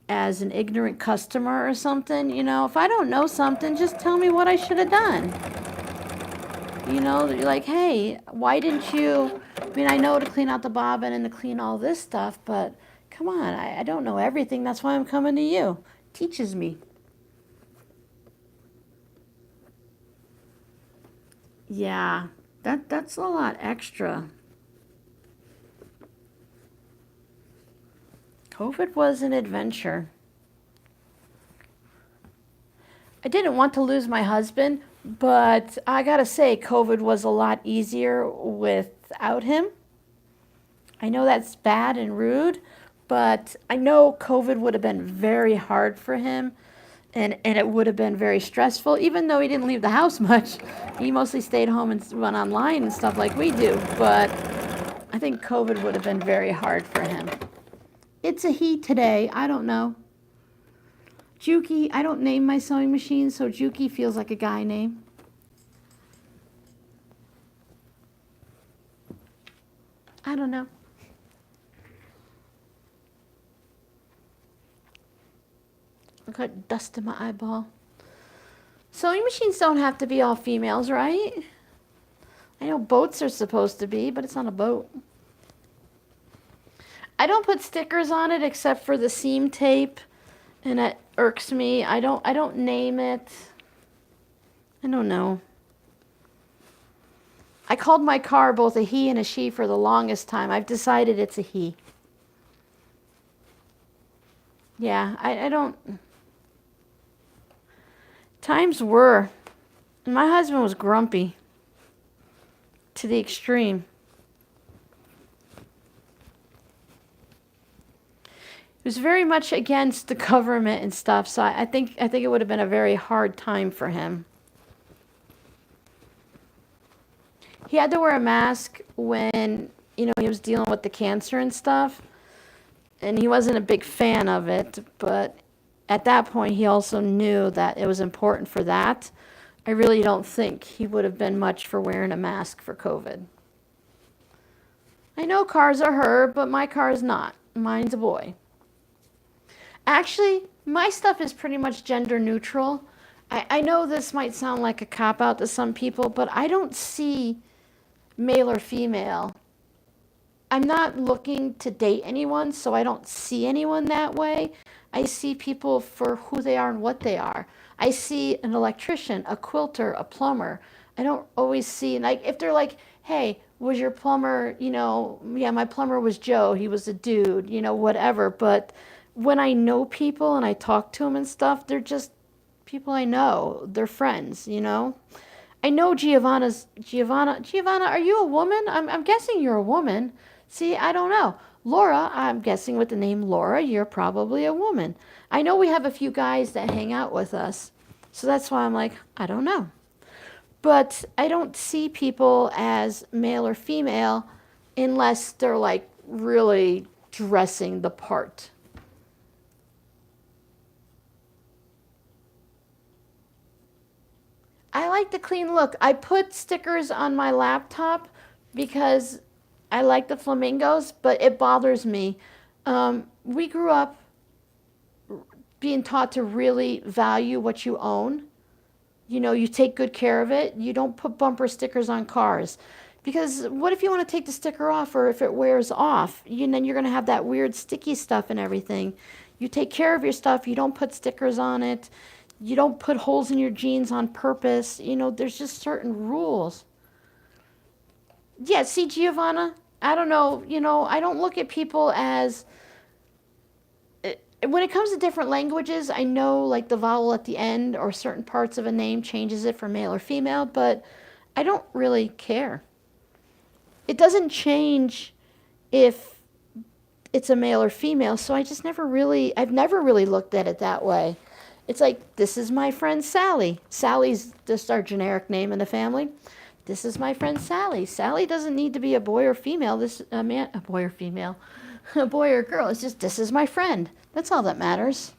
as an ignorant customer or something. You know, if I don't know something, just tell me what I should have done. You know, you're like, hey, why didn't you? I mean, I know to clean out the bobbin and to clean all this stuff, but come on, I don't know everything. That's why I'm coming to you. Teaches me. Yeah, that's a lot extra. COVID was an adventure. I didn't want to lose my husband, but I gotta say, COVID was a lot easier without him. I know that's bad and rude, but I know COVID would have been very hard for him, and it would have been very stressful, even though he didn't leave the house much. He mostly stayed home and went online and stuff like we do, but I think COVID would have been very hard for him. It's a he today. I don't know. Juki, I don't name my sewing machine, so Juki feels like a guy name. I don't know. I got dust in my eyeball. Sewing machines don't have to be all females, right? I know boats are supposed to be, but it's not a boat. I don't put stickers on it except for the seam tape, and it irks me. I don't name it. I don't know. I called my car both a he and a she for the longest time. I've decided it's a he. Yeah, I don't. Times were. My husband was grumpy to the extreme. He was very much against the government and stuff, so I think it would have been a very hard time for him. He had to wear a mask when, you know, he was dealing with the cancer and stuff, and he wasn't a big fan of it, but at that point he also knew that it was important for that. I really don't think he would have been much for wearing a mask for COVID. I know cars are her, but my car is not. Mine's a boy. Actually, my stuff is pretty much gender neutral. I know this might sound like a cop-out to some people, but I don't see male or female. I'm not looking to date anyone, so I don't see anyone that way. I see people for who they are and what they are. I see an electrician, a quilter, a plumber. I don't always see, like, if they're like, hey, was your plumber, you know, yeah, my plumber was Joe, he was a dude, you know, whatever. But when I know people and I talk to them and stuff, they're just people I know. They're friends, you know. I know Giovanna, are you a woman? I'm guessing you're a woman. See, I don't know. Laura, I'm guessing with the name Laura, you're probably a woman. I know we have a few guys that hang out with us, so that's why I'm like, I don't know. But I don't see people as male or female unless they're like really dressing the part. I like the clean look. I put stickers on my laptop because I like the flamingos, but it bothers me. We grew up being taught to really value what you own. You know, you take good care of it. You don't put bumper stickers on cars. Because what if you want to take the sticker off, or if it wears off? Then you're going to have that weird sticky stuff and everything. You take care of your stuff. You don't put stickers on it. You don't put holes in your jeans on purpose. You know, there's just certain rules. Yeah, see, Giovanna, I don't know, you know, I don't look at people as, when it comes to different languages, I know like the vowel at the end or certain parts of a name changes it for male or female, but I don't really care. It doesn't change if it's a male or female, so I've never really looked at it that way. It's like, this is my friend Sally. Sally's just our generic name in the family. This is my friend Sally. Sally doesn't need to be a boy or female. A boy or female, a boy or girl. It's just, this is my friend. That's all that matters.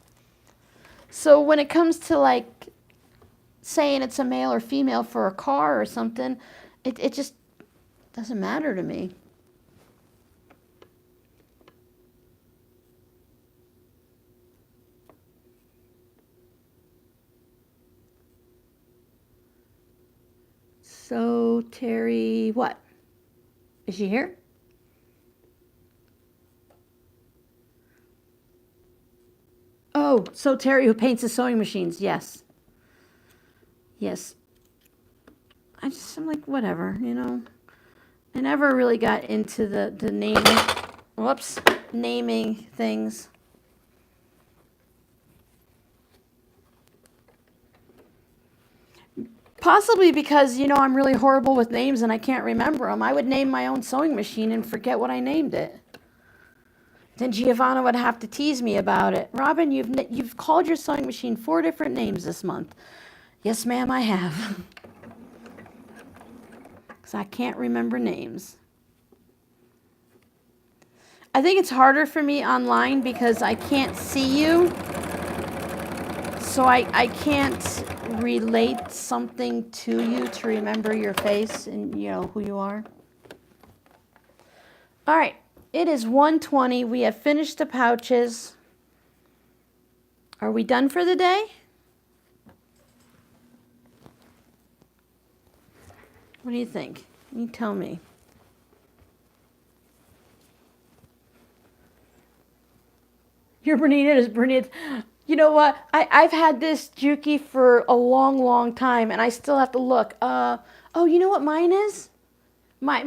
So when it comes to like saying it's a male or female for a car or something, it just doesn't matter to me. So Terry, what? Is she here? Oh, so Terry who paints the sewing machines, yes. Yes. I'm like, whatever, you know. I never really got into the naming things. Possibly because, you know, I'm really horrible with names and I can't remember them. I would name my own sewing machine and forget what I named it. Then Giovanna would have to tease me about it. Robin, you've called your sewing machine 4 different names this month. Yes, ma'am, I have. Because I can't remember names. I think it's harder for me online because I can't see you. So I can't relate something to you to remember your face and, you know, who you are. All right. It is 1:20. We have finished the pouches. Are we done for the day? What do you think? You tell me. Your Bernita is Bernita. You know what? I've had this Juki for a long, long time, and I still have to look. Oh, you know what mine is? My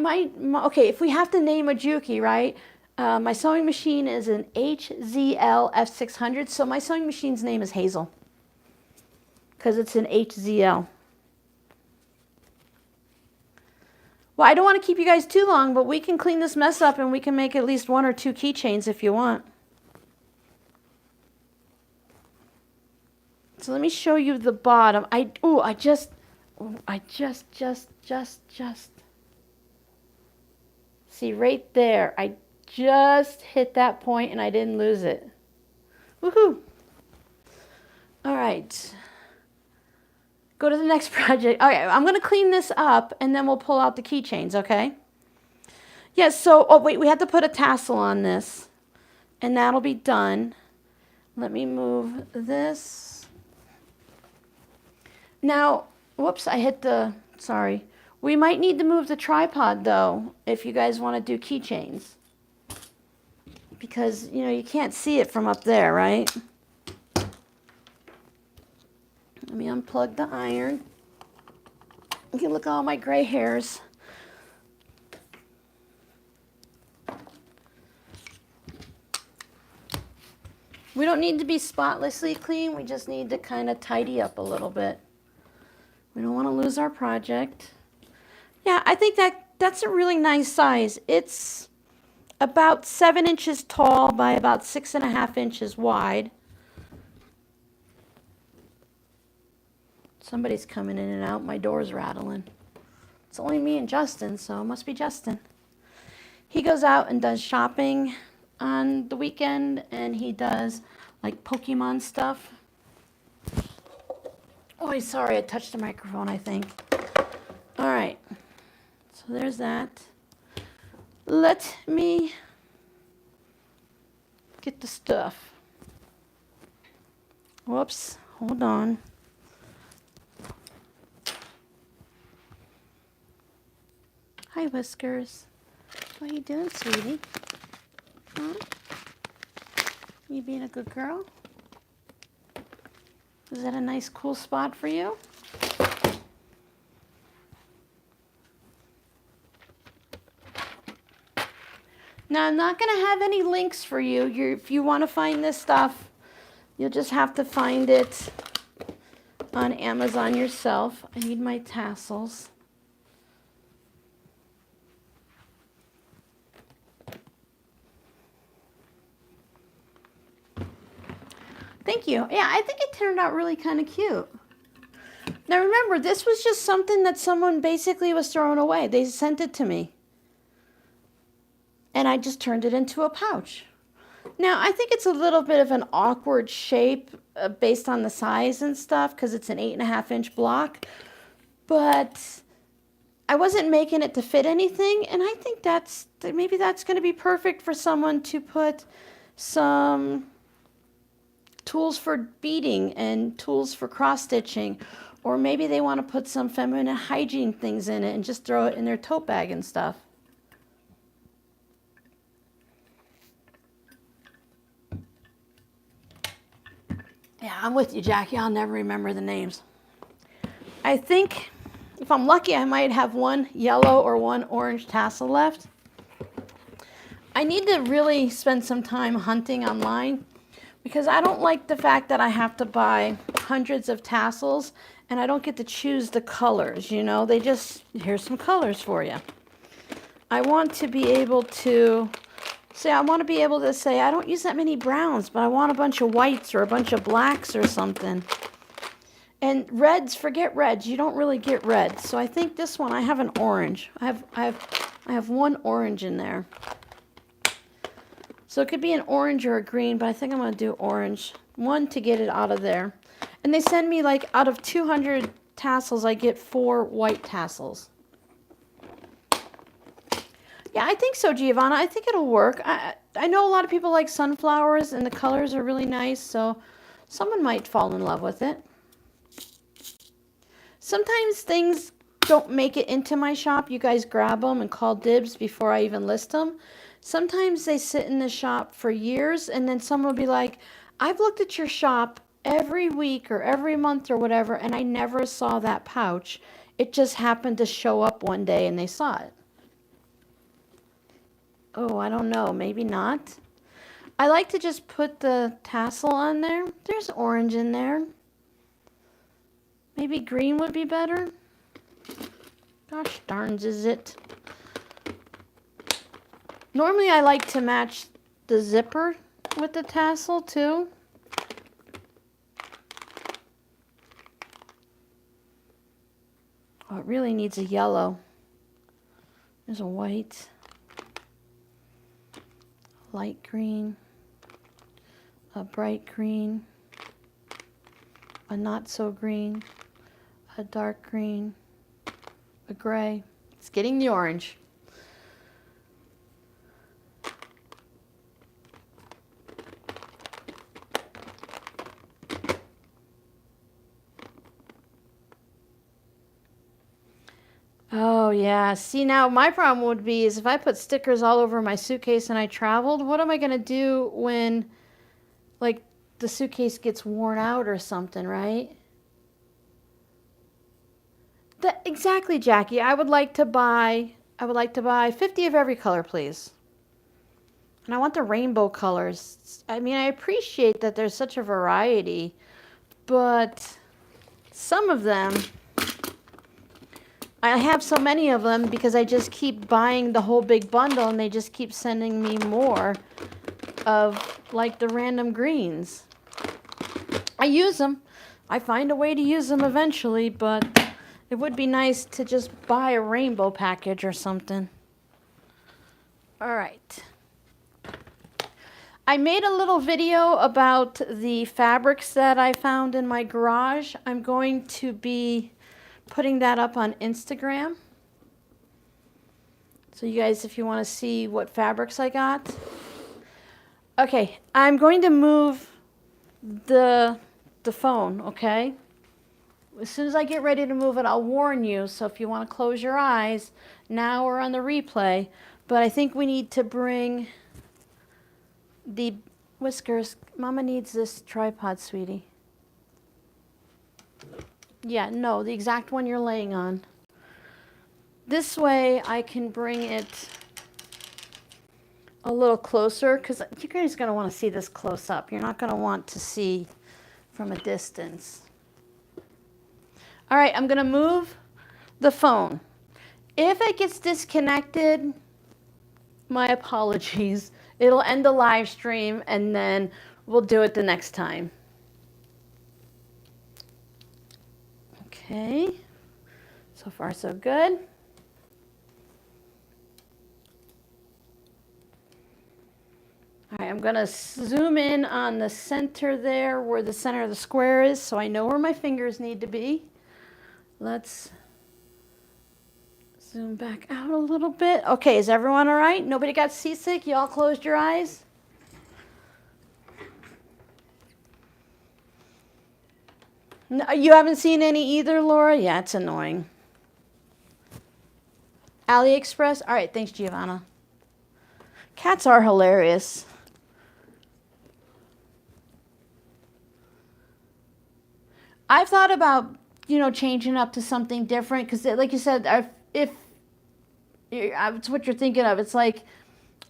okay, if we have to name a Juki, right? My sewing machine is an HZL F600, so my sewing machine's name is Hazel because it's an HZL. Well, I don't want to keep you guys too long, but we can clean this mess up and we can make at least 1 or 2 keychains if you want. So let me show you the bottom. I just see right there. I just hit that point and I didn't lose it. Woohoo! All right. Go to the next project. Okay, I'm going to clean this up and then we'll pull out the keychains, okay? Yes, so, oh wait, we have to put a tassel on this and that'll be done. Let me move this. Now, whoops, I hit the, sorry. We might need to move the tripod though, if you guys want to do keychains. Because, you know, you can't see it from up there, right? Let me unplug the iron. You can look at all my gray hairs. We don't need to be spotlessly clean. We just need to kind of tidy up a little bit. We don't want to lose our project. Yeah, I think that's a really nice size. It's about 7 inches tall by about 6.5 inches wide. Somebody's coming in and out. My door's rattling. It's only me and Justin, so it must be Justin. He goes out and does shopping on the weekend, and he does like Pokemon stuff. Oh, sorry, I touched the microphone, I think. All right, so there's that. Let me get the stuff. Whoops, hold on. Hi, Whiskers. What are you doing, sweetie? Huh? You being a good girl? Is that a nice, cool spot for you? Now, I'm not going to have any links for you. If you want to find this stuff, you'll just have to find it on Amazon yourself. I need my tassels. Thank you. Yeah, I think it turned out really kind of cute. Now remember, this was just something that someone basically was throwing away. They sent it to me. And I just turned it into a pouch. Now, I think it's a little bit of an awkward shape based on the size and stuff because it's an 8.5-inch block, but I wasn't making it to fit anything, and I think maybe that's going to be perfect for someone to put some tools for beading and tools for cross stitching, or maybe they want to put some feminine hygiene things in it and just throw it in their tote bag and stuff. Yeah, I'm with you, Jackie. I'll never remember the names. I think if I'm lucky, I might have one yellow or one orange tassel left. I need to really spend some time hunting online because I don't like the fact that I have to buy hundreds of tassels and I don't get to choose the colors, you know. They just, here's some colors for you. I want to be able to say, I don't use that many browns, but I want a bunch of whites or a bunch of blacks or something. And reds, forget reds. You don't really get reds. So I think this one, I have an orange. I have one orange in there. So it could be an orange or a green, but I think I'm going to do orange. One to get it out of there. And they send me, like, out of 200 tassels, I get 4 white tassels. Yeah, I think so, Giovanna. I think it'll work. I know a lot of people like sunflowers, and the colors are really nice, so someone might fall in love with it. Sometimes things don't make it into my shop. You guys grab them and call dibs before I even list them. Sometimes they sit in the shop for years, and then someone will be like, I've looked at your shop every week or every month or whatever, and I never saw that pouch. It just happened to show up one day and they saw it. Oh, I don't know. Maybe not. I like to just put the tassel on there. There's orange in there. Maybe green would be better. Gosh darns is it. Normally I like to match the zipper with the tassel too. Oh, it really needs a yellow. There's a white, light green, a bright green, a not so green, a dark green, a gray. It's getting the orange. Oh yeah, see now my problem would be is if I put stickers all over my suitcase and I traveled, what am I gonna do when like the suitcase gets worn out or something, right? Exactly, Jackie. I would like to buy 50 of every color, please. And I want the rainbow colors. I mean, I appreciate that there's such a variety, but some of them, I have so many of them because I just keep buying the whole big bundle and they just keep sending me more of like the random greens. I use them. I find a way to use them eventually, but it would be nice to just buy a rainbow package or something. All right. I made a little video about the fabrics that I found in my garage. I'm going to be putting that up on Instagram. So you guys, if you want to see what fabrics I got. Okay, I'm going to move the phone, okay? As soon as I get ready to move it, I'll warn you. So if you want to close your eyes now or on the replay. But I think we need to bring the whiskers. Mama needs this tripod, sweetie. Yeah, no, the exact one you're laying on. This way I can bring it a little closer because you guys are going to want to see this close up. You're not going to want to see from a distance. All right, I'm going to move the phone. If it gets disconnected, my apologies. It'll end the live stream and then we'll do it the next time. Okay, so far so good. All right, I'm going to zoom in on the center there where the center of the square is so I know where my fingers need to be. Let's zoom back out a little bit. Okay, is everyone all right? Nobody got seasick? You all closed your eyes? No, you haven't seen any either, Laura? Yeah, it's annoying. AliExpress? All right, thanks, Giovanna. Cats are hilarious. I've thought about, you know, changing up to something different because, like you said, if it's what you're thinking of, it's like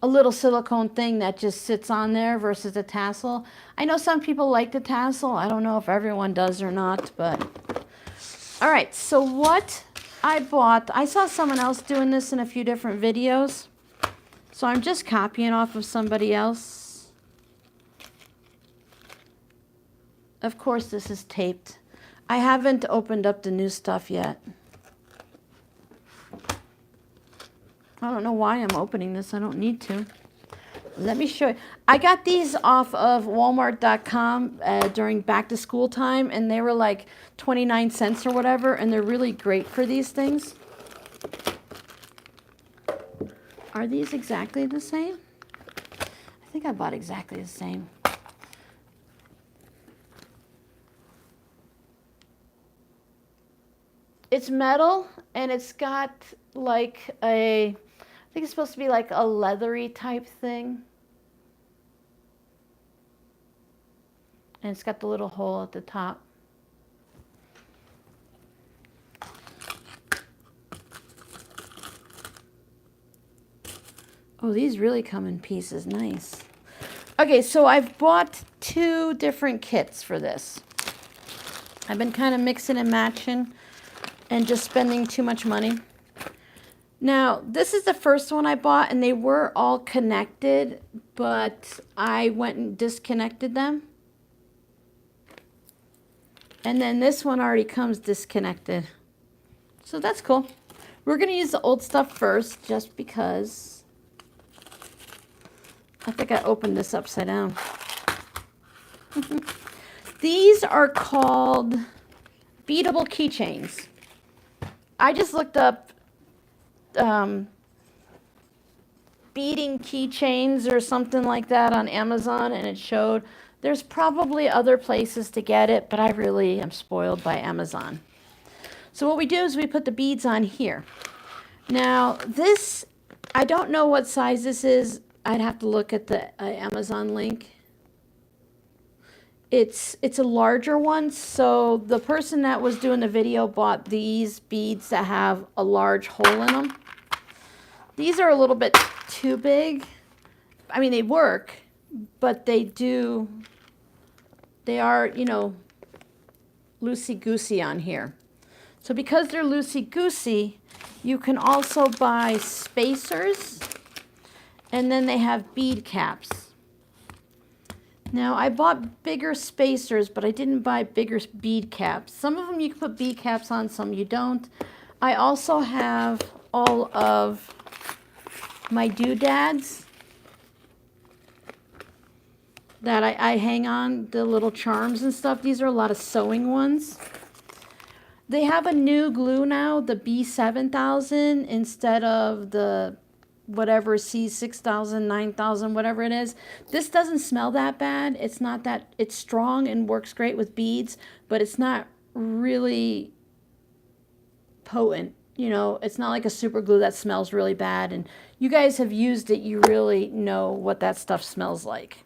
a little silicone thing that just sits on there versus a tassel. I know some people like the tassel. I don't know if everyone does or not, but all right. So what I bought, I saw someone else doing this in a few different videos. So I'm just copying off of somebody else. Of course, this is taped. I haven't opened up the new stuff yet. I don't know why I'm opening this. I don't need to. Let me show you. I got these off of Walmart.com during back to school time, and they were like 29 cents or whatever, and they're really great for these things. Are these exactly the same? I think I bought exactly the same. It's metal, and it's got like a, I think it's supposed to be like a leathery type thing. And it's got the little hole at the top. Oh, these really come in pieces. Nice. Okay, so I've bought 2 different kits for this. I've been kind of mixing and matching and just spending too much money. Now, this is the first one I bought, and they were all connected, but I went and disconnected them. And then this one already comes disconnected. So that's cool. We're going to use the old stuff first, just because I think I opened this upside down. These are called beadable keychains. I just looked up beading keychains or something like that on Amazon, and it showed there's probably other places to get it, but I really am spoiled by Amazon. So what we do is we put the beads on here. Now this, I don't know what size this is. I'd have to look at the Amazon link. It's a larger one, so the person that was doing the video bought these beads that have a large hole in them. These are a little bit too big. I mean, they work, but they are, you know, loosey-goosey on here. So because they're loosey-goosey, you can also buy spacers, and then they have bead caps. Now, I bought bigger spacers, but I didn't buy bigger bead caps. Some of them you can put bead caps on, some you don't. I also have all of my doodads that I hang on, the little charms and stuff. These are a lot of sewing ones. They have a new glue now, the B7000, instead of the whatever C6000, 9000, whatever it is. This doesn't smell that bad. It's not that, it's strong and works great with beads, but it's not really potent. You know, it's not like a super glue that smells really bad. And you guys have used it, you really know what that stuff smells like.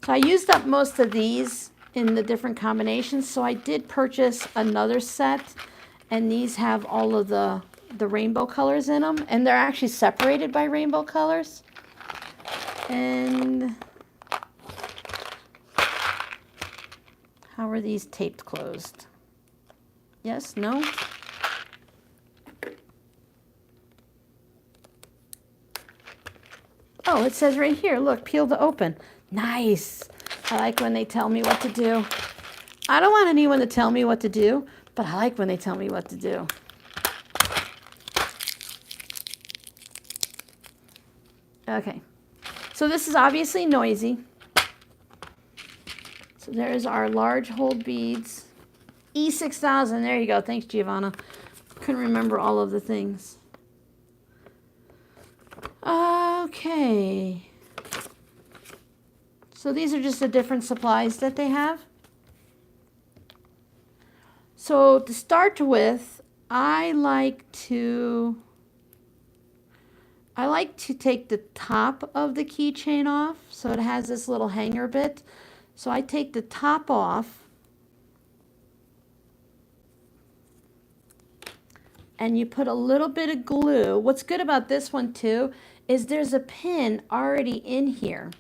So I used up most of these in the different combinations. So I did purchase another set, and these have all of the rainbow colors in them, and they're actually separated by rainbow colors. And how are these taped closed? Yes, no? Oh, it says right here, look, peel to open. Nice. I like when they tell me what to do. I don't want anyone to tell me what to do, but I like when they tell me what to do. Okay, So this is obviously noisy. So there's our large hold beads. E6000, there you go. Thanks, Giovanna. Couldn't remember all of the things. Okay. So these are just the different supplies that they have. So to start with, I like to take the top of the keychain off. So it has this little hanger bit. So I take the top off. And you put a little bit of glue. What's good about this one too is there's a pin already in here.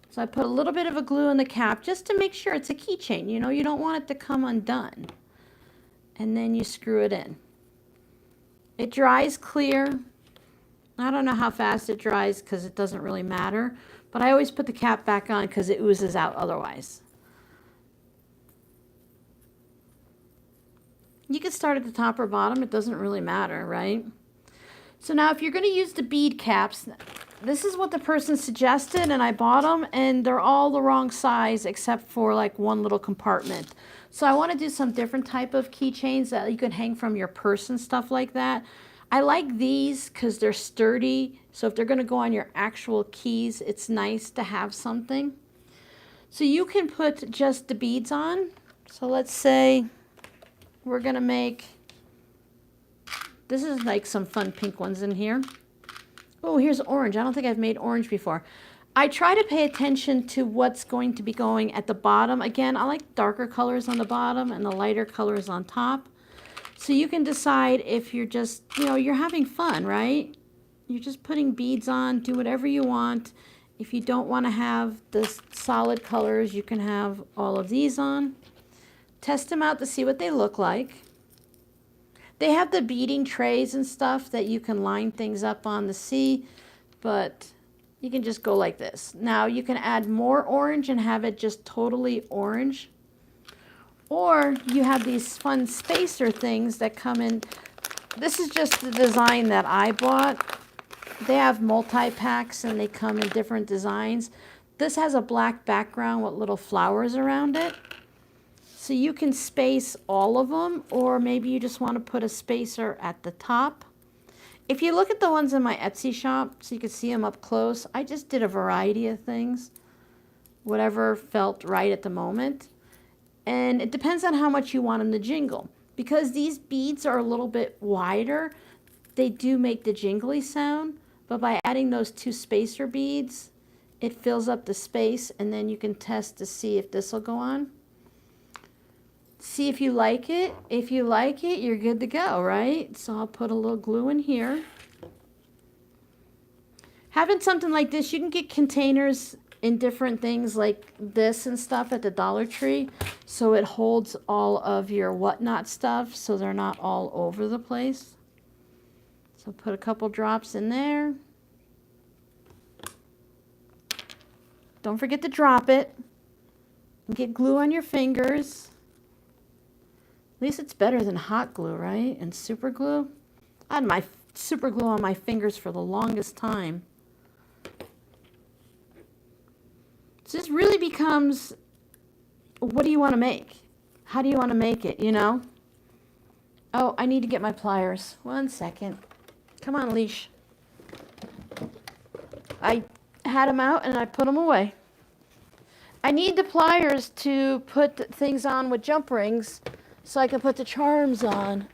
So I put a little bit of a glue in the cap just to make sure it's a keychain. You know, you don't want it to come undone. And then you screw it in. It dries clear. I don't know how fast it dries because it doesn't really matter. But I always put the cap back on because it oozes out otherwise. You can start at the top or bottom. It doesn't really matter, right? So now if you're going to use the bead caps, this is what the person suggested, and I bought them, and they're all the wrong size except for like one little compartment. So I want to do some different type of keychains that you can hang from your purse and stuff like that. I like these because they're sturdy. So if they're going to go on your actual keys, it's nice to have something. So you can put just the beads on. So let's say we're going to make, this is like some fun pink ones in here. Oh, here's orange. I don't think I've made orange before. I try to pay attention to what's going to be going at the bottom. Again, I like darker colors on the bottom and the lighter colors on top. So you can decide if you're just, you know, you're having fun, right? You're just putting beads on, do whatever you want. If you don't want to have the solid colors, you can have all of these on. Test them out to see what they look like. They have the beading trays and stuff that you can line things up on to see, but you can just go like this. Now you can add more orange and have it just totally orange. Or you have these fun spacer things that come in. This is just the design that I bought. They have multi-packs and they come in different designs. This has a black background with little flowers around it. So you can space all of them, or maybe you just want to put a spacer at the top. If you look at the ones in my Etsy shop, so you can see them up close, I just did a variety of things, whatever felt right at the moment. And it depends on how much you want them to jingle. Because these beads are a little bit wider, they do make the jingly sound, but by adding those two spacer beads, it fills up the space, and then you can test to see if this will go on. See if you like it. If you like it, you're good to go, right? So I'll put a little glue in here. Having something like this, you can get containers in different things like this and stuff at the Dollar Tree. So it holds all of your whatnot stuff so they're not all over the place. So put a couple drops in there. Don't forget to drop it. Get glue on your fingers. At least it's better than hot glue, right? And super glue. I had my super glue on my fingers for the longest time. So this really becomes, what do you want to make? How do you want to make it, you know? Oh, I need to get my pliers. 1 second. Come on, leash. I had them out and I put them away. I need the pliers to put things on with jump rings so I can put the charms on.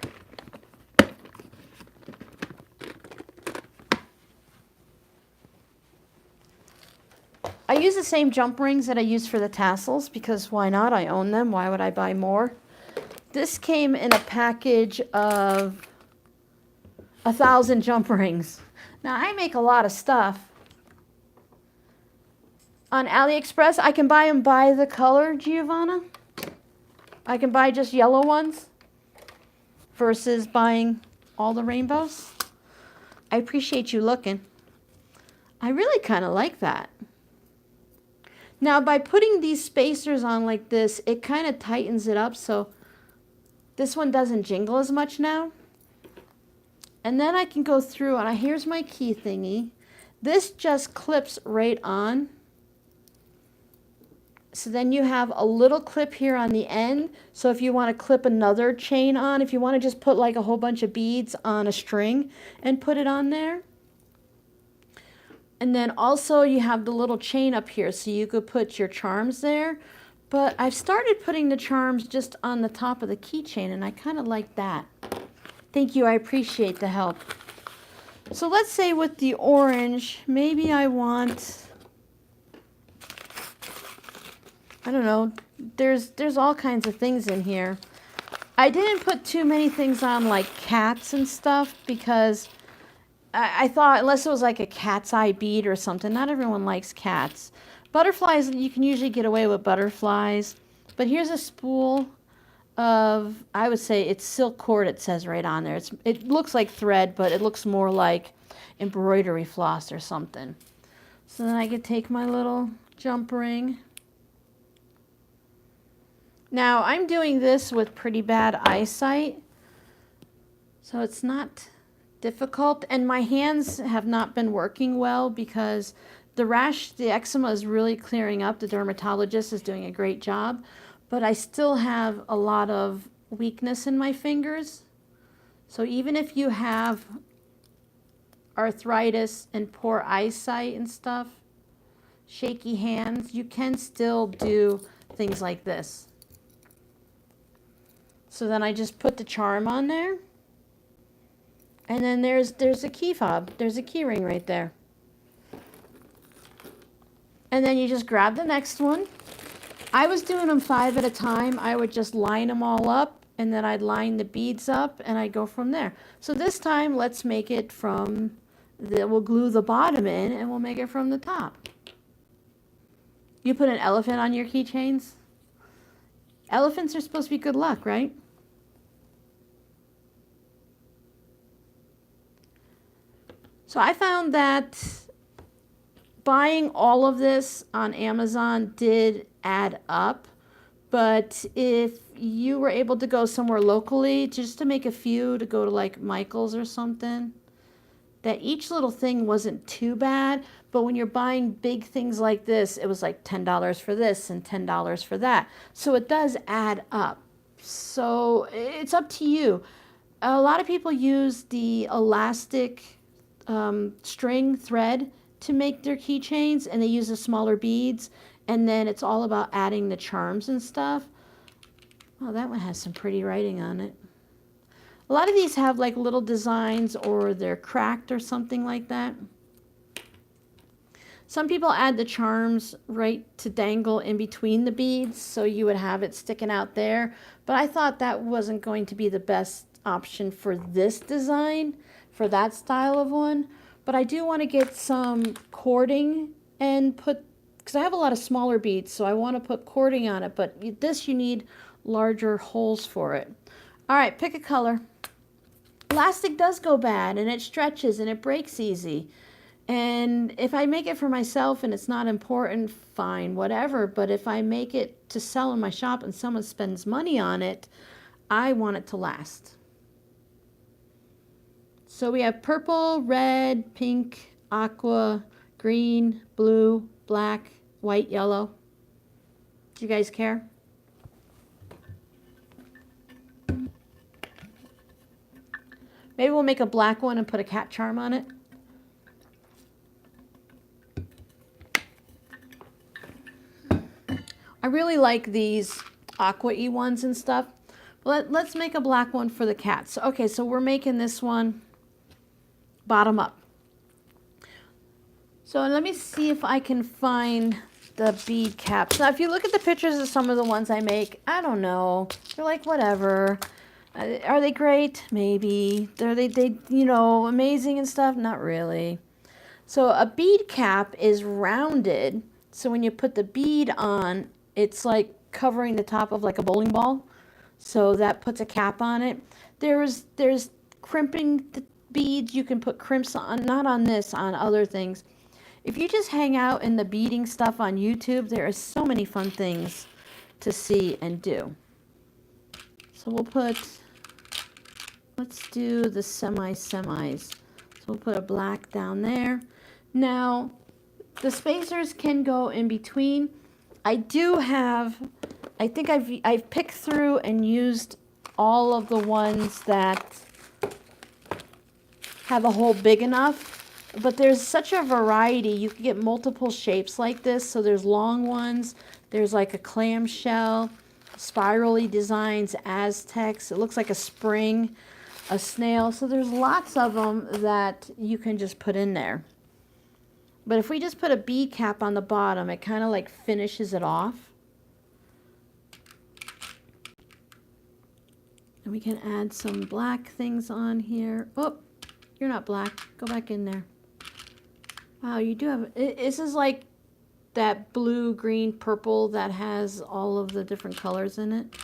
I use the same jump rings that I use for the tassels because why not? I own them. Why would I buy more? This came in a package of 1,000 jump rings. Now I make a lot of stuff. On AliExpress, I can buy them by the color, Giovanna. I can buy just yellow ones versus buying all the rainbows. I appreciate you looking. I really kind of like that. Now, by putting these spacers on like this, it kind of tightens it up so this one doesn't jingle as much now. And then I can go through, and here's my key thingy. This just clips right on. So then you have a little clip here on the end. So if you want to clip another chain on, if you want to just put like a whole bunch of beads on a string and put it on there. And then also you have the little chain up here so you could put your charms there. But I've started putting the charms just on the top of the keychain and I kind of like that. Thank you, I appreciate the help. So let's say with the orange, maybe I want, I don't know, there's all kinds of things in here. I didn't put too many things on like cats and stuff because I thought unless it was like a cat's eye bead or something, not everyone likes cats. Butterflies, you can usually get away with butterflies. But here's a spool of, I would say it's silk cord, it says right on there. It looks like thread, but it looks more like embroidery floss or something. So then I could take my little jump ring. Now I'm doing this with pretty bad eyesight, so it's not difficult, and my hands have not been working well because the rash, the eczema is really clearing up. The dermatologist is doing a great job, but I still have a lot of weakness in my fingers. So even if you have arthritis and poor eyesight and stuff, shaky hands, you can still do things like this. So then I just put the charm on there. And then there's a key fob. There's a key ring right there. And then you just grab the next one. I was doing them 5 at a time. I would just line them all up and then I'd line the beads up and I'd go from there. So this time let's make it from, we'll glue the bottom in and we'll make it from the top. You put an elephant on your keychains? Elephants are supposed to be good luck, right? So I found that buying all of this on Amazon did add up, but if you were able to go somewhere locally just to make a few, to go to like Michael's or something, that each little thing wasn't too bad, but when you're buying big things like this, it was like $10 for this and $10 for that. So it does add up. So it's up to you. A lot of people use the elastic string thread to make their keychains, and they use the smaller beads, and then it's all about adding the charms and stuff. Oh, that one has some pretty writing on it. A lot of these have like little designs or they're cracked or something like that. Some people add the charms right to dangle in between the beads, so you would have it sticking out there, but I thought that wasn't going to be the best option for this design, for that style of one. But I do want to get some cording and put, because I have a lot of smaller beads, so I want to put cording on it, but this you need larger holes for it. All right, pick a color. Elastic does go bad and it stretches and it breaks easy. And if I make it for myself and it's not important, fine, whatever. But if I make it to sell in my shop and someone spends money on it, I want it to last. So we have purple, red, pink, aqua, green, blue, black, white, yellow. Do you guys care? Maybe we'll make a black one and put a cat charm on it. I really like these aqua-y ones and stuff. Let's make a black one for the cats. Okay, so we're making this one bottom up. So let me see if I can find the bead caps. Now, if you look at the pictures of some of the ones I make, I don't know. They're like whatever. Are they great? Maybe. Are they you know, amazing and stuff? Not really. So a bead cap is rounded. So when you put the bead on, it's like covering the top of like a bowling ball. So that puts a cap on it. There's crimping the beads. You can put crimps on, not on this, on other things. If you just hang out in the beading stuff on YouTube, there are so many fun things to see and do. So we'll put, let's do the semis. So we'll put a black down there. Now, the spacers can go in between. I do have, I think I've picked through and used all of the ones that have a hole big enough, but there's such a variety. You can get multiple shapes like this. So there's long ones, there's like a clamshell, spirally designs, Aztecs. It looks like a spring, a snail. So there's lots of them that you can just put in there. But if we just put a bead cap on the bottom, it kind of like finishes it off. And we can add some black things on here. Oh, you're not black. Go back in there. Wow, you do have, this is like that blue, green, purple that has all of the different colors in it.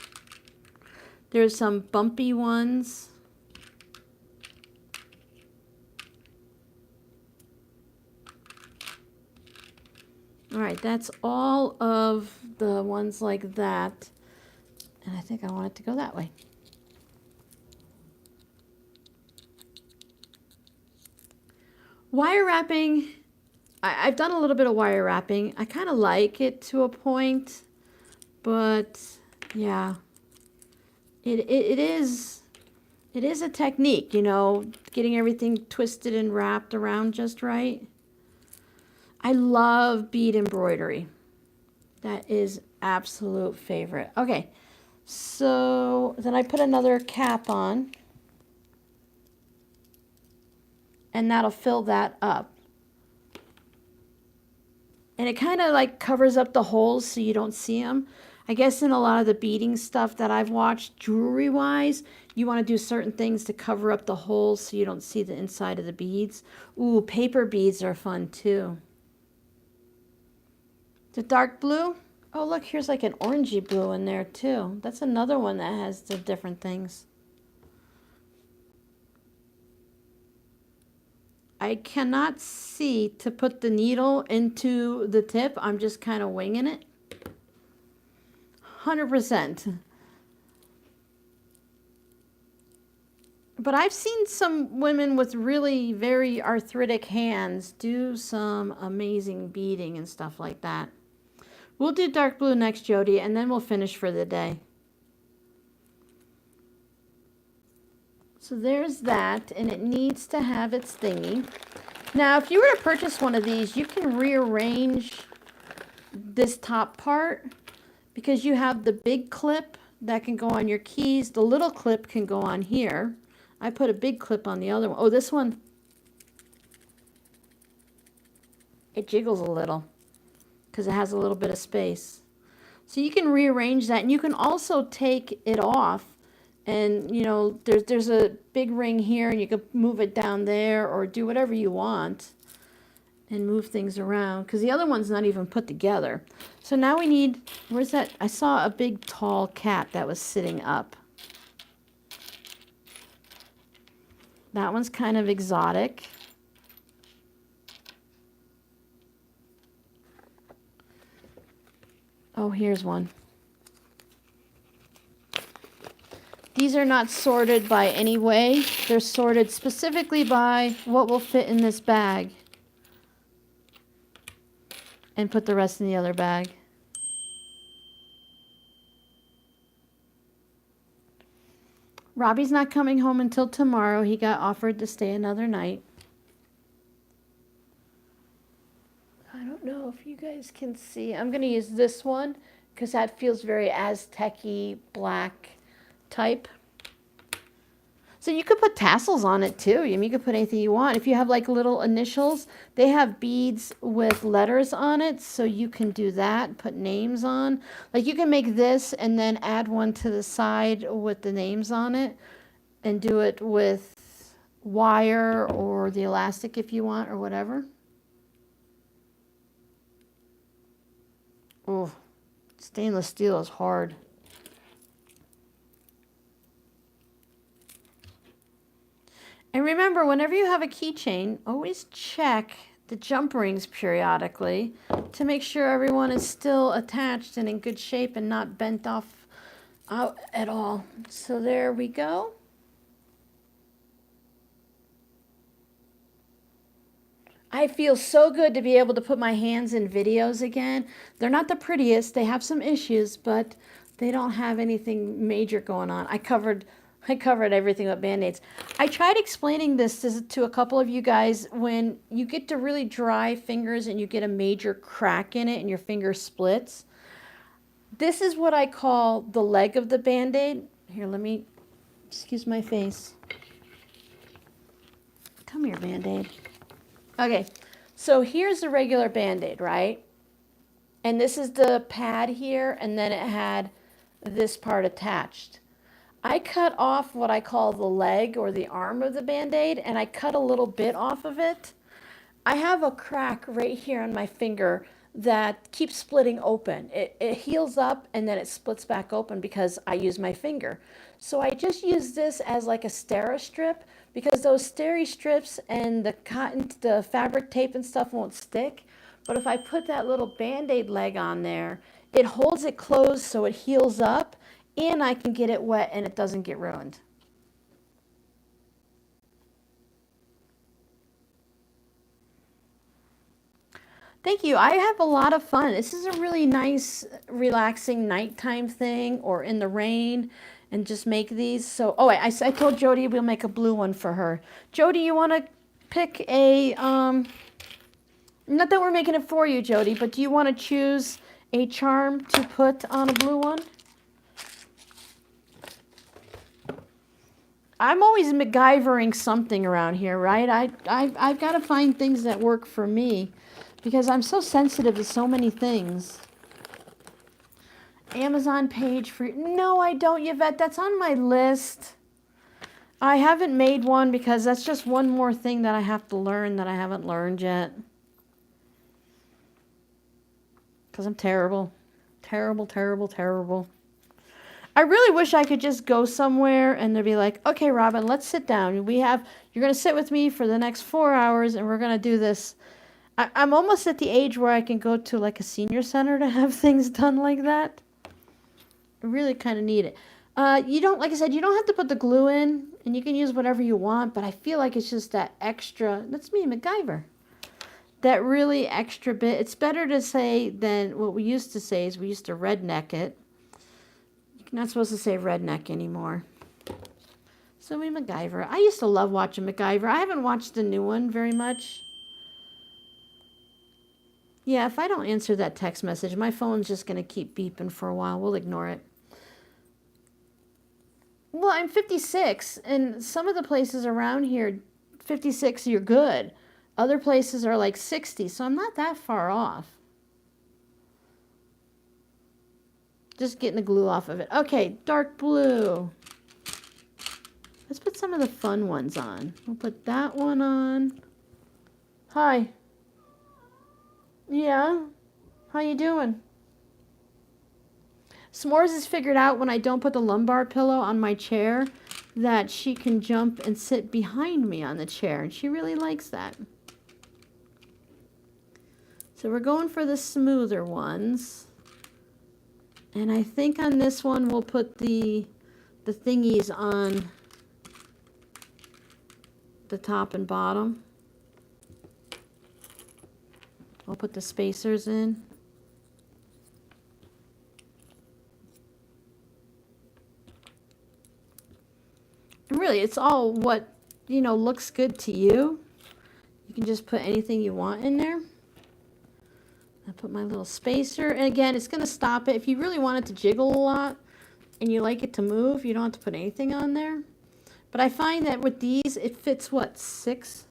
There's some bumpy ones. All right, that's all of the ones like that. And I think I want it to go that way. Wire wrapping, I've done a little bit of wire wrapping. I kind of like it to a point, but yeah, it is a technique, you know, getting everything twisted and wrapped around just right. I love bead embroidery. That is absolute favorite. Okay, so then I put another cap on, and that'll fill that up. And it kind of like covers up the holes so you don't see them. I guess in a lot of the beading stuff that I've watched, jewelry wise, you want to do certain things to cover up the holes so you don't see the inside of the beads. Ooh, paper beads are fun too. The dark blue. Oh, look, here's like an orangey blue in there too. That's another one that has the different things. I cannot see to put the needle into the tip. I'm just kind of winging it. 100%. But I've seen some women with really very arthritic hands do some amazing beading and stuff like that. We'll do dark blue next, Jody, and then we'll finish for the day. So there's that, and it needs to have its thingy. Now, if you were to purchase one of these, you can rearrange this top part because you have the big clip that can go on your keys. The little clip can go on here. I put a big clip on the other one. Oh, this one, it jiggles a little because it has a little bit of space. So you can rearrange that, and you can also take it off. And you know, there's a big ring here, and you can move it down there or do whatever you want and move things around because the other one's not even put together. So now we need, where's that? I saw a big tall cat that was sitting up. That one's kind of exotic. Oh, here's one. These are not sorted by any way. They're sorted specifically by what will fit in this bag. And put the rest in the other bag. Robbie's not coming home until tomorrow. He got offered to stay another night. I don't know if you guys can see. I'm going to use this one because that feels very Aztec-y black type. So you could put tassels on it too. I mean, you could put anything you want. If you have like little initials, they have beads with letters on it, so you can do that, put names on. Like you can make this and then add one to the side with the names on it and do it with wire or the elastic if you want or whatever. Oh, stainless steel is hard. And remember, whenever you have a keychain, always check the jump rings periodically to make sure everyone is still attached and in good shape and not bent off out at all. So there we go. I feel so good to be able to put my hands in videos again. They're not the prettiest. They have some issues, but they don't have anything major going on. I covered everything with Band-Aids. I tried explaining this to a couple of you guys. When you get to really dry fingers and you get a major crack in it and your finger splits, this is what I call the leg of the Band-Aid. Here, let me, excuse my face. Come here, Band-Aid. Okay, so here's the regular Band-Aid, right? And this is the pad here, and then it had this part attached. I cut off what I call the leg or the arm of the Band-Aid, and I cut a little bit off of it. I have a crack right here on my finger that keeps splitting open. It heals up and then it splits back open because I use my finger. So I just use this as like a Steri strip, because those Steri strips and the cotton, the fabric tape and stuff won't stick. But if I put that little Band-Aid leg on there, it holds it closed so it heals up, and I can get it wet and it doesn't get ruined. Thank you. I have a lot of fun. This is a really nice, relaxing nighttime thing, or in the rain, and just make these. So, oh, I told Jody we'll make a blue one for her. Jody, you want to pick a, not that we're making it for you, Jody, but do you want to choose a charm to put on a blue one? I'm always MacGyvering something around here, right? I've got to find things that work for me, because I'm so sensitive to so many things. Amazon page for... No, I don't, Yvette. That's on my list. I haven't made one because that's just one more thing that I have to learn that I haven't learned yet. Because I'm terrible. Terrible, terrible, terrible. I really wish I could just go somewhere and they'd be like, okay, Robin, let's sit down. You're going to sit with me for the next 4 hours and we're going to do this. I'm almost at the age where I can go to like a senior center to have things done like that. I really kind of need it. You don't, like I said, you don't have to put the glue in, and you can use whatever you want, but I feel like it's just that extra, that's me, MacGyver. That really extra bit. It's better to say than what we used to say is we used to redneck it. You're not supposed to say redneck anymore. So we MacGyver. I used to love watching MacGyver. I haven't watched the new one very much. Yeah, if I don't answer that text message, my phone's just going to keep beeping for a while. We'll ignore it. Well, I'm 56, and some of the places around here, 56, you're good. Other places are like 60, so I'm not that far off. Just getting the glue off of it. Okay, dark blue. Let's put some of the fun ones on. We'll put that one on. Hi. Yeah? How you doing? S'mores has figured out when I don't put the lumbar pillow on my chair that she can jump and sit behind me on the chair, and she really likes that. So we're going for the smoother ones. And I think on this one we'll put the thingies on the top and bottom. I'll put the spacers in. And really, it's all what, you know, looks good to you. You can just put anything you want in there. I put my little spacer. And again, it's going to stop it. If you really want it to jiggle a lot and you like it to move, you don't have to put anything on there. But I find that with these, it fits, what, 6?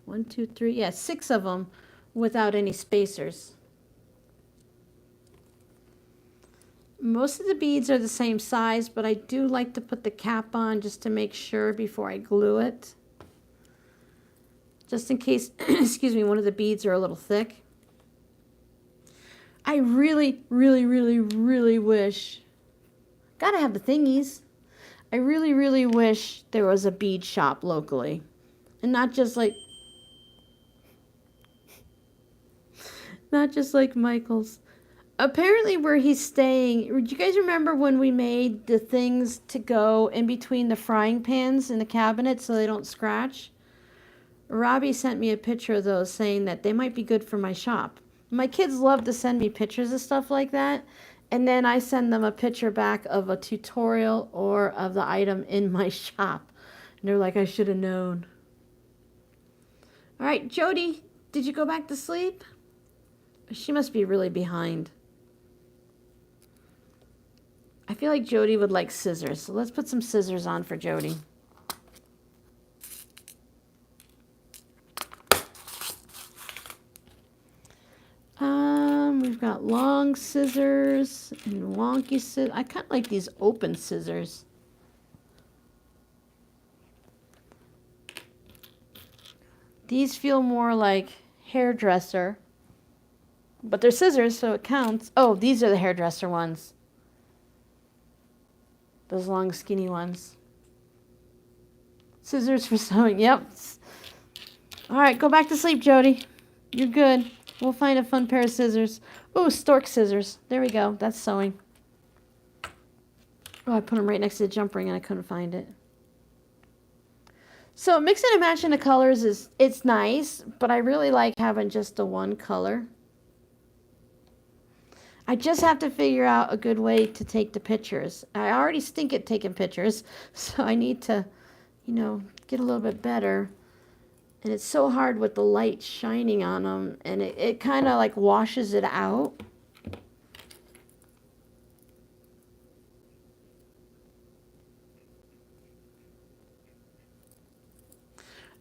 1, 2, 3. Yeah, 6 of them without any spacers. Most of the beads are the same size, but I do like to put the cap on just to make sure before I glue it. Just in case, excuse me, one of the beads are a little thick. I really, really, really, really wish, gotta have the thingies. I really, really wish there was a bead shop locally. And not just like Michael's. Apparently where he's staying, do you guys remember when we made the things to go in between the frying pans in the cabinet so they don't scratch? Robbie sent me a picture of those saying that they might be good for my shop. My kids love to send me pictures of stuff like that. And then I send them a picture back of a tutorial or of the item in my shop. And they're like, I should have known. All right, Jody, did you go back to sleep? She must be really behind. I feel like Jody would like scissors. So let's put some scissors on for Jody. We've got long scissors and wonky scissors. I kind of like these open scissors. These feel more like hairdresser, but they're scissors, so it counts. Oh, these are the hairdresser ones. Those long, skinny ones. Scissors for sewing. Yep. All right, go back to sleep, Jody. You're good. We'll find a fun pair of scissors. Oh, stork scissors. There we go. That's sewing. Oh, I put them right next to the jump ring and I couldn't find it. So mixing and matching the colors it's nice, but I really like having just the one color. I just have to figure out a good way to take the pictures. I already stink at taking pictures, so I need to, get a little bit better. And it's so hard with the light shining on them, and it kind of like washes it out.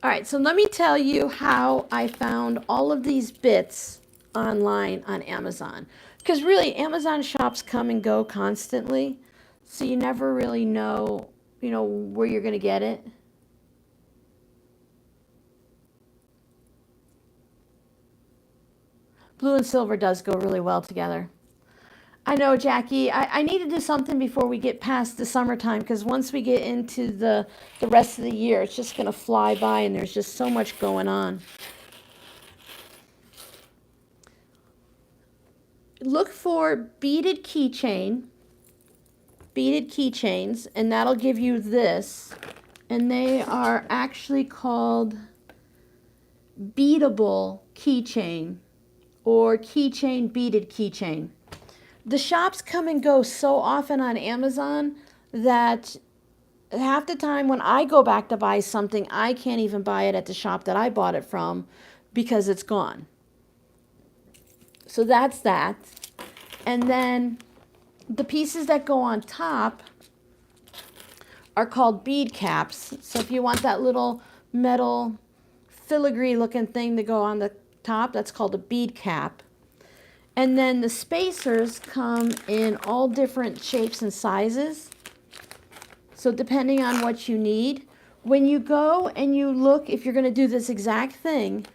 All right, so let me tell you how I found all of these bits online on Amazon. Because really, Amazon shops come and go constantly, so you never really know, where you're going to get it. Blue and silver does go really well together. I know, Jackie. I need to do something before we get past the summertime, because once we get into the rest of the year, it's just going to fly by and there's just so much going on. Look for beaded keychains, and that'll give you this. And they are actually called beadable keychain or keychain beaded keychain. The shops come and go so often on Amazon that half the time when I go back to buy something, I can't even buy it at the shop that I bought it from because it's gone. So that's that. And then the pieces that go on top are called bead caps. So if you want that little metal filigree looking thing to go on the top, that's called a bead cap. And then the spacers come in all different shapes and sizes. So depending on what you need, when you go and you look, if you're going to do this exact thing,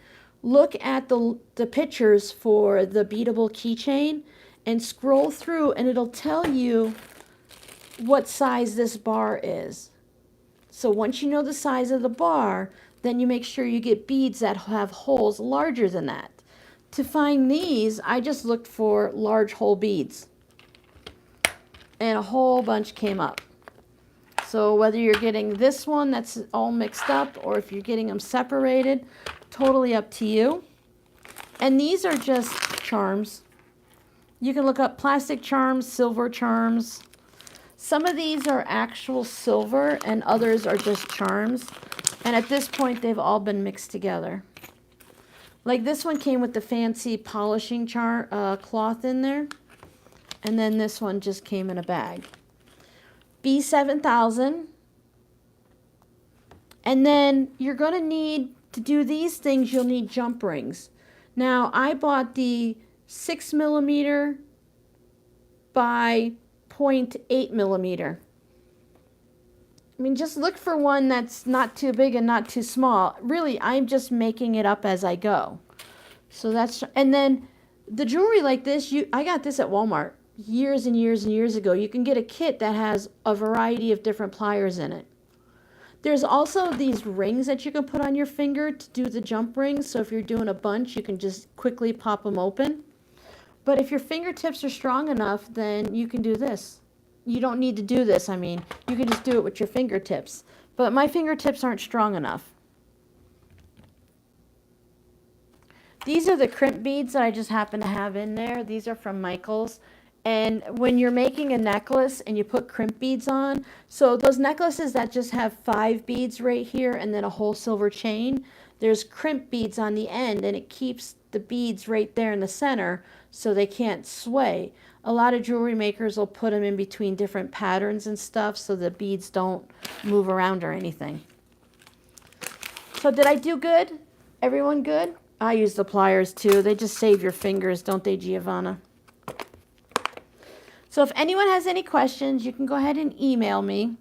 look at the pictures for the beadable keychain and scroll through, and it'll tell you what size this bar is. So once you know the size of the bar, then you make sure you get beads that have holes larger than that. To find these, I just looked for large hole beads, and a whole bunch came up. So whether you're getting this one that's all mixed up, or if you're getting them separated, totally up to you. And these are just charms. You can look up plastic charms, silver charms. Some of these are actual silver and others are just charms. And at this point, they've all been mixed together. Like this one came with the fancy polishing cloth in there. And then this one just came in a bag. B7000. And then you're going to need, to do these things, you'll need jump rings. Now, I bought the 6mm by 0.8 millimeter. I mean, just look for one that's not too big and not too small. Really, I'm just making it up as I go. So that's, and then the jewelry like this, I got this at Walmart years and years and years ago. You can get a kit that has a variety of different pliers in it. There's also these rings that you can put on your finger to do the jump rings. So if you're doing a bunch, you can just quickly pop them open. But if your fingertips are strong enough, then you can do this. You don't need to do this, I mean. You can just do it with your fingertips. But my fingertips aren't strong enough. These are the crimp beads that I just happen to have in there. These are from Michael's. And when you're making a necklace and you put crimp beads on, so those necklaces that just have 5 beads right here and then a whole silver chain, there's crimp beads on the end, and it keeps the beads right there in the center so they can't sway. A lot of jewelry makers will put them in between different patterns and stuff so the beads don't move around or anything. So did I do good? Everyone good? I use the pliers too. They just save your fingers, don't they, Giovanna? So if anyone has any questions, you can go ahead and email me.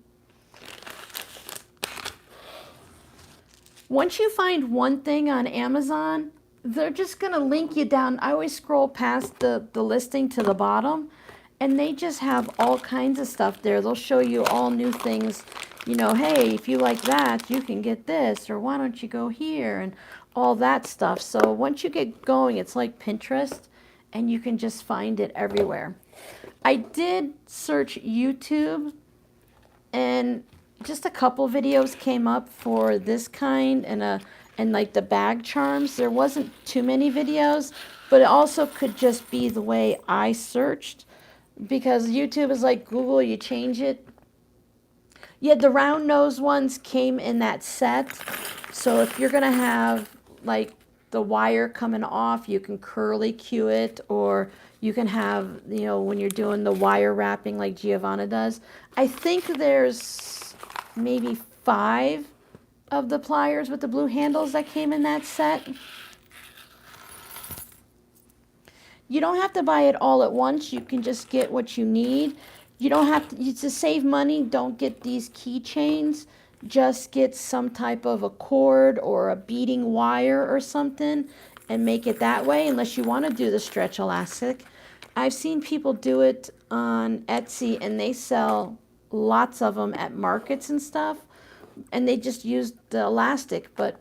Once you find one thing on Amazon, they're just going to link you down. I always scroll past the listing to the bottom, and they just have all kinds of stuff there. They'll show you all new things. You know, hey, if you like that, you can get this, or why don't you go here, and all that stuff. So once you get going, it's like Pinterest, and you can just find it everywhere. I did search YouTube, and just a couple videos came up for this kind and like the bag charms. There wasn't too many videos, but it also could just be the way I searched, because YouTube is like Google, you change it. Yeah, the round nose ones came in that set. So if you're gonna have like the wire coming off, you can curly cue it, or you can have, you know, when you're doing the wire wrapping like Giovanna does. I think there's maybe 5 of the pliers with the blue handles that came in that set. You don't have to buy it all at once. You can just get what you need. You don't have to save money, don't get these keychains. Just get some type of a cord or a beading wire or something and make it that way, unless you want to do the stretch elastic. I've seen people do it on Etsy, and they sell lots of them at markets and stuff, and they just use the elastic. But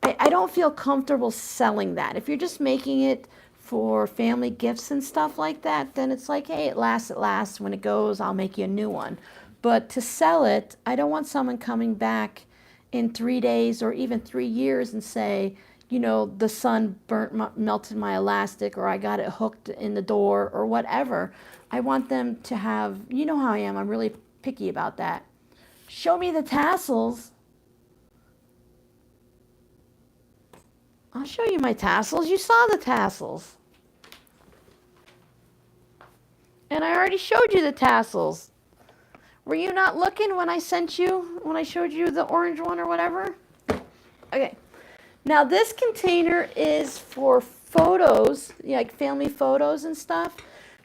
I don't feel comfortable selling that. If you're just making it for family gifts and stuff like that, then it's like, hey, it lasts. When it goes, I'll make you a new one. But to sell it, I don't want someone coming back in 3 days or even 3 years and say, you know, the sun melted my elastic, or I got it hooked in the door, or whatever. I want them to have, you know how I am, I'm really picky about that. Show me the tassels. I'll show you my tassels. You saw the tassels. And I already showed you the tassels. Were you not looking when I showed you the orange one or whatever? Okay. Now this container is for photos, like family photos and stuff.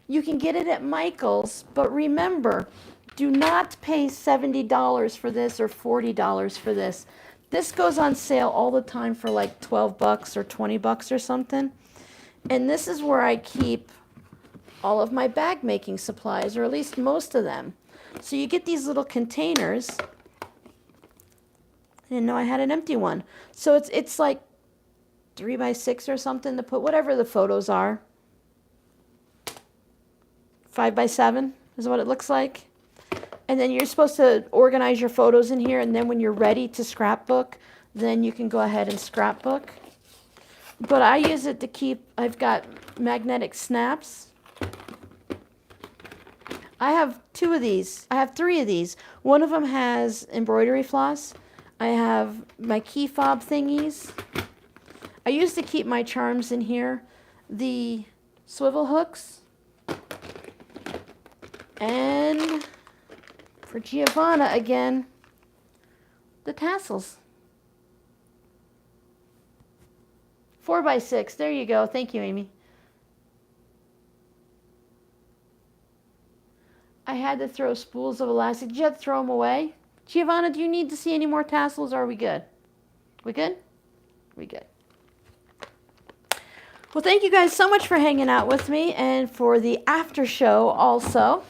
You can get it at Michael's, but remember, do not pay $70 for this or $40 for this. This goes on sale all the time for like 12 bucks or 20 bucks or something. And this is where I keep all of my bag making supplies, or at least most of them. So you get these little containers. I didn't know I had an empty one. So it's like 3 by 6 or something to put whatever the photos are. 5 by 7 is what it looks like. And then you're supposed to organize your photos in here, and then when you're ready to scrapbook, then you can go ahead and scrapbook. But I use it to keep, I've got magnetic snaps. I have 2 of these. I have 3 of these. One of them has embroidery floss. I have my key fob thingies. I used to keep my charms in here. The swivel hooks. And for Giovanna again, the tassels. 4 by 6. There you go. Thank you, Amy. I had to throw spools of elastic. Did you have to throw them away? Giovanna, do you need to see any more tassels, or are we good? We good? We good. Well, thank you guys so much for hanging out with me, and for the after show also.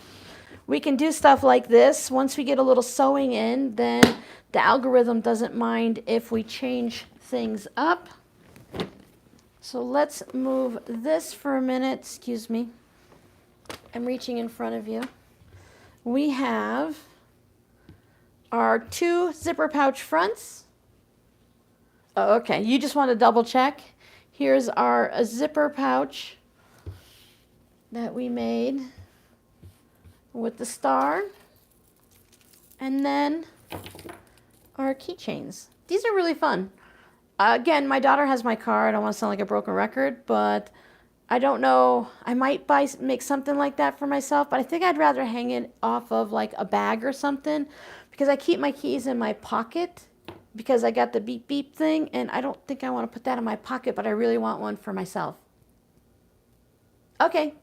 We can do stuff like this. Once we get a little sewing in, then the algorithm doesn't mind if we change things up. So let's move this for a minute. Excuse me. I'm reaching in front of you. We have our 2 zipper pouch fronts. Oh, okay, you just want to double check. Here's our zipper pouch that we made with the star. And then our keychains. These are really fun. Again, my daughter has my car. I don't want to sound like a broken record, but I don't know. I might make something like that for myself, but I think I'd rather hang it off of like a bag or something, because I keep my keys in my pocket because I got the beep beep thing, and I don't think I want to put that in my pocket, but I really want one for myself. Okay.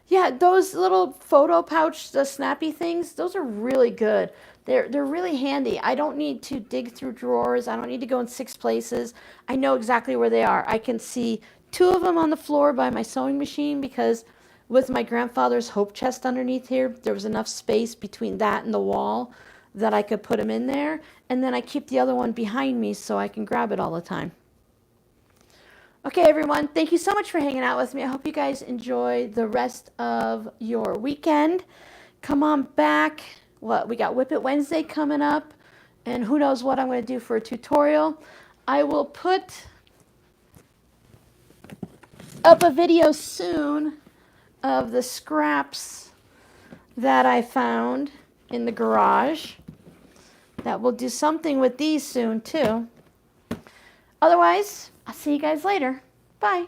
Yeah, those little photo pouch, the snappy things, those are really good. They're really handy. I don't need to dig through drawers. I don't need to go in 6 places. I know exactly where they are. I can see 2 of them on the floor by my sewing machine, because with my grandfather's hope chest underneath here, there was enough space between that and the wall that I could put them in there. And then I keep the other one behind me so I can grab it all the time. Okay, everyone, thank you so much for hanging out with me. I hope you guys enjoy the rest of your weekend. Come on back. We got Whip It Wednesday coming up, and who knows what I'm going to do for a tutorial. I will put up a video soon of the scraps that I found in the garage. That we'll do something with these soon, too. Otherwise, I'll see you guys later. Bye.